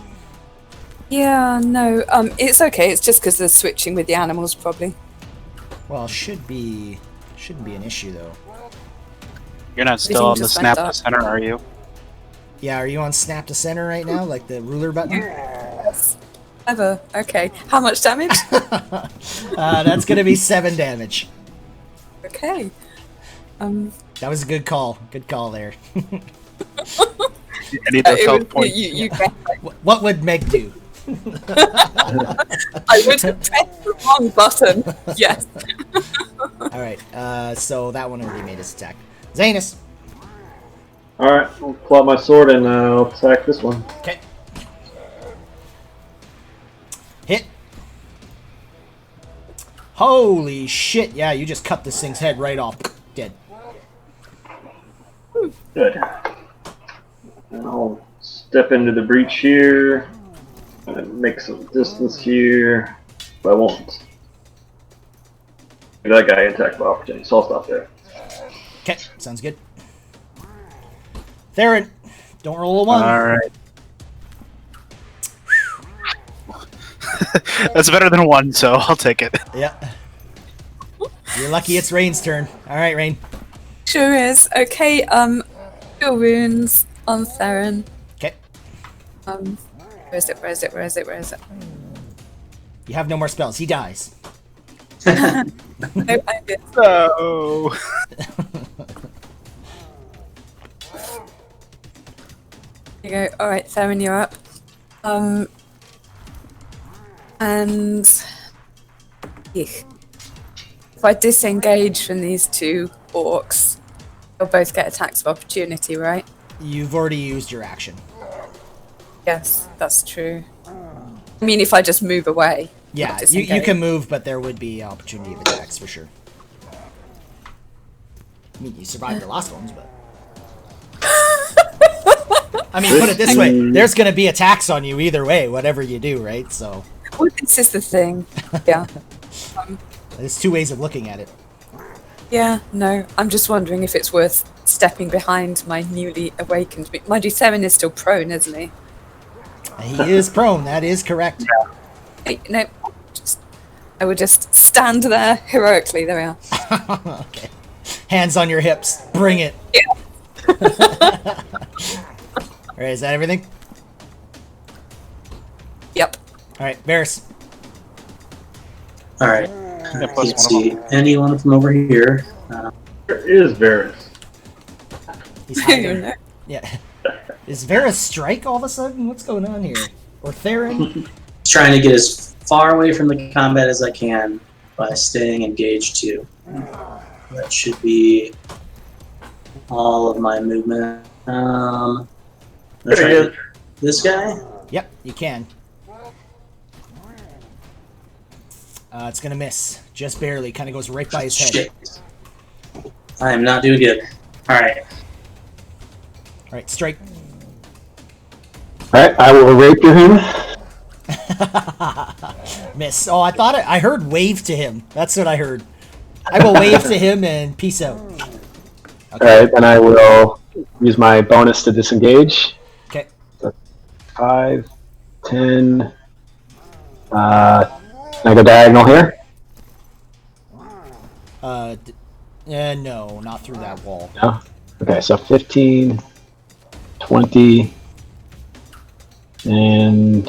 Yeah, no. It's okay. It's just because they're switching with the animals, probably. Well, shouldn't be an issue though. You're not still on the snap to center, are you? Yeah, are you on snap to center right now, like the ruler button? Yes. Clever. Okay. How much damage? That's gonna be 7 damage. Okay. That was a good call. Good call there. I need those health points. What would Meg do? I would have pressed the wrong button. Yes. Alright, so that one already made his attack. Zanus! Alright, I'll pull out my sword and I'll attack this one. Okay. Hit. Holy shit, yeah, you just cut this thing's head right off. Dead. Good. And I'll step into the breach here. And make some distance here. But I won't. Give that guy an attack of opportunity, so I'll stop there. Okay, sounds good. Theron, don't roll a 1. Alright. That's better than 1, so I'll take it. Yeah. You're lucky it's Rain's turn. Alright, Rain. Sure is. Okay, Cure Wounds on Theron. Okay. Where is it? You have no more spells. He dies. Nope, I'm good. No. There you go. Alright, Theron, you're up. And... Eek. If I disengage from these two orcs, they'll both get attacks of opportunity, right? You've already used your action. Yes, that's true. I mean, if I just move away. Yeah, not you disengage. can move, but there would be opportunity of attacks for sure. I mean, you survived the last ones, but... I mean, put it this way. There's going to be attacks on you either way, whatever you do, right? So... Well, this is the thing. Yeah. There's 2 ways of looking at it. Yeah, no. I'm just wondering if it's worth stepping behind my newly awakened... Mind you, Theron is still prone, isn't he? He is prone, that is correct. Hey, no. I would just stand there heroically. There we are. Okay. Hands on your hips. Bring it. Yeah. Alright, is that everything? Yep. Alright, Varys. Alright. I can't see anyone from over here. Where is Varys? He's I don't hiding. know. Yeah. Is Varys strike all of a sudden? What's going on here? Or Theron? Trying to get as far away from the combat as I can by staying engaged too. That should be all of my movement. Let's try There he this guy. Yep, you can. It's gonna miss. Just barely. Kind of goes right by his head. Shit. I am not doing good. Alright. Alright, strike. Alright, I will rapier him. Miss. Oh, I heard wave to him. That's what I heard. I will wave to him and peace out. Okay. Alright, then I will use my bonus to disengage. Okay. 5, 10. Can I go diagonal here? No, not through that wall. No? Okay, so 15, 20, and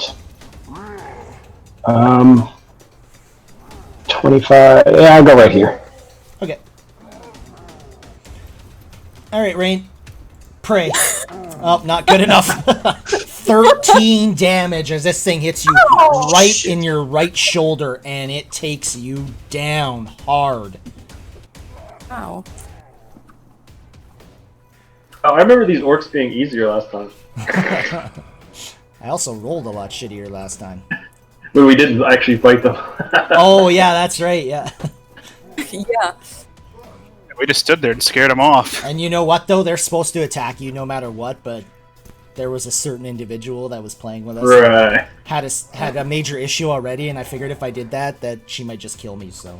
25. Yeah, I'll go right here. Okay. Alright, Rain. Pray. Oh, not good enough. 13 damage as this thing hits you right in your right shoulder, and it takes you down hard. Wow. Oh, I remember these orcs being easier last time. I also rolled a lot shittier last time. When we didn't actually fight them. Oh, yeah, that's right, yeah. Yeah. We just stood there and scared them off. And you know what, though? They're supposed to attack you no matter what, but there was a certain individial that was playing with us. Right. Had a major issue already, and I figured if I did that she might just kill me, so...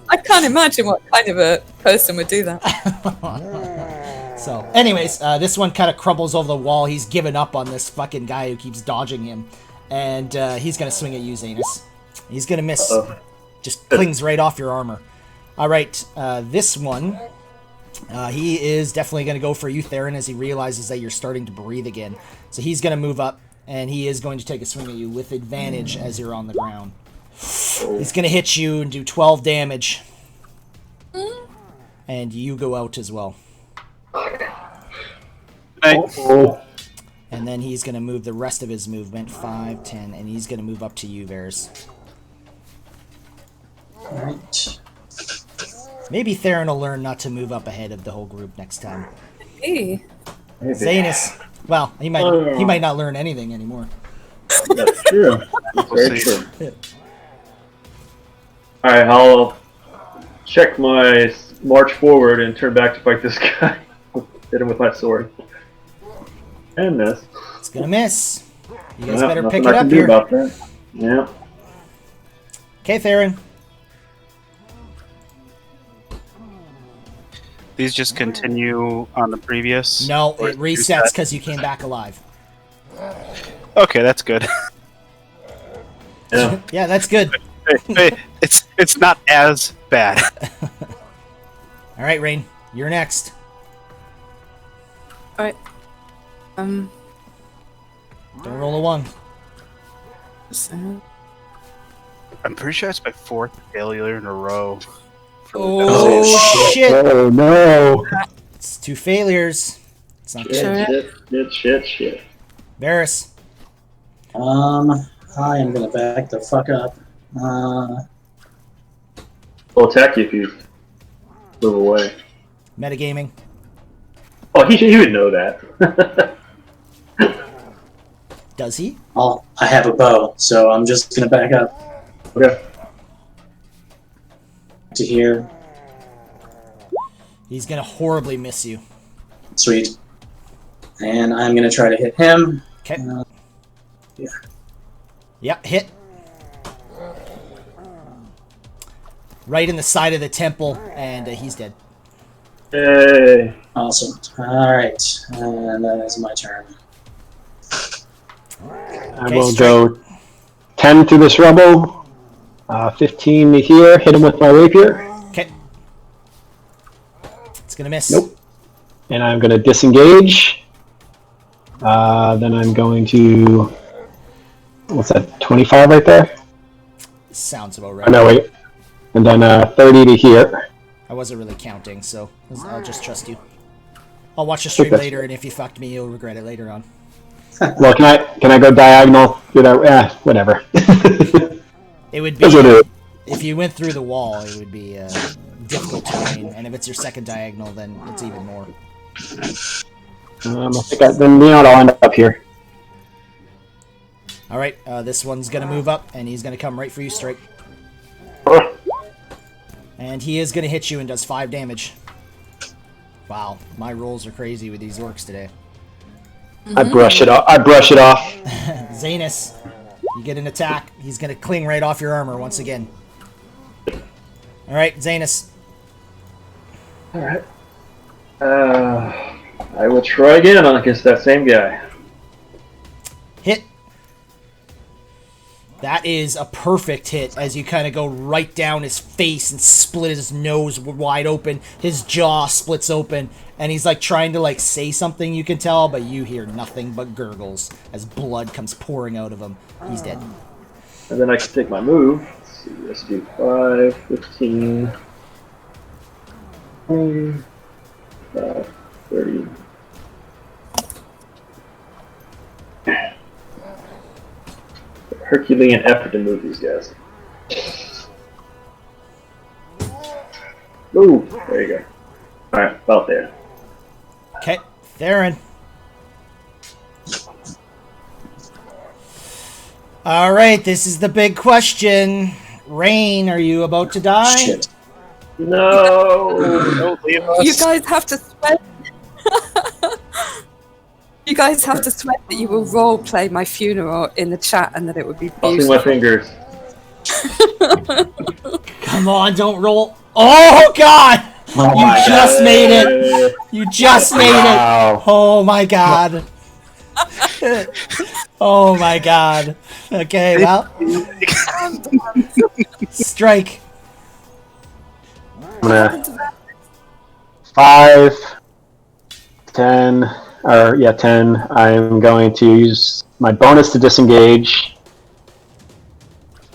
I can't imagine what kind of a person would do that. So, anyways, this one kind of crumbles over the wall. He's given up on this fucking guy who keeps dodging him. And he's going to swing at you, Zanus. He's going to miss. Just clings right off your armor. Alright, this one, he is definitely going to go for you, Theron, as he realizes that you're starting to breathe again. So he's going to move up, and he is going to take a swing at you with advantage as you're on the ground. He's going to hit you and do 12 damage. And you go out as well. Oh. And then he's going to move the rest of his movement, 5, 10, and he's going to move up to you, Varys. Alright. Maybe Theron will learn not to move up ahead of the whole group next time. Hey. Zanus, well, he might not learn anything anymore. That's true. That's We'll very see. true. Alright, I'll check my march forward and turn back to fight this guy. Hit him with my sword. And miss. It's going to miss. You guys Yeah, better nothing pick it I can up do here. about that. Yeah. Okay, Theron. These just continue on the previous? No, Or it resets because you came back alive. Okay, that's good. Yeah. Yeah, that's good. Hey, it's not as bad. All right, Rain, you're next. Alright. Don't roll a 1. So, I'm pretty sure it's my 4th failure in a row. Oh, shit. Oh no! It's 2 failures. It's not good. Shit. Varys. I am gonna back the fuck up. He'll attack you if you move away. Metagaming. Oh, he would know that. Does he? I have a bow, so I'm just gonna back up Okay. to here. He's going to horribly miss you. Sweet. And I'm gonna try to hit him. Okay. Yeah. Yep, hit. Right in the side of the temple, and he's dead. Hey. Awesome. Alright. And that is my turn. I Okay, will straight. go 10 to this rubble, 15 to here, hit him with my rapier, Okay. It's going to miss. Nope. and I'm going to disengage. Then I'm going to, what's that, 25 right there? Sounds about Oh, right. no, wait. And then 30 to here. I wasn't really counting, so I'll just trust you. I'll watch the stream later, and if you fucked me, you'll regret it later on. Well, can I go diagonal? Whatever. It would be, That's what it is. if you went through the wall, it would be difficult terrain, and if it's your second diagonal, then it's even more. I think then I'll end up here. Alright, this one's gonna move up, and he's gonna come right for you straight. And he is going to hit you and does 5 damage. Wow, my rolls are crazy with these orcs today. I brush it off. Zanus, you get an attack. He's going to cling right off your armor once again. All right, Zanus. All right. I will try again against that same guy. Hit. That is a perfect hit as you kind of go right down his face and split his nose wide open. His jaw splits open, and he's like trying to like say something, you can tell, but you hear nothing but gurgles as blood comes pouring out of him. He's dead. And then I can take my move. Let's see, let's do 5, 15, 20, 30. Herculean effort to move these guys. Ooh, there you go. Alright, about there. Okay, Theron. All right, this is the big question. Rain, are you about to die? Shit. No! Don't leave us. You guys have to sweat. You guys have to sweat that you will role play my funeral in the chat and that it would be Crossing beautiful. my fingers. Come on, don't roll. Oh, God! Oh You my just made it! You just made it! Oh, my God. Oh, my God. Okay, well. Strike. I'm gonna 5, 10, or yeah, 10. I'm going to use my bonus to disengage.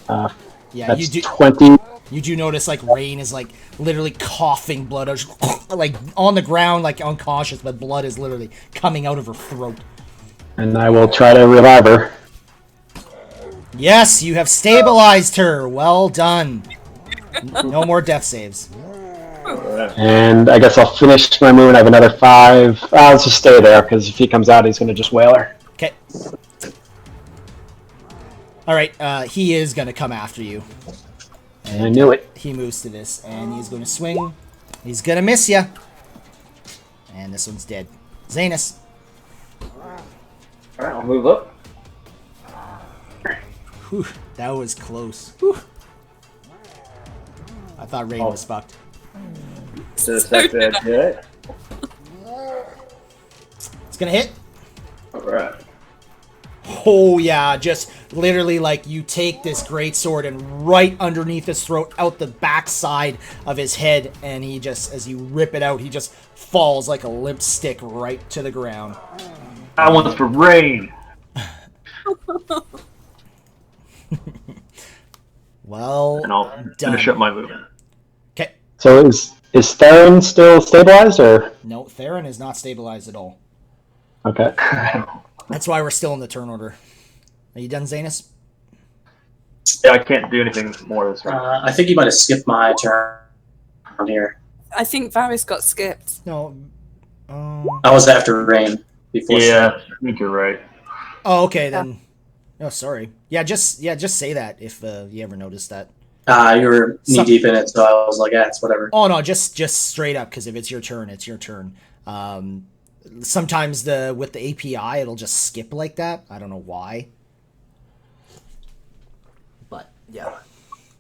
Yeah, That's 20. You do notice, like, Rain is, like, literally coughing blood, like, on the ground, like, unconscious, but blood is literally coming out of her throat. And I will try to revive her. Yes, you have stabilized her. Well done. No more death saves. And I guess I'll finish my move and I have another 5. Let's just stay there, because if he comes out, he's going to just wail her. Okay. Alright, he is going to come after you. And I knew it. He moves to this, and he's going to swing. He's going to miss you. And this one's dead. Zanus. Alright, I'll move up. Whew, that was close. Whew. I thought Rain was fucked. To attack that jet. It's going to hit. Alright. Oh yeah, just literally like you take this great sword and right underneath his throat, out the backside of his head, and he just, as you rip it out, he just falls like a limp stick right to the ground. That one's for Rain. Well And I'll finish up my movement. Okay. So is Theron still stabilized, or? No, Theron is not stabilized at all. Okay. That's why we're still in the turn order. Are you done, Zanus? Yeah, I can't do anything more this round. I think you might have skipped my turn on here. I think Varys got skipped. No. I was after Rain before. Yeah, I think you're right. Oh, okay then. Oh, sorry. Yeah, just say that if you ever noticed that. You were knee deep in it, so I was like, yeah, it's whatever. Oh no, just straight up, because if it's your turn, it's your turn. Sometimes with the API, it'll just skip like that. I don't know why. But yeah,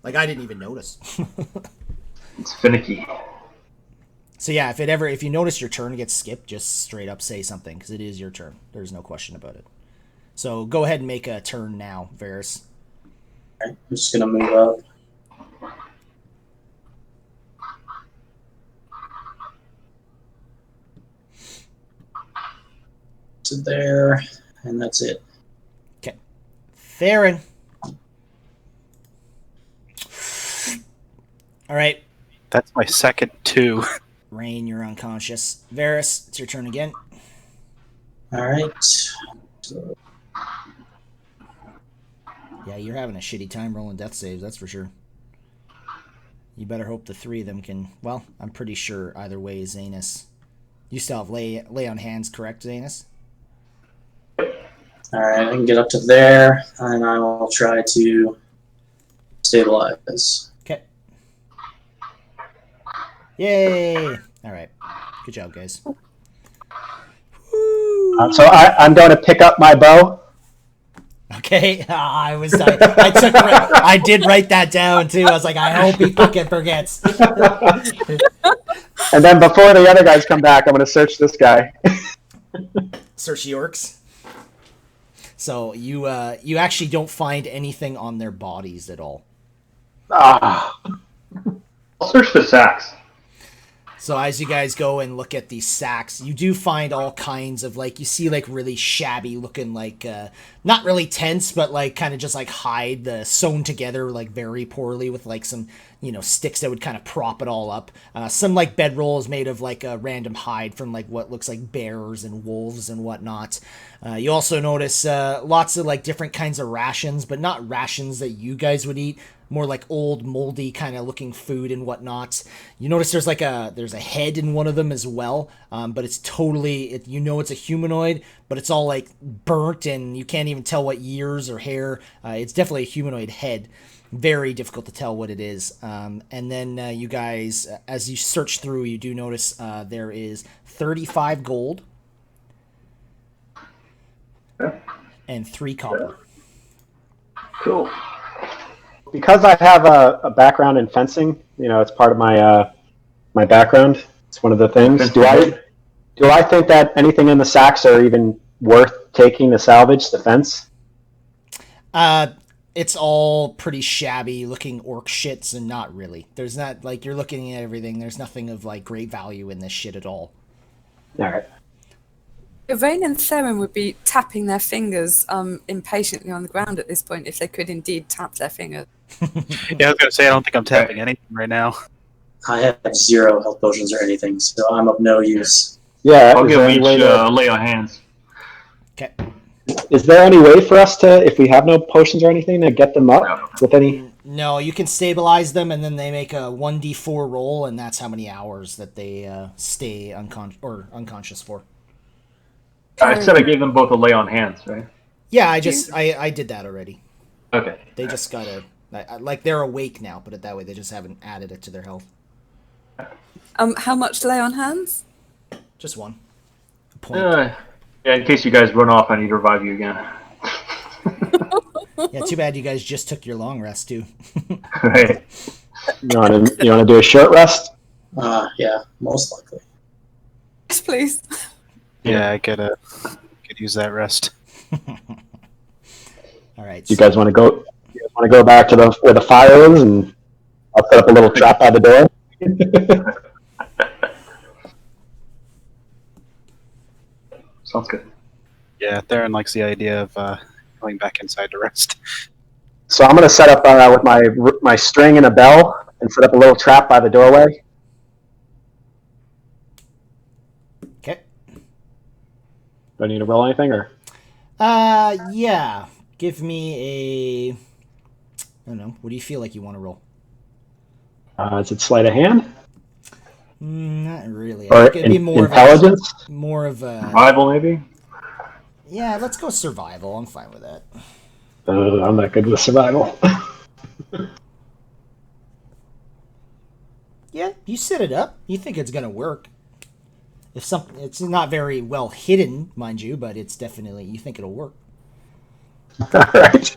like I didn't even notice. It's finicky. So yeah, if you notice your turn gets skipped, just straight up say something, because it is your turn. There's no question about it. So go ahead and make a turn now, Varys. I'm just gonna move up. To there, and that's it. Okay. Theron. All right. That's my second 2. Rain, you're unconscious. Varys, it's your turn again. All right. So, Yeah, you're having a shitty time rolling death saves, that's for sure. You better hope the 3 of them can... Well, I'm pretty sure either way, Zanus. You still have lay on hands, correct, Zanus? all right, I can get up to there, and I will try to stabilize. Okay. Yay! All right. Good job, guys. So I'm going to pick up my bow. Okay, I did write that down too. I was like, I hope he fucking forgets. And then before the other guys come back, I'm going to search this guy. Search the orcs. So you actually don't find anything on their bodies at all. Ah. I'll search the sacks. So as you guys go and look at these sacks, you do find all kinds of, like, you see, like, really shabby looking, like, not really tents, but, like, kind of just, like, hide sewn together, like, very poorly with, like, some, sticks that would kind of prop it all up. Some, like, bedrolls made of, like, a random hide from, like, what looks like bears and wolves and whatnot. You also notice lots of, like, different kinds of rations, but not rations that you guys would eat. More like old, moldy kind of looking food and whatnot. You notice there's a head in one of them as well, but it's totally, it's a humanoid, but it's all like burnt and you can't even tell what years or hair. It's definitely a humanoid head. Very difficult to tell what it is. And then you guys, as you search through, you do notice there is 35 gold and 3 copper. Cool. Because I have a background in fencing, it's part of my my background. It's one of the things. Do I think that anything in the sacks are even worth taking to salvage the fence? It's all pretty shabby looking orc shits, and not really. There's not, like, you're looking at everything. There's nothing of, like, great value in this shit at all. All right. Yvain and Theron would be tapping their fingers impatiently on the ground at this point if they could indeed tap their fingers. Yeah, I was going to say, I don't think I'm tapping anything right now. I have 0 health potions or anything, so I'm of no use. Yeah, I'll give each lay on hands. Okay. Is there any way for us to, if we have no potions or anything, to get them up with any? No, you can stabilize them, and then they make a 1d4 roll, and that's how many hours that they stay unconscious for. I said I gave them both a lay on hands, right? Yeah, I did that already. Okay. They just gotta, like, they're awake now, put it that way. They just haven't added it to their health. How much lay on hands? Just 1. A point. Yeah, in case you guys run off, I need to revive you again. Yeah, too bad you guys just took your long rest too. Right. You want to do a short rest? Yeah, most likely. Yes, please. Yeah, I could use that rest. All right. You guys want to go? You guys want to go back to where the fire is, and I'll set up a little trap by the door. Sounds good. Yeah, Theron likes the idea of going back inside to rest. So I'm going to set up with my string and a bell, and set up a little trap by the doorway. Okay. Do I need to roll anything, or? Yeah. Give me a. I don't know. What do you feel like you want to roll? Is it sleight of hand? Not really. Or it'd be more intelligence? More of a Survival, maybe? Yeah, let's go survival. I'm fine with that. I'm not good with survival. Yeah, you set it up. You think it's gonna work. It's not very well hidden, mind you, but it's definitely, you think it'll work. Alright.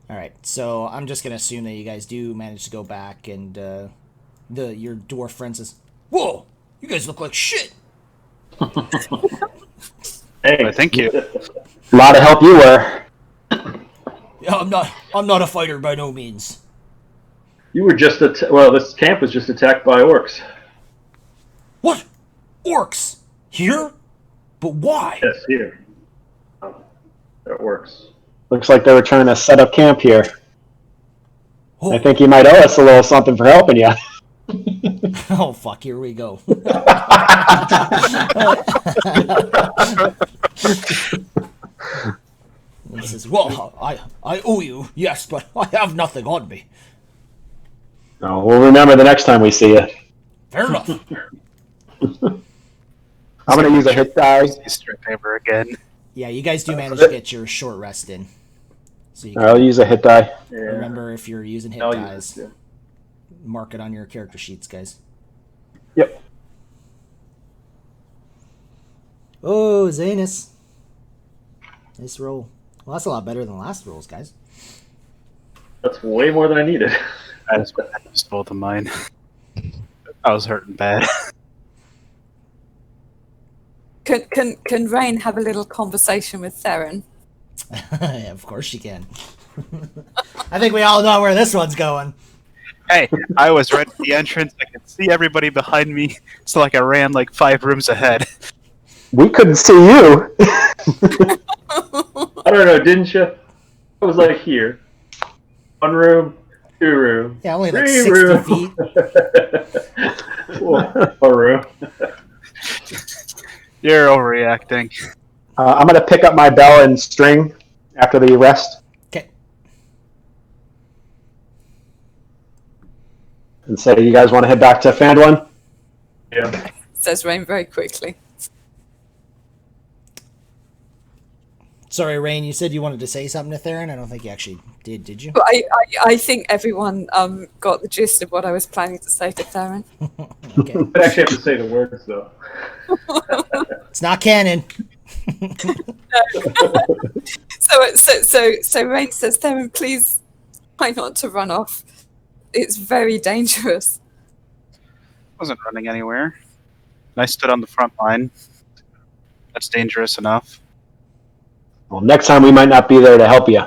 Alright, so I'm just gonna assume that you guys do manage to go back, and your dwarf friend says, "Whoa, you guys look like shit." Hey, Thank you. A lot of help you were. Yeah, I'm not a fighter by no means. You were just this camp was just attacked by orcs. What? Orcs? Here? But why? Yes, here. They're orcs. Looks like they were trying to set up camp here. Oh. I think you might owe us a little something for helping you. Oh, fuck, here we go. He says, "Well, I owe you, yes, but I have nothing on me." No, we'll remember the next time we see you. Fair enough. I'm going to use a hit die. Strip paper again. Yeah, you guys do manage to get your short rest in. So you I'll can use a hit die. Yeah. remember if you're using hit I'll dies, use it, mark it on your character sheets, guys. Yep. Oh, Zanus. Nice roll. Well, that's a lot better than last rolls, guys. That's way more than I needed. I just both of mine. I was hurting bad. Can Rain have a little conversation with Theron? Yeah, of course she can. I think we all know where this one's going. Hey, I was right at the entrance. I could see everybody behind me. It's like I ran like 5 rooms ahead. We couldn't see you. I don't know, didn't you? I was like here. 1 room, 2 room. Yeah, only like 3 60 room. feet. 1 room. You're overreacting. I'm going to pick up my bell and string after the rest. Okay. And say, you guys want to head back to Fandolin? Yeah. Says Rain very quickly. Sorry, Rain, you said you wanted to say something to Theron? I don't think you actually did you? But I think everyone got the gist of what I was planning to say to Theron. Okay. I actually have to say the words, though. It's not canon. So Rain says, Theron, please try not to run off. It's very dangerous. I wasn't running anywhere. I stood on the front line. That's dangerous enough. Well, next time we might not be there to help you.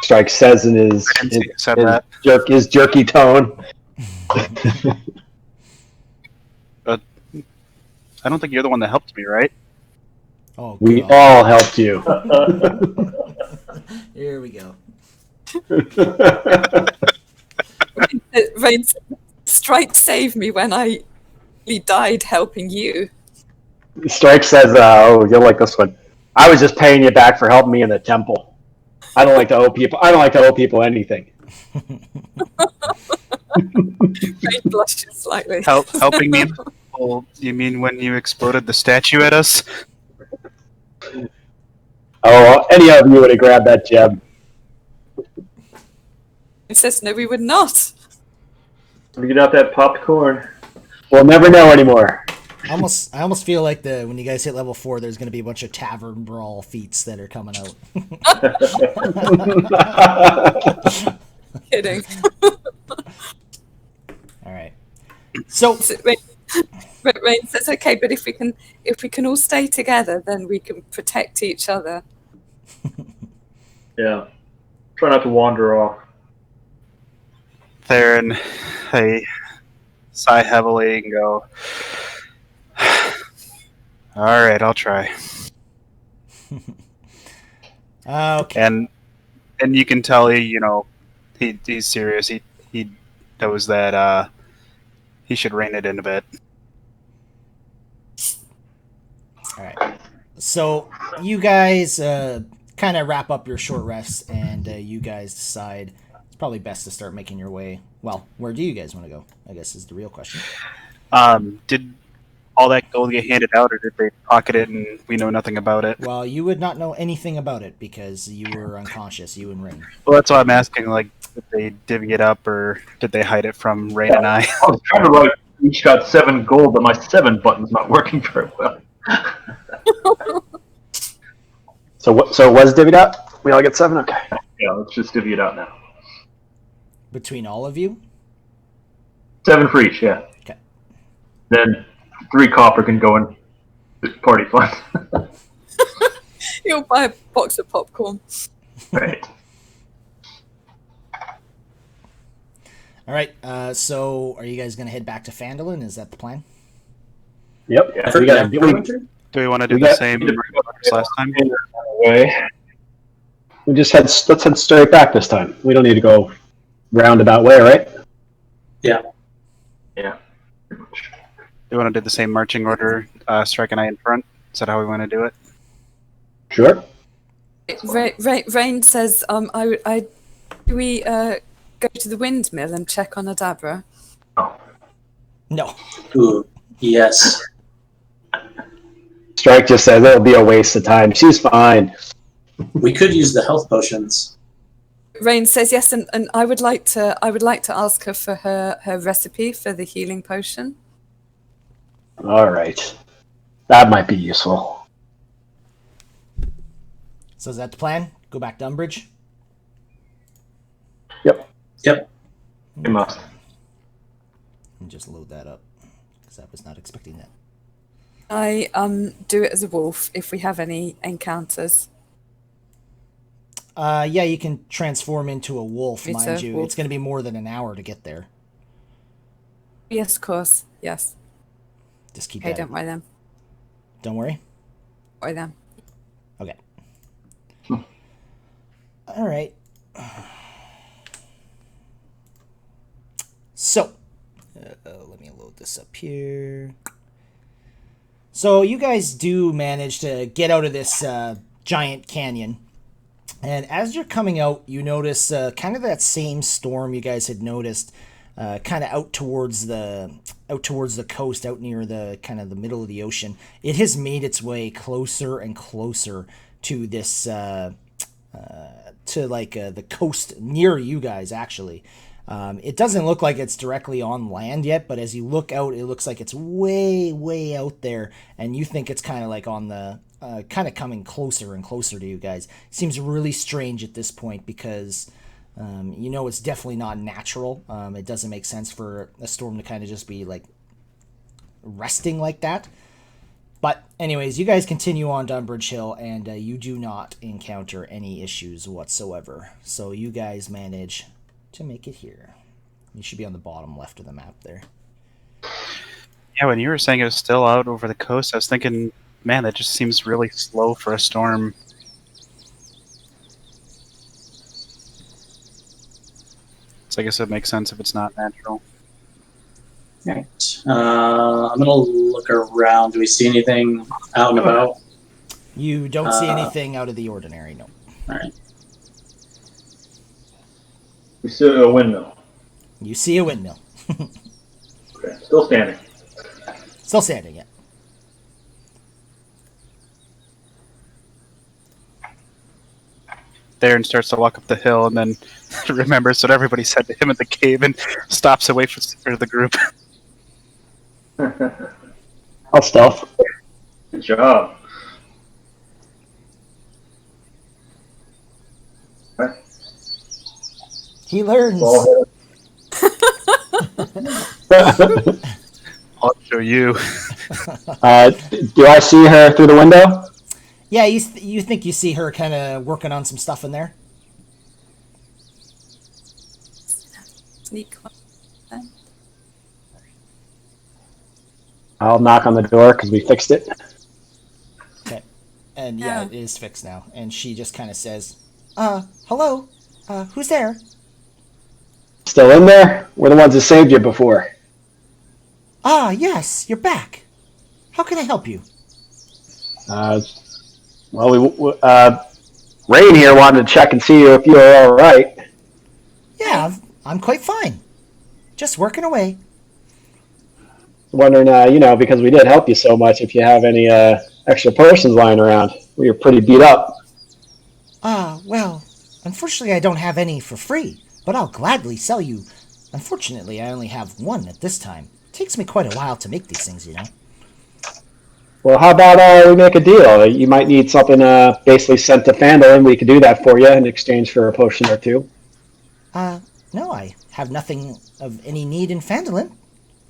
Strike says in his, I didn't see you said that. his jerky tone. But I don't think you're the one that helped me, right? Oh, We God. all helped you. Here we go. Rain said, Strike saved me when I died helping you. Strike says, "Oh, you'll like this one. I was just paying you back for helping me in the temple. I don't like to owe people. I don't like to owe people anything." Rain blushes slightly. Helping me? Well, you mean when you exploded the statue at us? Oh, any of you would have grabbed that gem. It says, no, we would not. Let me get out that popcorn. We'll never know anymore. I almost feel like when you guys hit level 4, there's going to be a bunch of tavern brawl feats that are coming out. Kidding. All right. So Rain says, okay, but if we can all stay together, then we can protect each other. Yeah. Try not to wander off. Theron, I sigh heavily and go, all right, I'll try. okay. And you can tell he's serious. He knows that he should rein it in a bit. All right. So you guys kind of wrap up your short rest, and you guys decide it's probably best to start making your way. Well, where do you guys want to go? I guess is the real question. Did all that gold get handed out, or did they pocket it and we know nothing about it? Well, you would not know anything about it because you were unconscious, you and Ring. Well, that's why I'm asking. Like, did they divvy it up, or did they hide it from Rain and I? I was trying to write each got 7 gold, but my 7 button's not working very well. So it was divvied up? We all get 7? Okay. Yeah, let's just divvy it out now. Between all of you? 7 for each, yeah. Okay. Then 3 copper can go in party fund. You'll buy a box of popcorn. Right. All right. So are you guys going to head back to Fandolin? Is that the plan? Yep. Yeah. We got Do we want to do We the got- same as last time? We just let's head straight back this time. We don't need to go roundabout way, right? Yeah. Do we want to do the same marching order, Strike and I in front? Is that how we want to do it? Sure. Rain says, do we go to the windmill and check on Adabra? No. Ooh, yes. Strike just says it'll be a waste of time. She's fine. We could use the health potions. Rain says yes, and I would like to ask her for her recipe for the healing potion. All right. That might be useful. So is that the plan? Go back to Umbridge? Yep. Yep. You must. And just load that up, because I was not expecting that. I do it as a wolf if we have any encounters. Yeah, you can transform into a wolf, It's mind a you. wolf. It's going to be more than an hour to get there. Yes, of course. Yes. Just keep Okay, that. don't worry them. Don't worry. Worry them. Okay. All right. So, let me load this up here. So you guys do manage to get out of this giant canyon. And as you're coming out, you notice kind of that same storm you guys had noticed kind of out towards the coast, out near the kind of the middle of the ocean. It has made its way closer and closer to this the coast near you guys, actually. It doesn't look like it's directly on land yet, but as you look out, it looks like it's way, way out there, and you think it's kind of like on the kind of coming closer and closer to you guys. Seems really strange at this point because you know it's definitely not natural. It doesn't make sense for a storm to kind of just be like resting like that. But anyways, you guys continue on to Umbridge Hill, and you do not encounter any issues whatsoever. So you guys manage to make it here. You should be on the bottom left of the map there. Yeah, when you were saying it was still out over the coast, I was thinking, man, that just seems really slow for a storm. So I guess it makes sense if it's not natural. Right. I'm gonna look around. Do we see anything out and about? You don't see anything out of the ordinary, no. All right. We see a windmill. You see a windmill. Okay, still standing. Still standing, yeah. There and starts to walk up the hill, and then remembers what everybody said to him at the cave and stops away for the group. I'll stealth. Good job. He learns. Well, I'll show you. Do I see her through the window? Yeah, you think you see her kind of working on some stuff in there? Sneak one. I'll knock on the door because we fixed it. Okay. And yeah, Yeah. it is fixed now. And she just kind of says, hello? Who's there? Still in there? We're the ones that saved you before. Ah, yes, you're back. How can I help you? Rain here wanted to check and see if you were all right. Yeah, I'm quite fine. Just working away. Wondering, because we did help you so much, if you have any extra potions lying around. We were pretty beat up. Well, unfortunately I don't have any for free, but I'll gladly sell you. Unfortunately, I only have one at this time. It takes me quite a while to make these things, you know. Well, how about we make a deal? You might need something basically sent to Fandolin. We could do that for you in exchange for a potion or two. No, I have nothing of any need in Fandolin.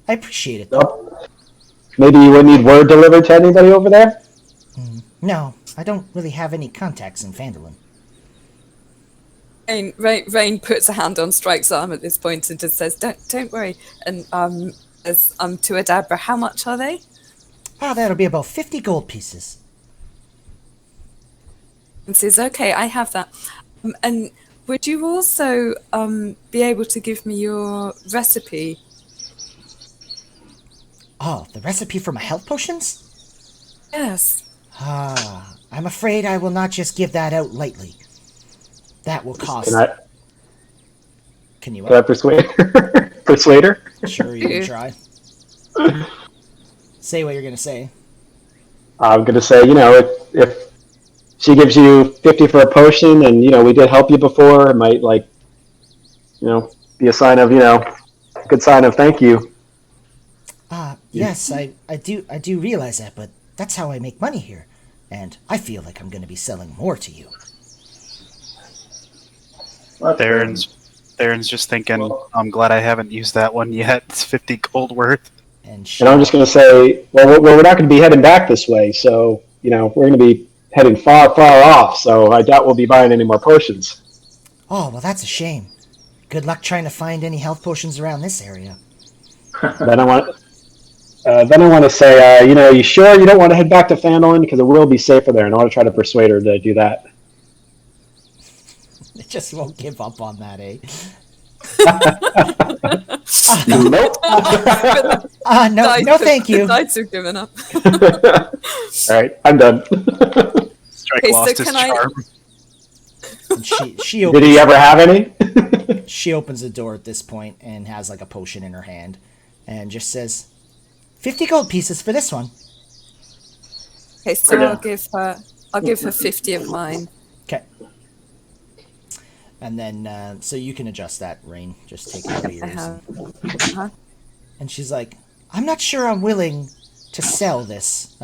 I appreciate it, though. Nope. Maybe you would need word delivered to anybody over there? No, I don't really have any contacts in Fandolin. Rain puts a hand on Strike's arm at this point and just says, "Don't worry." And as to Adabra, how much are they? That'll be about 50 gold pieces. And says, "Okay, I have that." And would you also be able to give me your recipe? Oh, the recipe for my health potions? Yes. I'm afraid I will not just give that out lightly. That will cost... Can you... Can I persuade her? Persuade her? Sure, you can try. Say what you're going to say. I'm gonna say, if she gives you 50 for a potion, and we did help you before, it might be a sign of good sign of thank you. Yes, I do realize that, but that's how I make money here, and I feel like I'm going to be selling more to you. Theron's just thinking, I'm glad I haven't used that one yet. It's 50 gold worth. And I'm just gonna say, well, we're not gonna be heading back this way, so we're gonna be heading far, far off. So I doubt we'll be buying any more potions. Oh, well, that's a shame. Good luck trying to find any health potions around this area. Then I want to say, you sure you don't want to head back to Phandalin, because it will be safer there, and I want to try to persuade her to do that. It just won't give up on that, eh? Nope. No, thank you. The dice have given up. All right, I'm done. Strike Okay, lost so his can charm. And she Did opens, he ever have any? she opens the door at this point and has like a potion in her hand, and just says, 50 gold pieces for this one. Okay, so I'll give her 50 of mine. Okay. And then, so you can adjust that, Rain. Just take it out of yours. Uh-huh. And she's like, I'm not sure I'm willing to sell this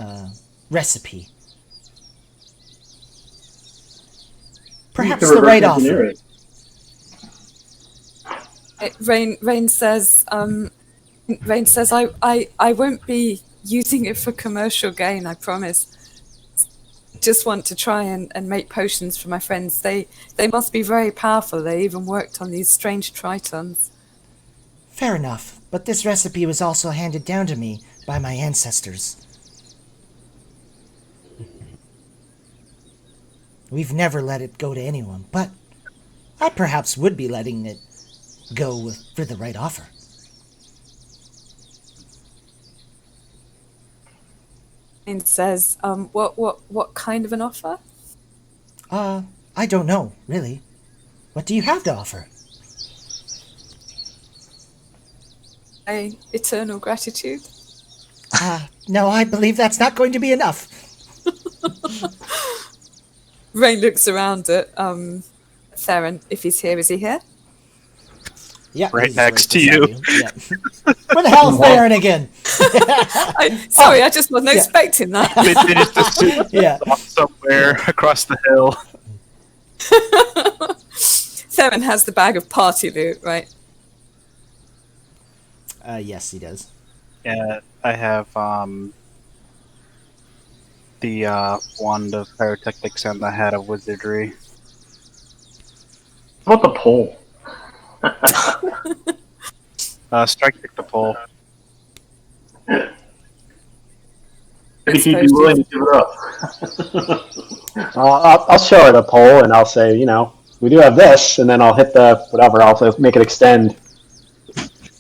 recipe. Perhaps the right offer. Rain says, I won't be using it for commercial gain, I promise. Just want to try and make potions for my friends. They must be very powerful. They even worked on these strange tritons. Fair enough, but this recipe was also handed down to me by my ancestors. We've never let it go to anyone, but I perhaps would be letting it go for the right offer. And says, what kind of an offer? I don't know, really. What do you have to offer? Eternal gratitude. No, I believe that's not going to be enough. Rain looks around at Theron. If he's here, is he here? Yeah, Right next to you. Yeah. Where the hell's Theron again? Sorry, I just wasn't expecting that. They just assumed Yeah. somewhere across the hill. Theron has the bag of party loot, right? Yes, he does. Yeah, I have the wand of pyrotechnics and the hat of wizardry. What about the pole? Strike pick the pole. Maybe he'd be willing to give it up. I'll show her the pole, and I'll say, we do have this, and then I'll hit the whatever. I'll say, make it extend.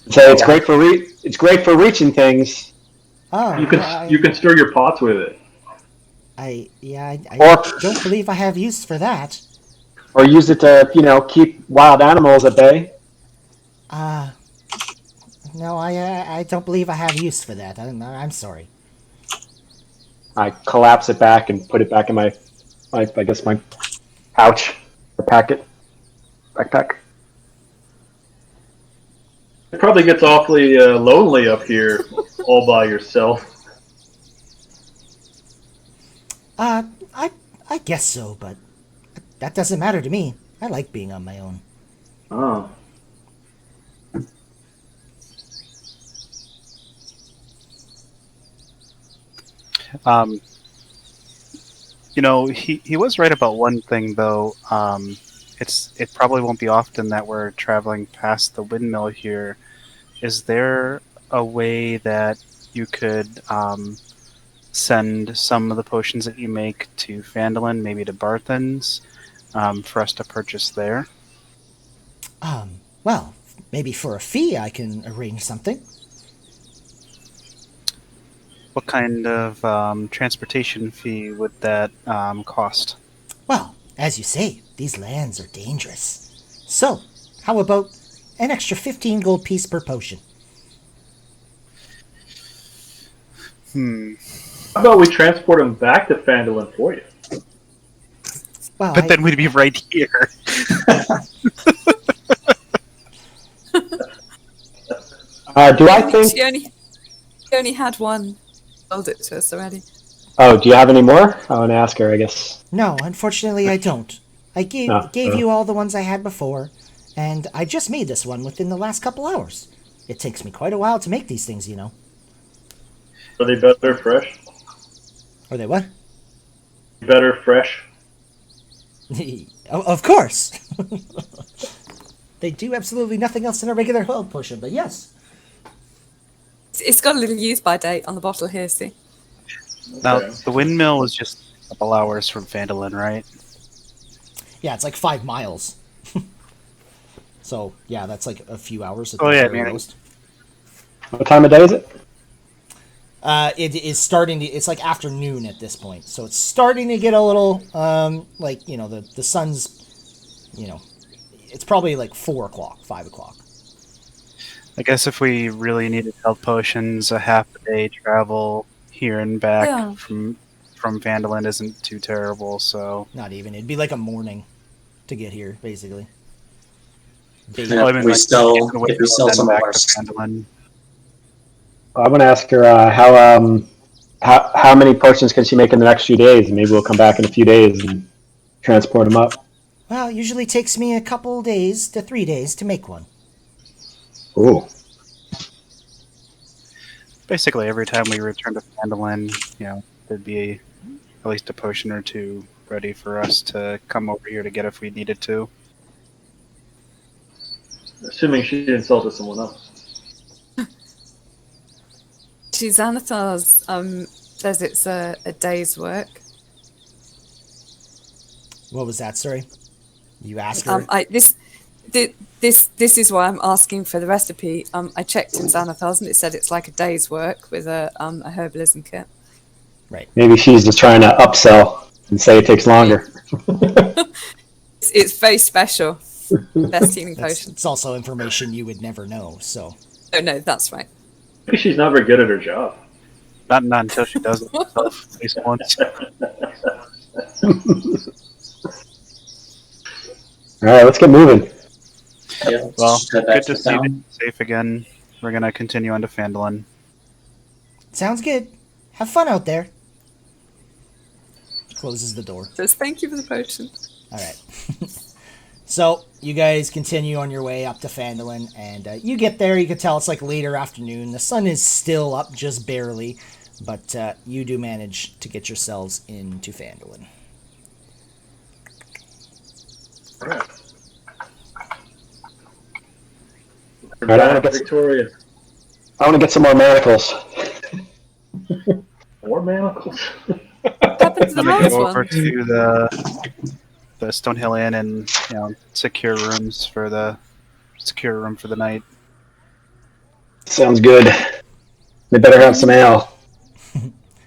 Say it's great for reaching things. Oh, You can stir your pots with it. I don't believe I have use for that. Or use it to keep wild animals at bay. No, I don't believe I have use for that. I'm sorry. I collapse it back and put it back in my pouch or backpack. It probably gets awfully lonely up here, all by yourself. I guess so, but that doesn't matter to me. I like being on my own. Oh. He was right about one thing though. It probably won't be often that we're traveling past the windmill here. Is there a way that you could send some of the potions that you make to Phandalin, maybe to Barthen's, for us to purchase there? Well, maybe for a fee I can arrange something. What kind of transportation fee would that cost? Well, as you say, these lands are dangerous. So, how about an extra 15 gold piece per potion? How about we transport him back to Phandalin for you? Well, But then we'd be right here. Do I think? She only had one. Told it to us already. Oh, do you have any more? I want to ask her, I guess. no, unfortunately, I don't. I gave No. you all the ones I had before, and I just made this one within the last couple hours. It takes me quite a while to make these things, you know. Are they better fresh? Are they what? Better fresh? Of course. They do absolutely nothing else than a regular oil potion, but yes. It's got a little use-by date on the bottle here, see? Now, Okay. the windmill is just a couple hours from Phandalin, right? Yeah, it's like 5 miles. So, yeah, that's like a few hours at Oh, the yeah, very man. most. What time of day is it? It is starting to, it's like afternoon at this point. So it's starting to get a little, like, you know, the sun's, you know, it's probably like 4 o'clock, 5 o'clock. I guess if we really needed health potions, a half a day travel here and back Yeah. from Phandalin isn't too terrible, so... Not even. It'd be like a morning to get here, basically. Yeah, Well, I mean, if we like, sell, get the if we windmill sell and then some of back our to Phandalin. I'm going to ask her how many potions can she make in the next few days, and maybe we'll come back in a few days and transport them up. Well, it usually takes me a couple days to 3 days to make one. Ooh. Basically, every time we return to Phandalin, you know, there'd be at least a potion or two ready for us to come over here to get if we needed to. Assuming she insulted someone else. Xanathar's says it's a day's work. What was that, sorry? You asked her? This is why I'm asking for the recipe. I checked in Xanathar's and it said it's like a day's work with a herbalism kit. Right. Maybe she's just trying to upsell and say it takes longer. It's very special. Best healing potion. It's also information you would never know, so. Oh no, that's right. Maybe she's not very good at her job. Not until she does it herself, at least once. All right, let's get moving. Yeah, let's Well, just head back good to see town. you safe again. We're gonna continue on to Phandalin. Sounds good. Have fun out there. Closes the door. Just thank you for the potion. All right. So you guys continue on your way up to Phandalin, and you get there. You can tell it's like later afternoon. The sun is still up just barely, but you do manage to get yourselves into Phandalin. Alright. We're Right, I wanna back, get- Victoria. I want to get some more manacles. More manacles. What happened to the I'm gonna last go over one? to the Stonehill Inn and secure rooms for the room for the night. Sounds good. They better have some ale.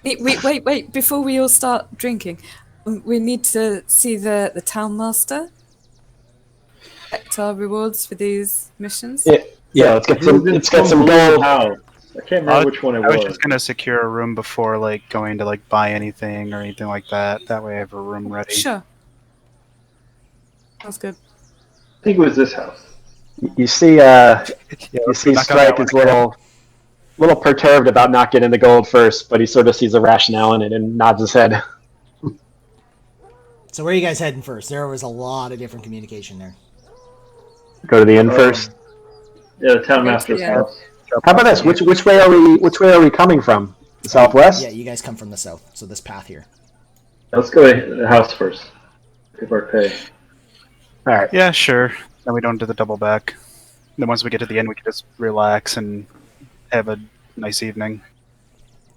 Wait! Before we all start drinking, we need to see the town master. Collect our rewards for these missions. Yeah, let's get some gold. House. I can't remember which one it I was was. just gonna secure a room before going to buy anything or anything like that. That way I have a room ready. Sure. Sounds good. I think it was this house. You see, Yeah, you see, knock on Strike that is one. little perturbed about not getting the gold first, but he sort of sees the rationale in it and nods his head. So where are you guys heading first? There was a lot of different communication there. Go to the inn first. Yeah, the town master's Yeah. house. How about this? Which way are we coming from? The southwest? Yeah, you guys come from the south, so this path here. Let's go to the house first. Give our pay. All right. Yeah, sure. Then we don't do the double back. Then once we get to the end, we can just relax and have a nice evening.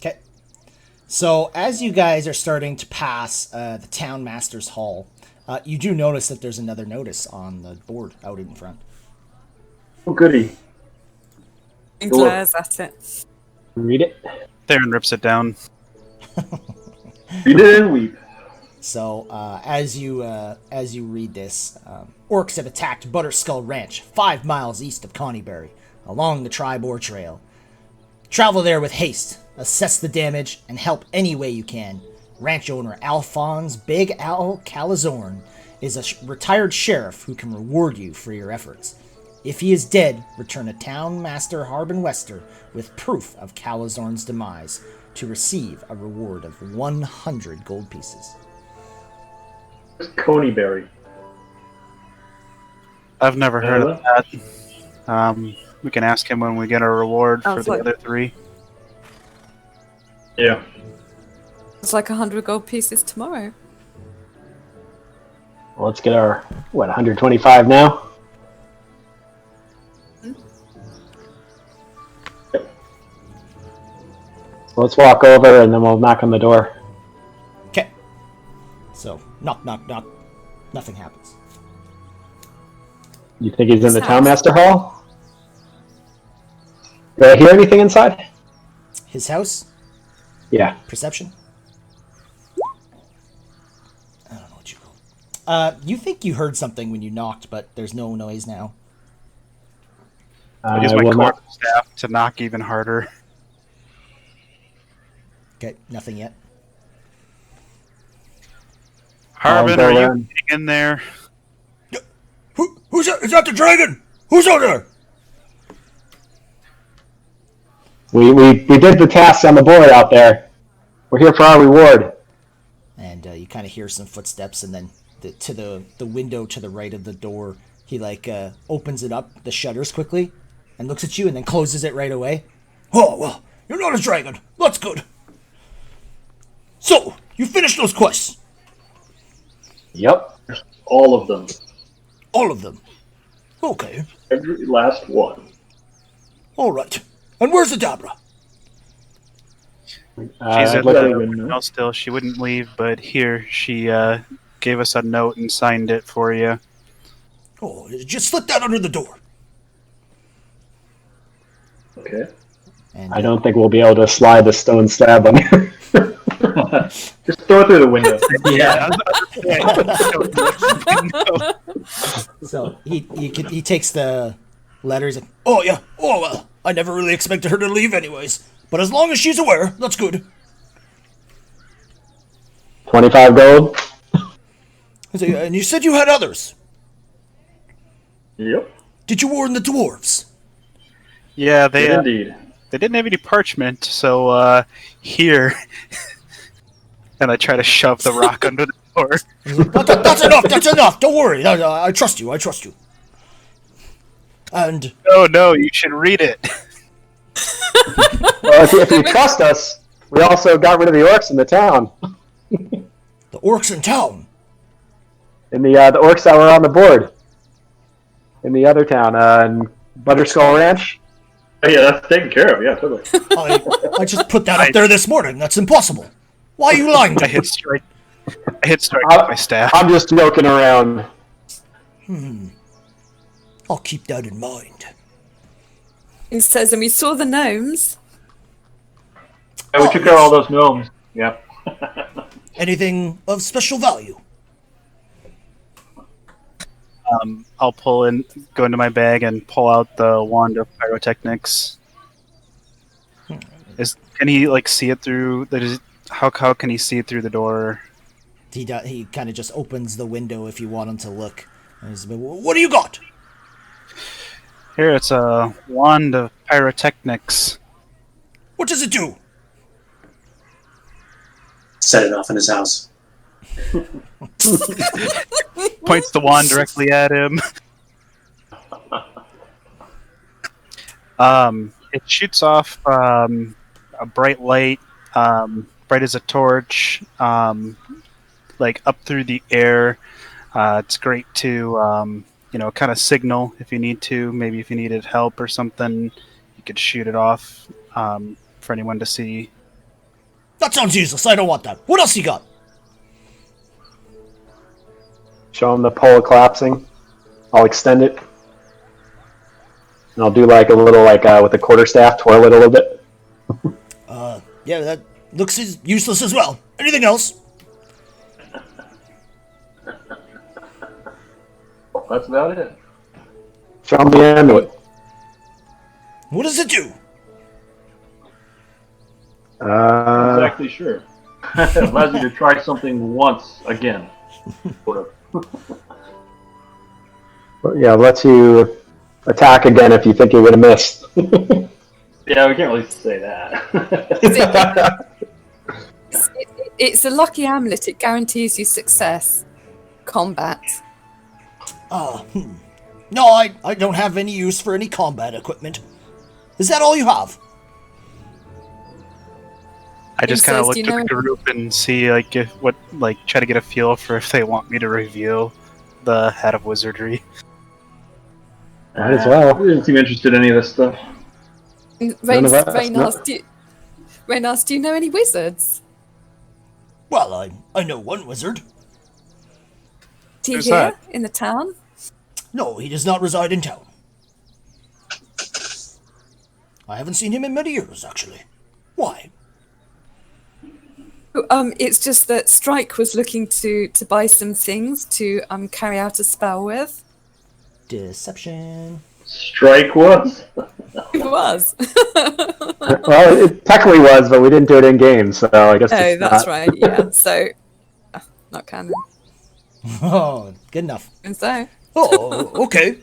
Okay. So as you guys are starting to pass the town master's hall, you do notice that there's another notice on the board out in front. Oh, goody. And Cool. glares at it. Read it. Theron rips it down. You didn't weep. So as you read this, orcs have attacked Butterskull Ranch, 5 miles east of Connieberry, along the Tribor Trail. Travel there with haste. assess the damage, and help any way you can. Ranch owner Alphonse Big Al Calazorn is a retired sheriff who can reward you for your efforts. If he is dead, return a town master Harbin Wester with proof of Calazorn's demise to receive a reward of 100 gold pieces. Coneyberry. I've never heard of that. We can ask him when we get our reward for the other 3. Yeah. It's like 100 gold pieces tomorrow. Well, let's get our, 125 now? Yep. So let's walk over and then we'll knock on the door. Okay. So, knock, knock, knock. Nothing happens. You think he's in the Town Master Hall? Do I hear anything inside? His house? Yeah. Perception? I don't know what you rolled. You think you heard something when you knocked, but there's no noise now. I use my cord staff to knock even harder. Okay, nothing yet. Harbin, are you in there? Who's that? Is that the dragon? Who's out there? We did the tasks on the board out there. We're here for our reward. And you kind of hear some footsteps, and then the window to the right of the door, he opens it up, the shutters quickly, and looks at you, and then closes it right away. Oh, well, you're not a dragon. That's good. So, you finished those quests? Yep. All of them. All of them? Okay. Every last one. All right. And where's Adabra? She's at the window still. She wouldn't leave, but here, she gave us a note and signed it for you. Oh, just slip that under the door. Okay. And, I don't think we'll be able to slide the stone slab on you. Just throw it through the window. So he takes the letters and, oh yeah, oh well, I never really expected her to leave anyways. But as long as she's aware, that's good. 25 gold. And you said you had others. Yep. Did you warn the dwarves? Yeah, they indeed. They didn't have any parchment, so here. And I try to shove the rock under the door. That's enough. That's enough. Don't worry. I trust you. I trust you. And no, you should read it. Well, if you trust us, we also got rid of the orcs in the town. The orcs in town? In the orcs that were on the board. In the other town, in Butterskull Ranch. Oh, yeah, that's taken care of. Yeah, totally. I just put that up there this morning. That's impossible. Why are you lying to me? I hit strike with my staff. I'm just joking around. I'll keep that in mind. He says, and we saw the gnomes. Yeah, we took care of all those gnomes. Yeah. Anything of special value? I'll go into my bag and pull out the wand of pyrotechnics. Can he see it through? How can he see it through the door? He kind of just opens the window if you want him to look. What do you got? Here, it's a wand of pyrotechnics. What does it do? Set it off in his house. Points the wand directly at him. It shoots off a bright light, bright as a torch, up through the air. It's great to, kind of signal if you need to. Maybe if you needed help or something, you could shoot it off for anyone to see. That sounds useless. I don't want that. What else you got? Show him the pole collapsing. I'll extend it. And I'll do a little, with the quarterstaff, twirl it a little bit. Yeah, that looks useless as well. Anything else? That's about it. Show him the end of it. What does it do? Not exactly sure. It allows you to try something once again. Sort of. Yeah, lets you attack again if you think you're gonna miss. Yeah, we can't really say that. It's a lucky amulet. It guarantees you success. Combat. No, I don't have any use for any combat equipment. Is that all you have? I just kind of look Do at you know- the group and see like try to get a feel for if they want me to reveal the Hat of Wizardry. Might as well. I didn't seem interested in any of this stuff. None of us, Reynas, do you know any wizards? Well, I know one wizard. Is he Who's here that? in the town? No, he does not reside in town. I haven't seen him in many years, actually. Why? It's just that Strike was looking to buy some things to carry out a spell with. Deception. Strike was? It was. Well, it technically was, but we didn't do it in game, so I guess Oh, it's that's not. right. Yeah. So, not canon. Oh, good enough. And so, Oh, okay.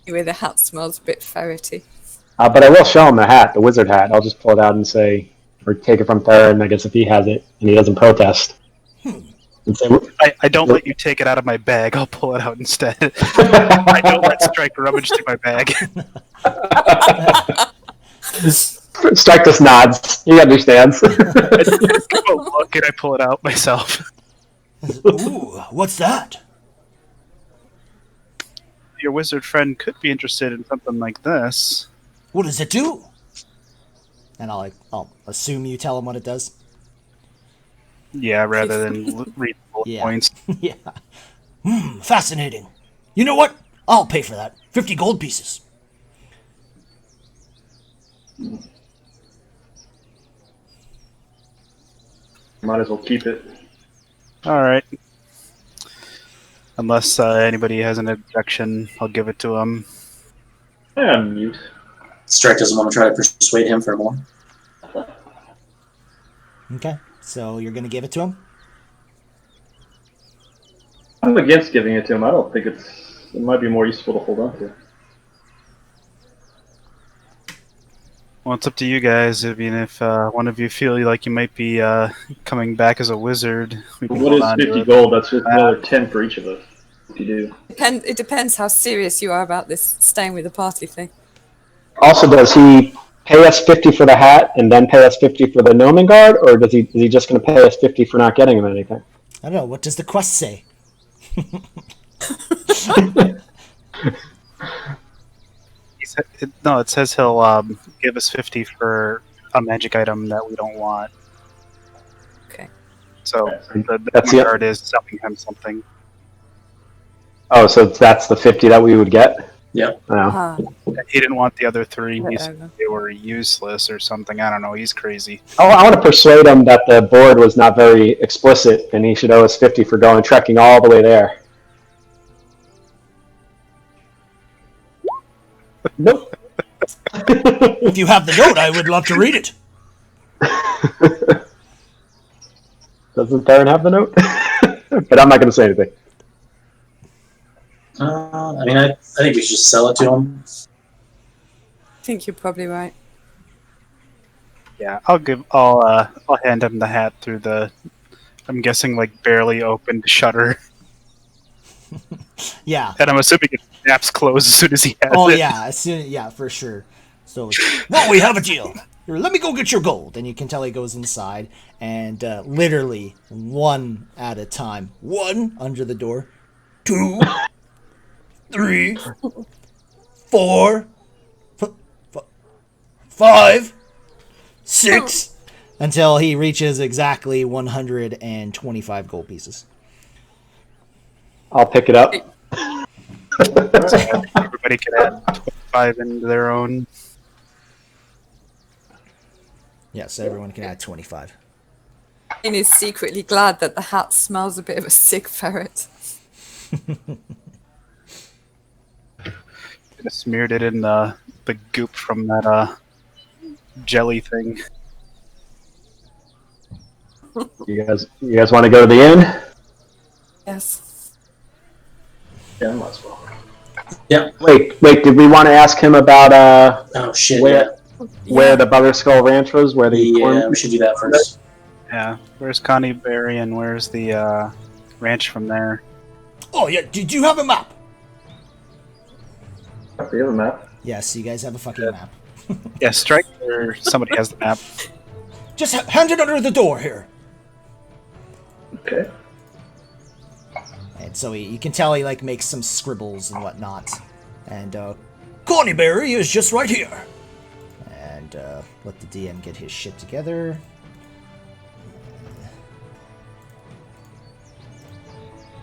anyway, the hat smells a bit ferrety. But I will show him the hat, the wizard hat. I'll just pull it out and say, or take it from Theron, I guess, if he has it and he doesn't protest. And say, I don't let you take it out of my bag. I'll pull it out instead. I don't let Strike rummage through my bag. Strike just nods. He understands. I just go look and I pull it out myself. Ooh, what's that? Your wizard friend could be interested in something like this. What does it do? And I'll assume you tell him what it does. Yeah, rather than read bullet Yeah. points. Yeah. Fascinating. You know what? I'll pay for that. 50 gold pieces. Might as well keep it. All right. Unless anybody has an objection, I'll give it to him. I'm mute. Strike doesn't want to try to persuade him for more. Okay. So you're gonna give it to him? I'm against giving it to him. I don't think it might be more useful to hold on to. Well, it's up to you guys. I mean, if one of you feel like you might be coming back as a wizard, we can What hold is on to 50 it. gold? That's just another 10 for each of us. If you do. It depends how serious you are about this staying with the party thing. Also, does he pay us 50 for the hat and then pay us 50 for the gnoming guard, or is he just going to pay us 50 for not getting him anything? I don't know. What does the quest say? It says he'll give us 50 for a magic item that we don't want. Okay. So the That's it. guard is selling him something. Oh, so that's the 50 that we would get? Yep. Oh. Ah, He didn't want the other three. He said whatever. they were useless or something. I don't know. He's crazy. Oh, I want to persuade him that the board was not very explicit and he should owe us 50 for going trekking all the way there. Nope. If you have the note, I would love to read it. Doesn't Theron have the note? But I'm not going to say anything. I mean, I think we should just sell it to him. I think you're probably right. Yeah, I'll hand him the hat through the, I'm guessing like barely opened shutter, Yeah. and I'm assuming it snaps closed as soon as he has Oh it. yeah. As soon, yeah, for sure. So, well, we have a deal. Here, let me go get your gold. And you can tell he goes inside, and literally one at a time. One under the door. 2, 3, 4, 5, 6, until he reaches exactly 125 gold pieces. I'll pick it up. Everybody can add 25 into their own. Yeah, so everyone can add 25. Ian is secretly glad that the hat smells a bit of a sick ferret. Smeared it in the goop from that jelly thing. You guys want to go to the inn? Yes. Yeah, might as well. Wait. Did we want to ask him about Oh shit! where the Butter Skull Ranch was? Where the Yeah, we should do that first. Yeah. Where's Connie Berry and where's the ranch from there? Oh, yeah, did you have a map? Do you have a map? Yes, you guys have a fucking map. Yeah, Strike or somebody has the map. Just hand it under the door here. Okay. And so you can tell he, like, makes some scribbles and whatnot. And, Connieberry is just right here. And, let the DM get his shit together.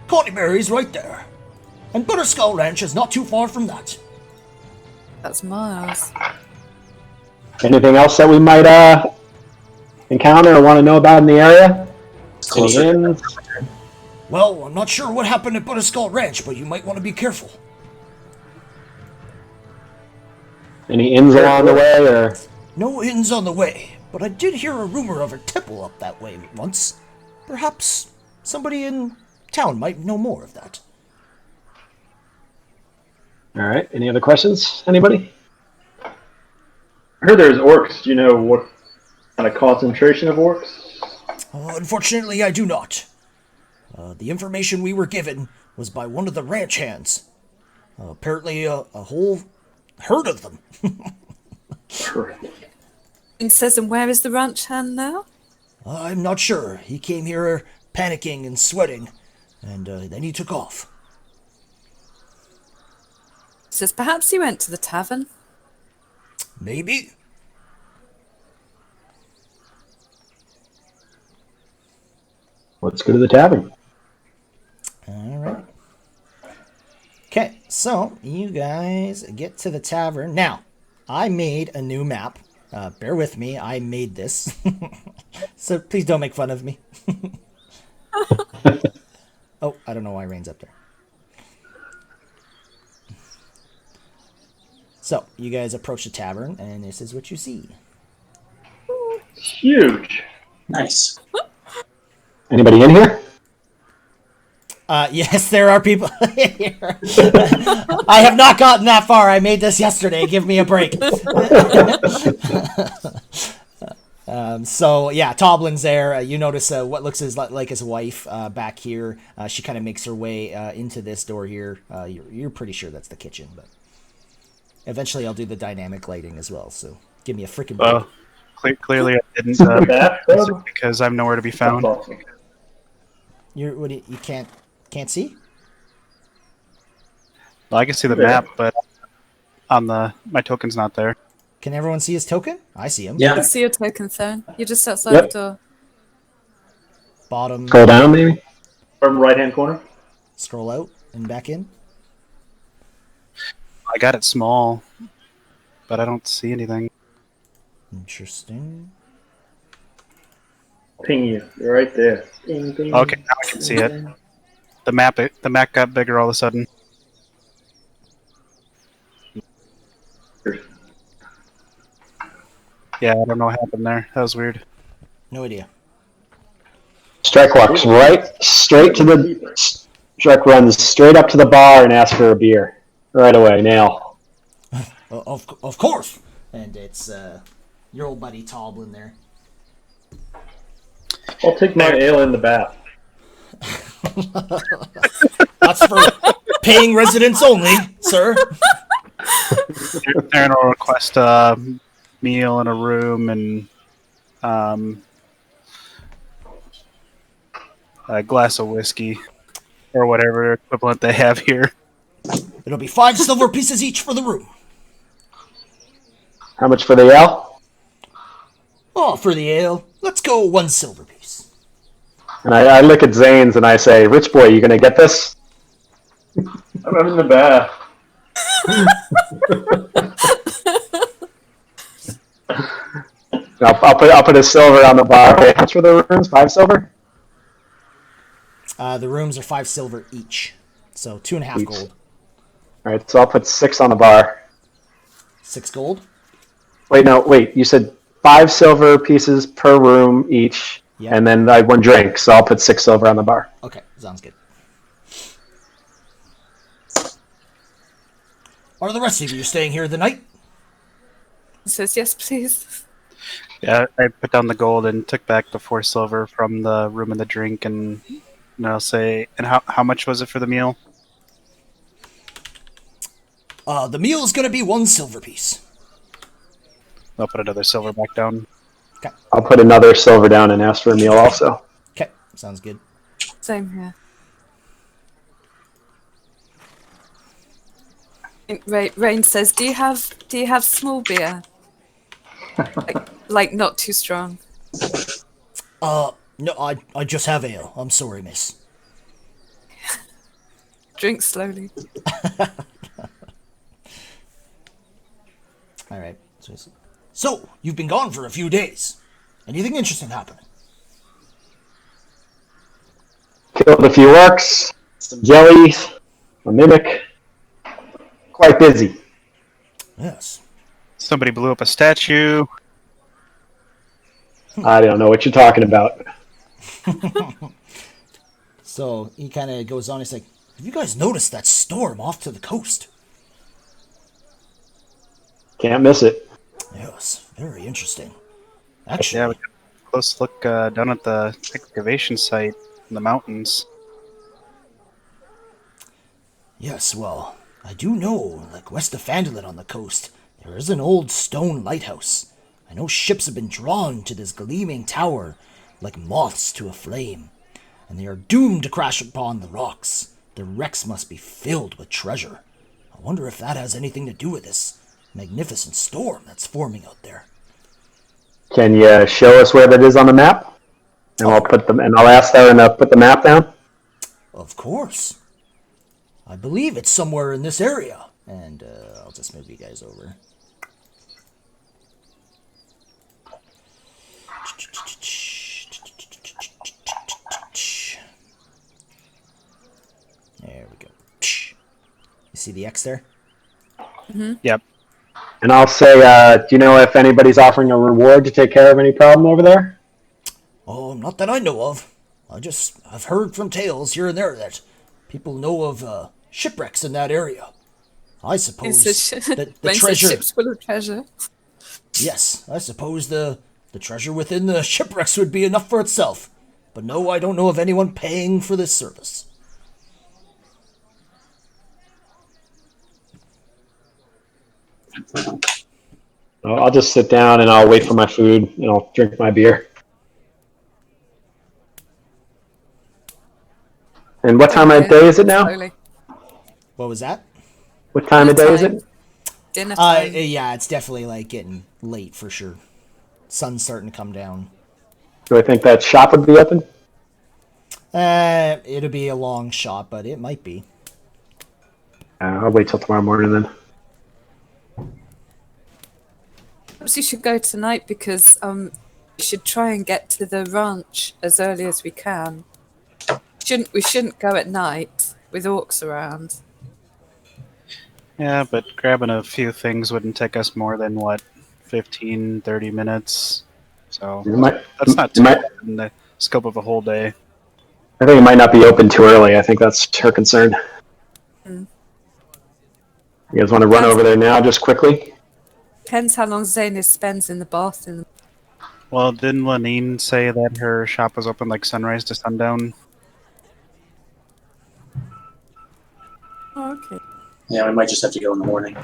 Connieberry's right there. And Butterskull Ranch is not too far from that. That's Miles. anything else that we might encounter or want to know about in the area? Closer. Any inns? Well, I'm not sure what happened at Butterskull Ranch, but you might want to be careful. Any inns along the way, or No inns on the way, but I did hear a rumor of a tipple up that way once. Perhaps somebody in town might know more of that. all right? Any other questions? Anybody? I heard there's orcs. Do you know what kind of concentration of orcs? Unfortunately, I do not. The information we were given was by one of the ranch hands. Apparently, a whole herd of them. And says, and where is the ranch hand now? I'm not sure. He came here panicking and sweating, and then he took off. Says, perhaps he went to the tavern. Maybe. Let's go to the tavern. All right. Okay, so you guys get to the tavern. Now, I made a new map. Bear with me, I made this. So please don't make fun of me. Oh, I don't know why Rain's up there. So, you guys approach the tavern, and this is what you see. It's huge. Nice. Anybody in here? Yes, there are people here. I have not gotten that far. I made this yesterday. Give me a break. So, yeah, Toblin's there. You notice what looks like his wife back here. She kind of makes her way into this door here. You're pretty sure that's the kitchen, but eventually I'll do the dynamic lighting as well, so give me a freaking break. Clearly I didn't Bathtub? because I'm nowhere to be That's found. awesome. You can't see? Well, I can see the Yeah. map, but on my token's not there. Can everyone see his token? I see him. I Yeah. see your token, Thone. You're just outside Yep. the door. Bottom, Scroll down, maybe. From right hand corner. scroll out and back in. I got it small, but I don't see anything. Interesting. Ping you. You're right there. Ping, ping. Okay, now I can see it. The map got bigger all of a sudden. Yeah, I don't know what happened there. That was weird. No idea. Strike walks Strike runs straight up to the bar and asks for a beer right away. Nail. Of course. And it's your old buddy Toblin there. I'll take my ale in the bath. That's for paying residents only, sir. Aaron will request a meal in a room and a glass of whiskey or whatever equivalent they have here. It'll be 5 silver pieces each for the room. How much for the ale? Oh, for the ale, let's go 1 silver piece. And I look at Zane's and I say, "Rich boy, you gonna get this?" I'm in the bath. I'll put a silver on the bar. How much for the rooms? 5 silver. The rooms are 5 silver each, so 2.5 Each. gold. All right, so I'll put 6 on the bar. 6 gold. Wait, no, wait. You said 5 silver pieces per room each, Yep. and then I have 1 drink, so I'll put 6 silver on the bar. Okay, sounds good. Are the rest of you staying here the night? He says, yes, please. Yeah, I put down the gold and took back the 4 silver from the room and the drink, and I'll say, and how much was it for the meal? The meal is gonna be 1 silver piece. I'll put another silver back down. I'll put another silver down and ask for a meal also. Okay, sounds good. Same here. Rain says, "Do you have small beer? like not too strong." No, I just have ale. I'm sorry, miss. Drink slowly. All right. So, you've been gone for a few days. Anything interesting happening? Killed a few orcs, some jellies, a mimic. Quite busy. Yes. Somebody blew up a statue. I don't know what you're talking about. So, he kind of goes on. He's like, have you guys noticed that storm off to the coast? Can't miss it. Yes, very interesting. Actually, Yeah, we got a close look down at the excavation site in the mountains. yes, well, I do know, like west of Fandolin on the coast, there is an old stone lighthouse. I know ships have been drawn to this gleaming tower like moths to a flame, and they are doomed to crash upon the rocks. The wrecks must be filled with treasure. I wonder if that has anything to do with this magnificent storm that's forming out there. Can you show us where that is on the map? And I'll ask her and put the map down. Of course. I believe it's somewhere in this area. And I'll just move you guys over. There we go. You see the X there? Yep. And I'll say, do you know if anybody's offering a reward to take care of any problem over there? Oh, not that I know of. I've heard from tales here and there that people know of shipwrecks in that area. I suppose that the treasure. Ships full of treasure. Yes, I suppose the treasure within the shipwrecks would be enough for itself. But no, I don't know of anyone paying for this service. I'll just sit down and I'll wait for my food and I'll drink my beer. And what time of day is it now? Slowly. What was that? What time of day is it? Dinner time. Yeah, it's definitely like getting late for sure. Sun's starting to come down. Do I think that shop would be open? It'll be a long shot, but it might be. I'll wait till tomorrow morning then. Perhaps you should go tonight because we should try and get to the ranch as early as we can. We shouldn't go at night with orcs around. Yeah, but grabbing a few things wouldn't take us more than, 15, 30 minutes? So that's not too bad in the scope of a whole day. I think it might not be open too early. I think that's her concern. Mm. You guys want to run over there now just quickly? Depends how long Zanis spends in the bath. Well, didn't Lanine say that her shop was open like sunrise to sundown? Oh, okay. Yeah, we might just have to go in the morning.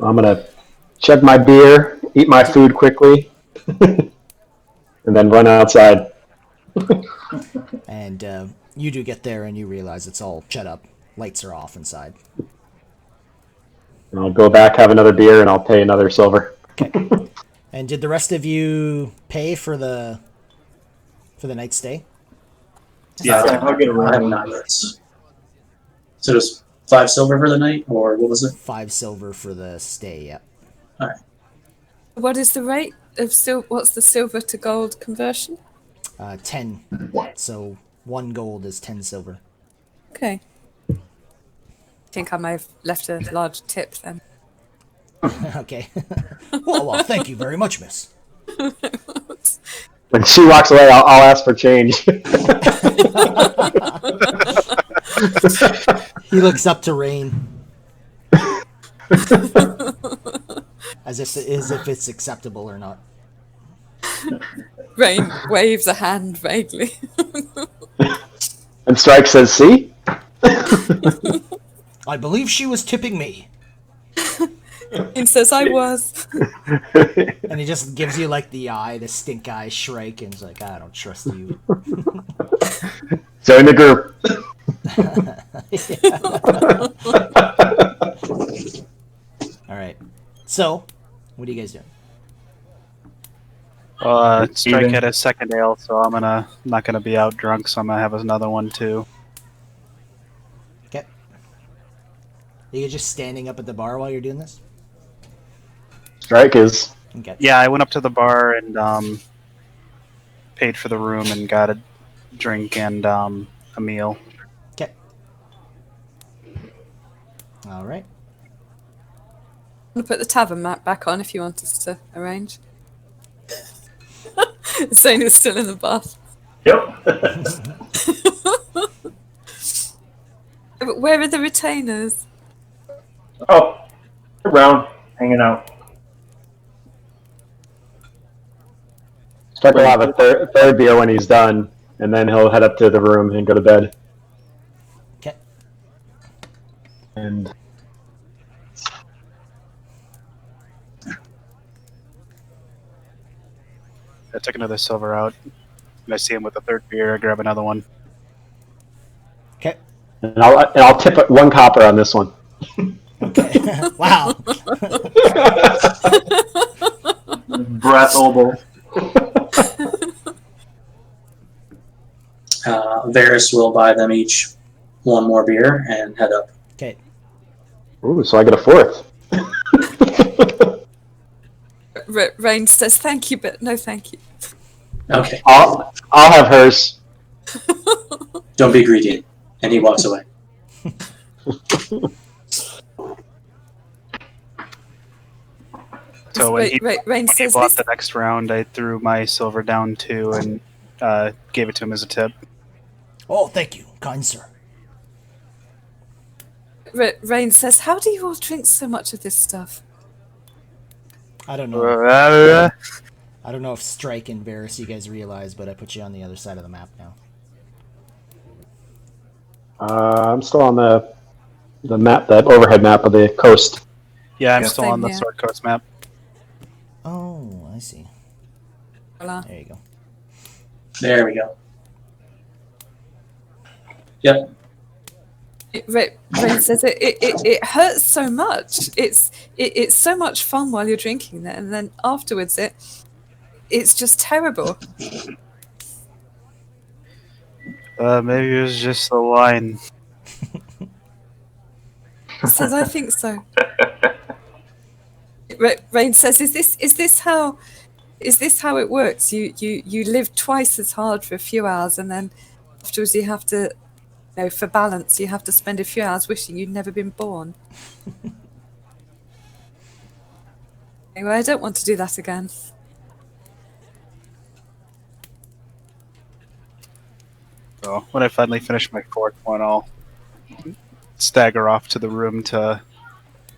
I'm going to chug my beer, eat my food quickly, and then run outside. And you do get there and you realize it's all shut up. Lights are off inside. And I'll go back, have another beer, and I'll pay another silver. Okay. And did the rest of you pay for the night stay? Yeah, I'll get I have around. 9 minutes. So just 5 silver for the night, or what was it? 5 silver for the stay, yep. All right. What is the rate of what's the silver to gold conversion? 10. So 1 gold is 10 silver. Okay. think I may have left a large tip then. Okay. Well, thank you very much, miss. When she walks away, I'll ask for change. He looks up to Rain. as if it's acceptable or not. Rain waves a hand vaguely. And Strike says, "See." I believe she was tipping me. He says I was. And he just gives you like the stink eye shrike, and he's like, I don't trust you. Join the group. Alright. So, what are you guys doing? Strike had a second ale, so I'm not gonna be out drunk, so I'm gonna have another one too. Okay. Are you just standing up at the bar while you're doing this? Strike is. Okay. Yeah, I went up to the bar and paid for the room and got a drink and a meal. Okay. Alright. I'm going to put the tavern map back on if you want us to arrange. Zane is still in the bath. Yep. But where are the retainers? Oh, around, hanging out. Strike will have a third beer when he's done, and then he'll head up to the room and go to bed. Okay. And I took another silver out, and I see him with the third beer. I grab another one. Okay. and I'll tip it 1 copper on this one. Okay. Wow. Breath oboe. Varys will buy them each 1 more beer and head up. Okay. Ooh, so I get a 4th. Rain says thank you, but no thank you. Okay, I'll have hers. don't be greedy. And he walks away. So when he Rain says bought this. the next round, I threw my silver down too and gave it to him as a tip. Oh, thank you, kind sir. Rain says, how do you all drink so much of this stuff? I don't know. I don't know if Strike and Varys you guys realize, but I put you on the other side of the map now. I'm still on the map, that overhead map of the coast. Yeah, I'm Yeah. still Same on the here. Sword Coast map. Oh, I see. Voila. There you go. There we go. Yep. Rain says it hurts so much. It's so much fun while you're drinking that, and then afterwards it's just terrible. Maybe it was just the wine. Says I think so. Rain says, "Is this how it works? You live twice as hard for a few hours, and then afterwards you have to, for balance, you have to spend a few hours wishing you'd never been born." Anyway, I don't want to do that again. So when I finally finish my 4th one, I'll stagger off to the room to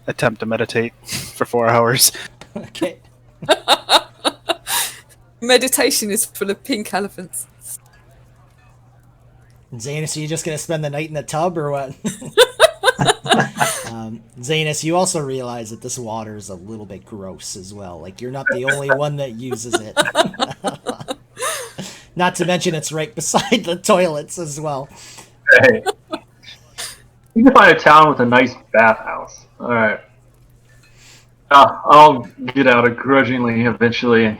attempt to meditate for 4 hours. Okay. Meditation is full of pink elephants. Zanus, are you just going to spend the night in the tub or what? Zanus, you also realize that this water is a little bit gross as well. Like, you're not the only one that uses it. Not to mention it's right beside the toilets as well. Hey. You can find a town with a nice bathhouse. Alright. I'll get out it grudgingly eventually and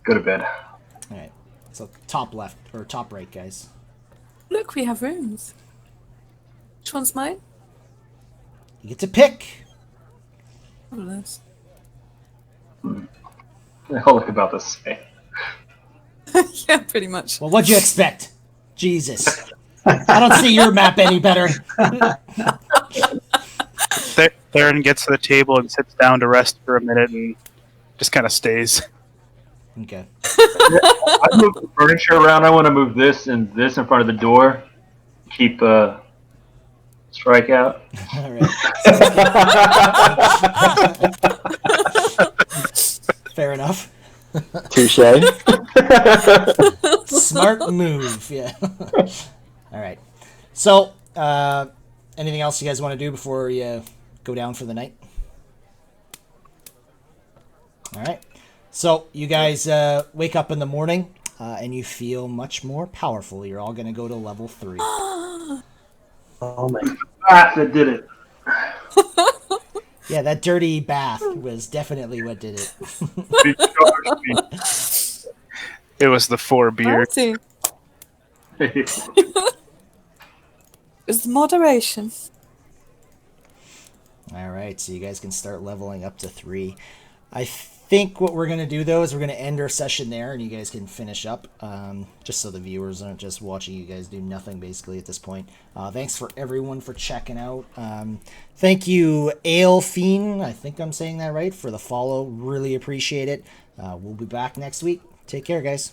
go to bed. Alright, so top left, or top right, guys. Look, we have rooms. Which one's mine? You get to pick. Fabulous. I'll look about the same. Yeah, pretty much. Well, what'd you expect? Jesus. I don't see your map any better. Theron gets to the table and sits down to rest for a minute and just kind of stays. Okay. I moved the furniture around. I want to move this and this in front of the door. Keep strike out. All right. Fair enough. Touche. Smart move. Yeah. All right. So, anything else you guys want to do before you go down for the night? All right. So you guys wake up in the morning and you feel much more powerful. You're all going to go to level 3. Oh my! Ah, that did it. Yeah, that dirty bath was definitely what did it. It was the 4 beer. Party. It's moderation. All right, so you guys can start leveling up to 3. I think what we're going to do, though, is we're going to end our session there, and you guys can finish up, just so the viewers aren't just watching you guys do nothing, basically, at this point. Thanks for everyone for checking out. Thank you, Ale Fiend, I think I'm saying that right, for the follow. Really appreciate it. We'll be back next week. Take care, guys.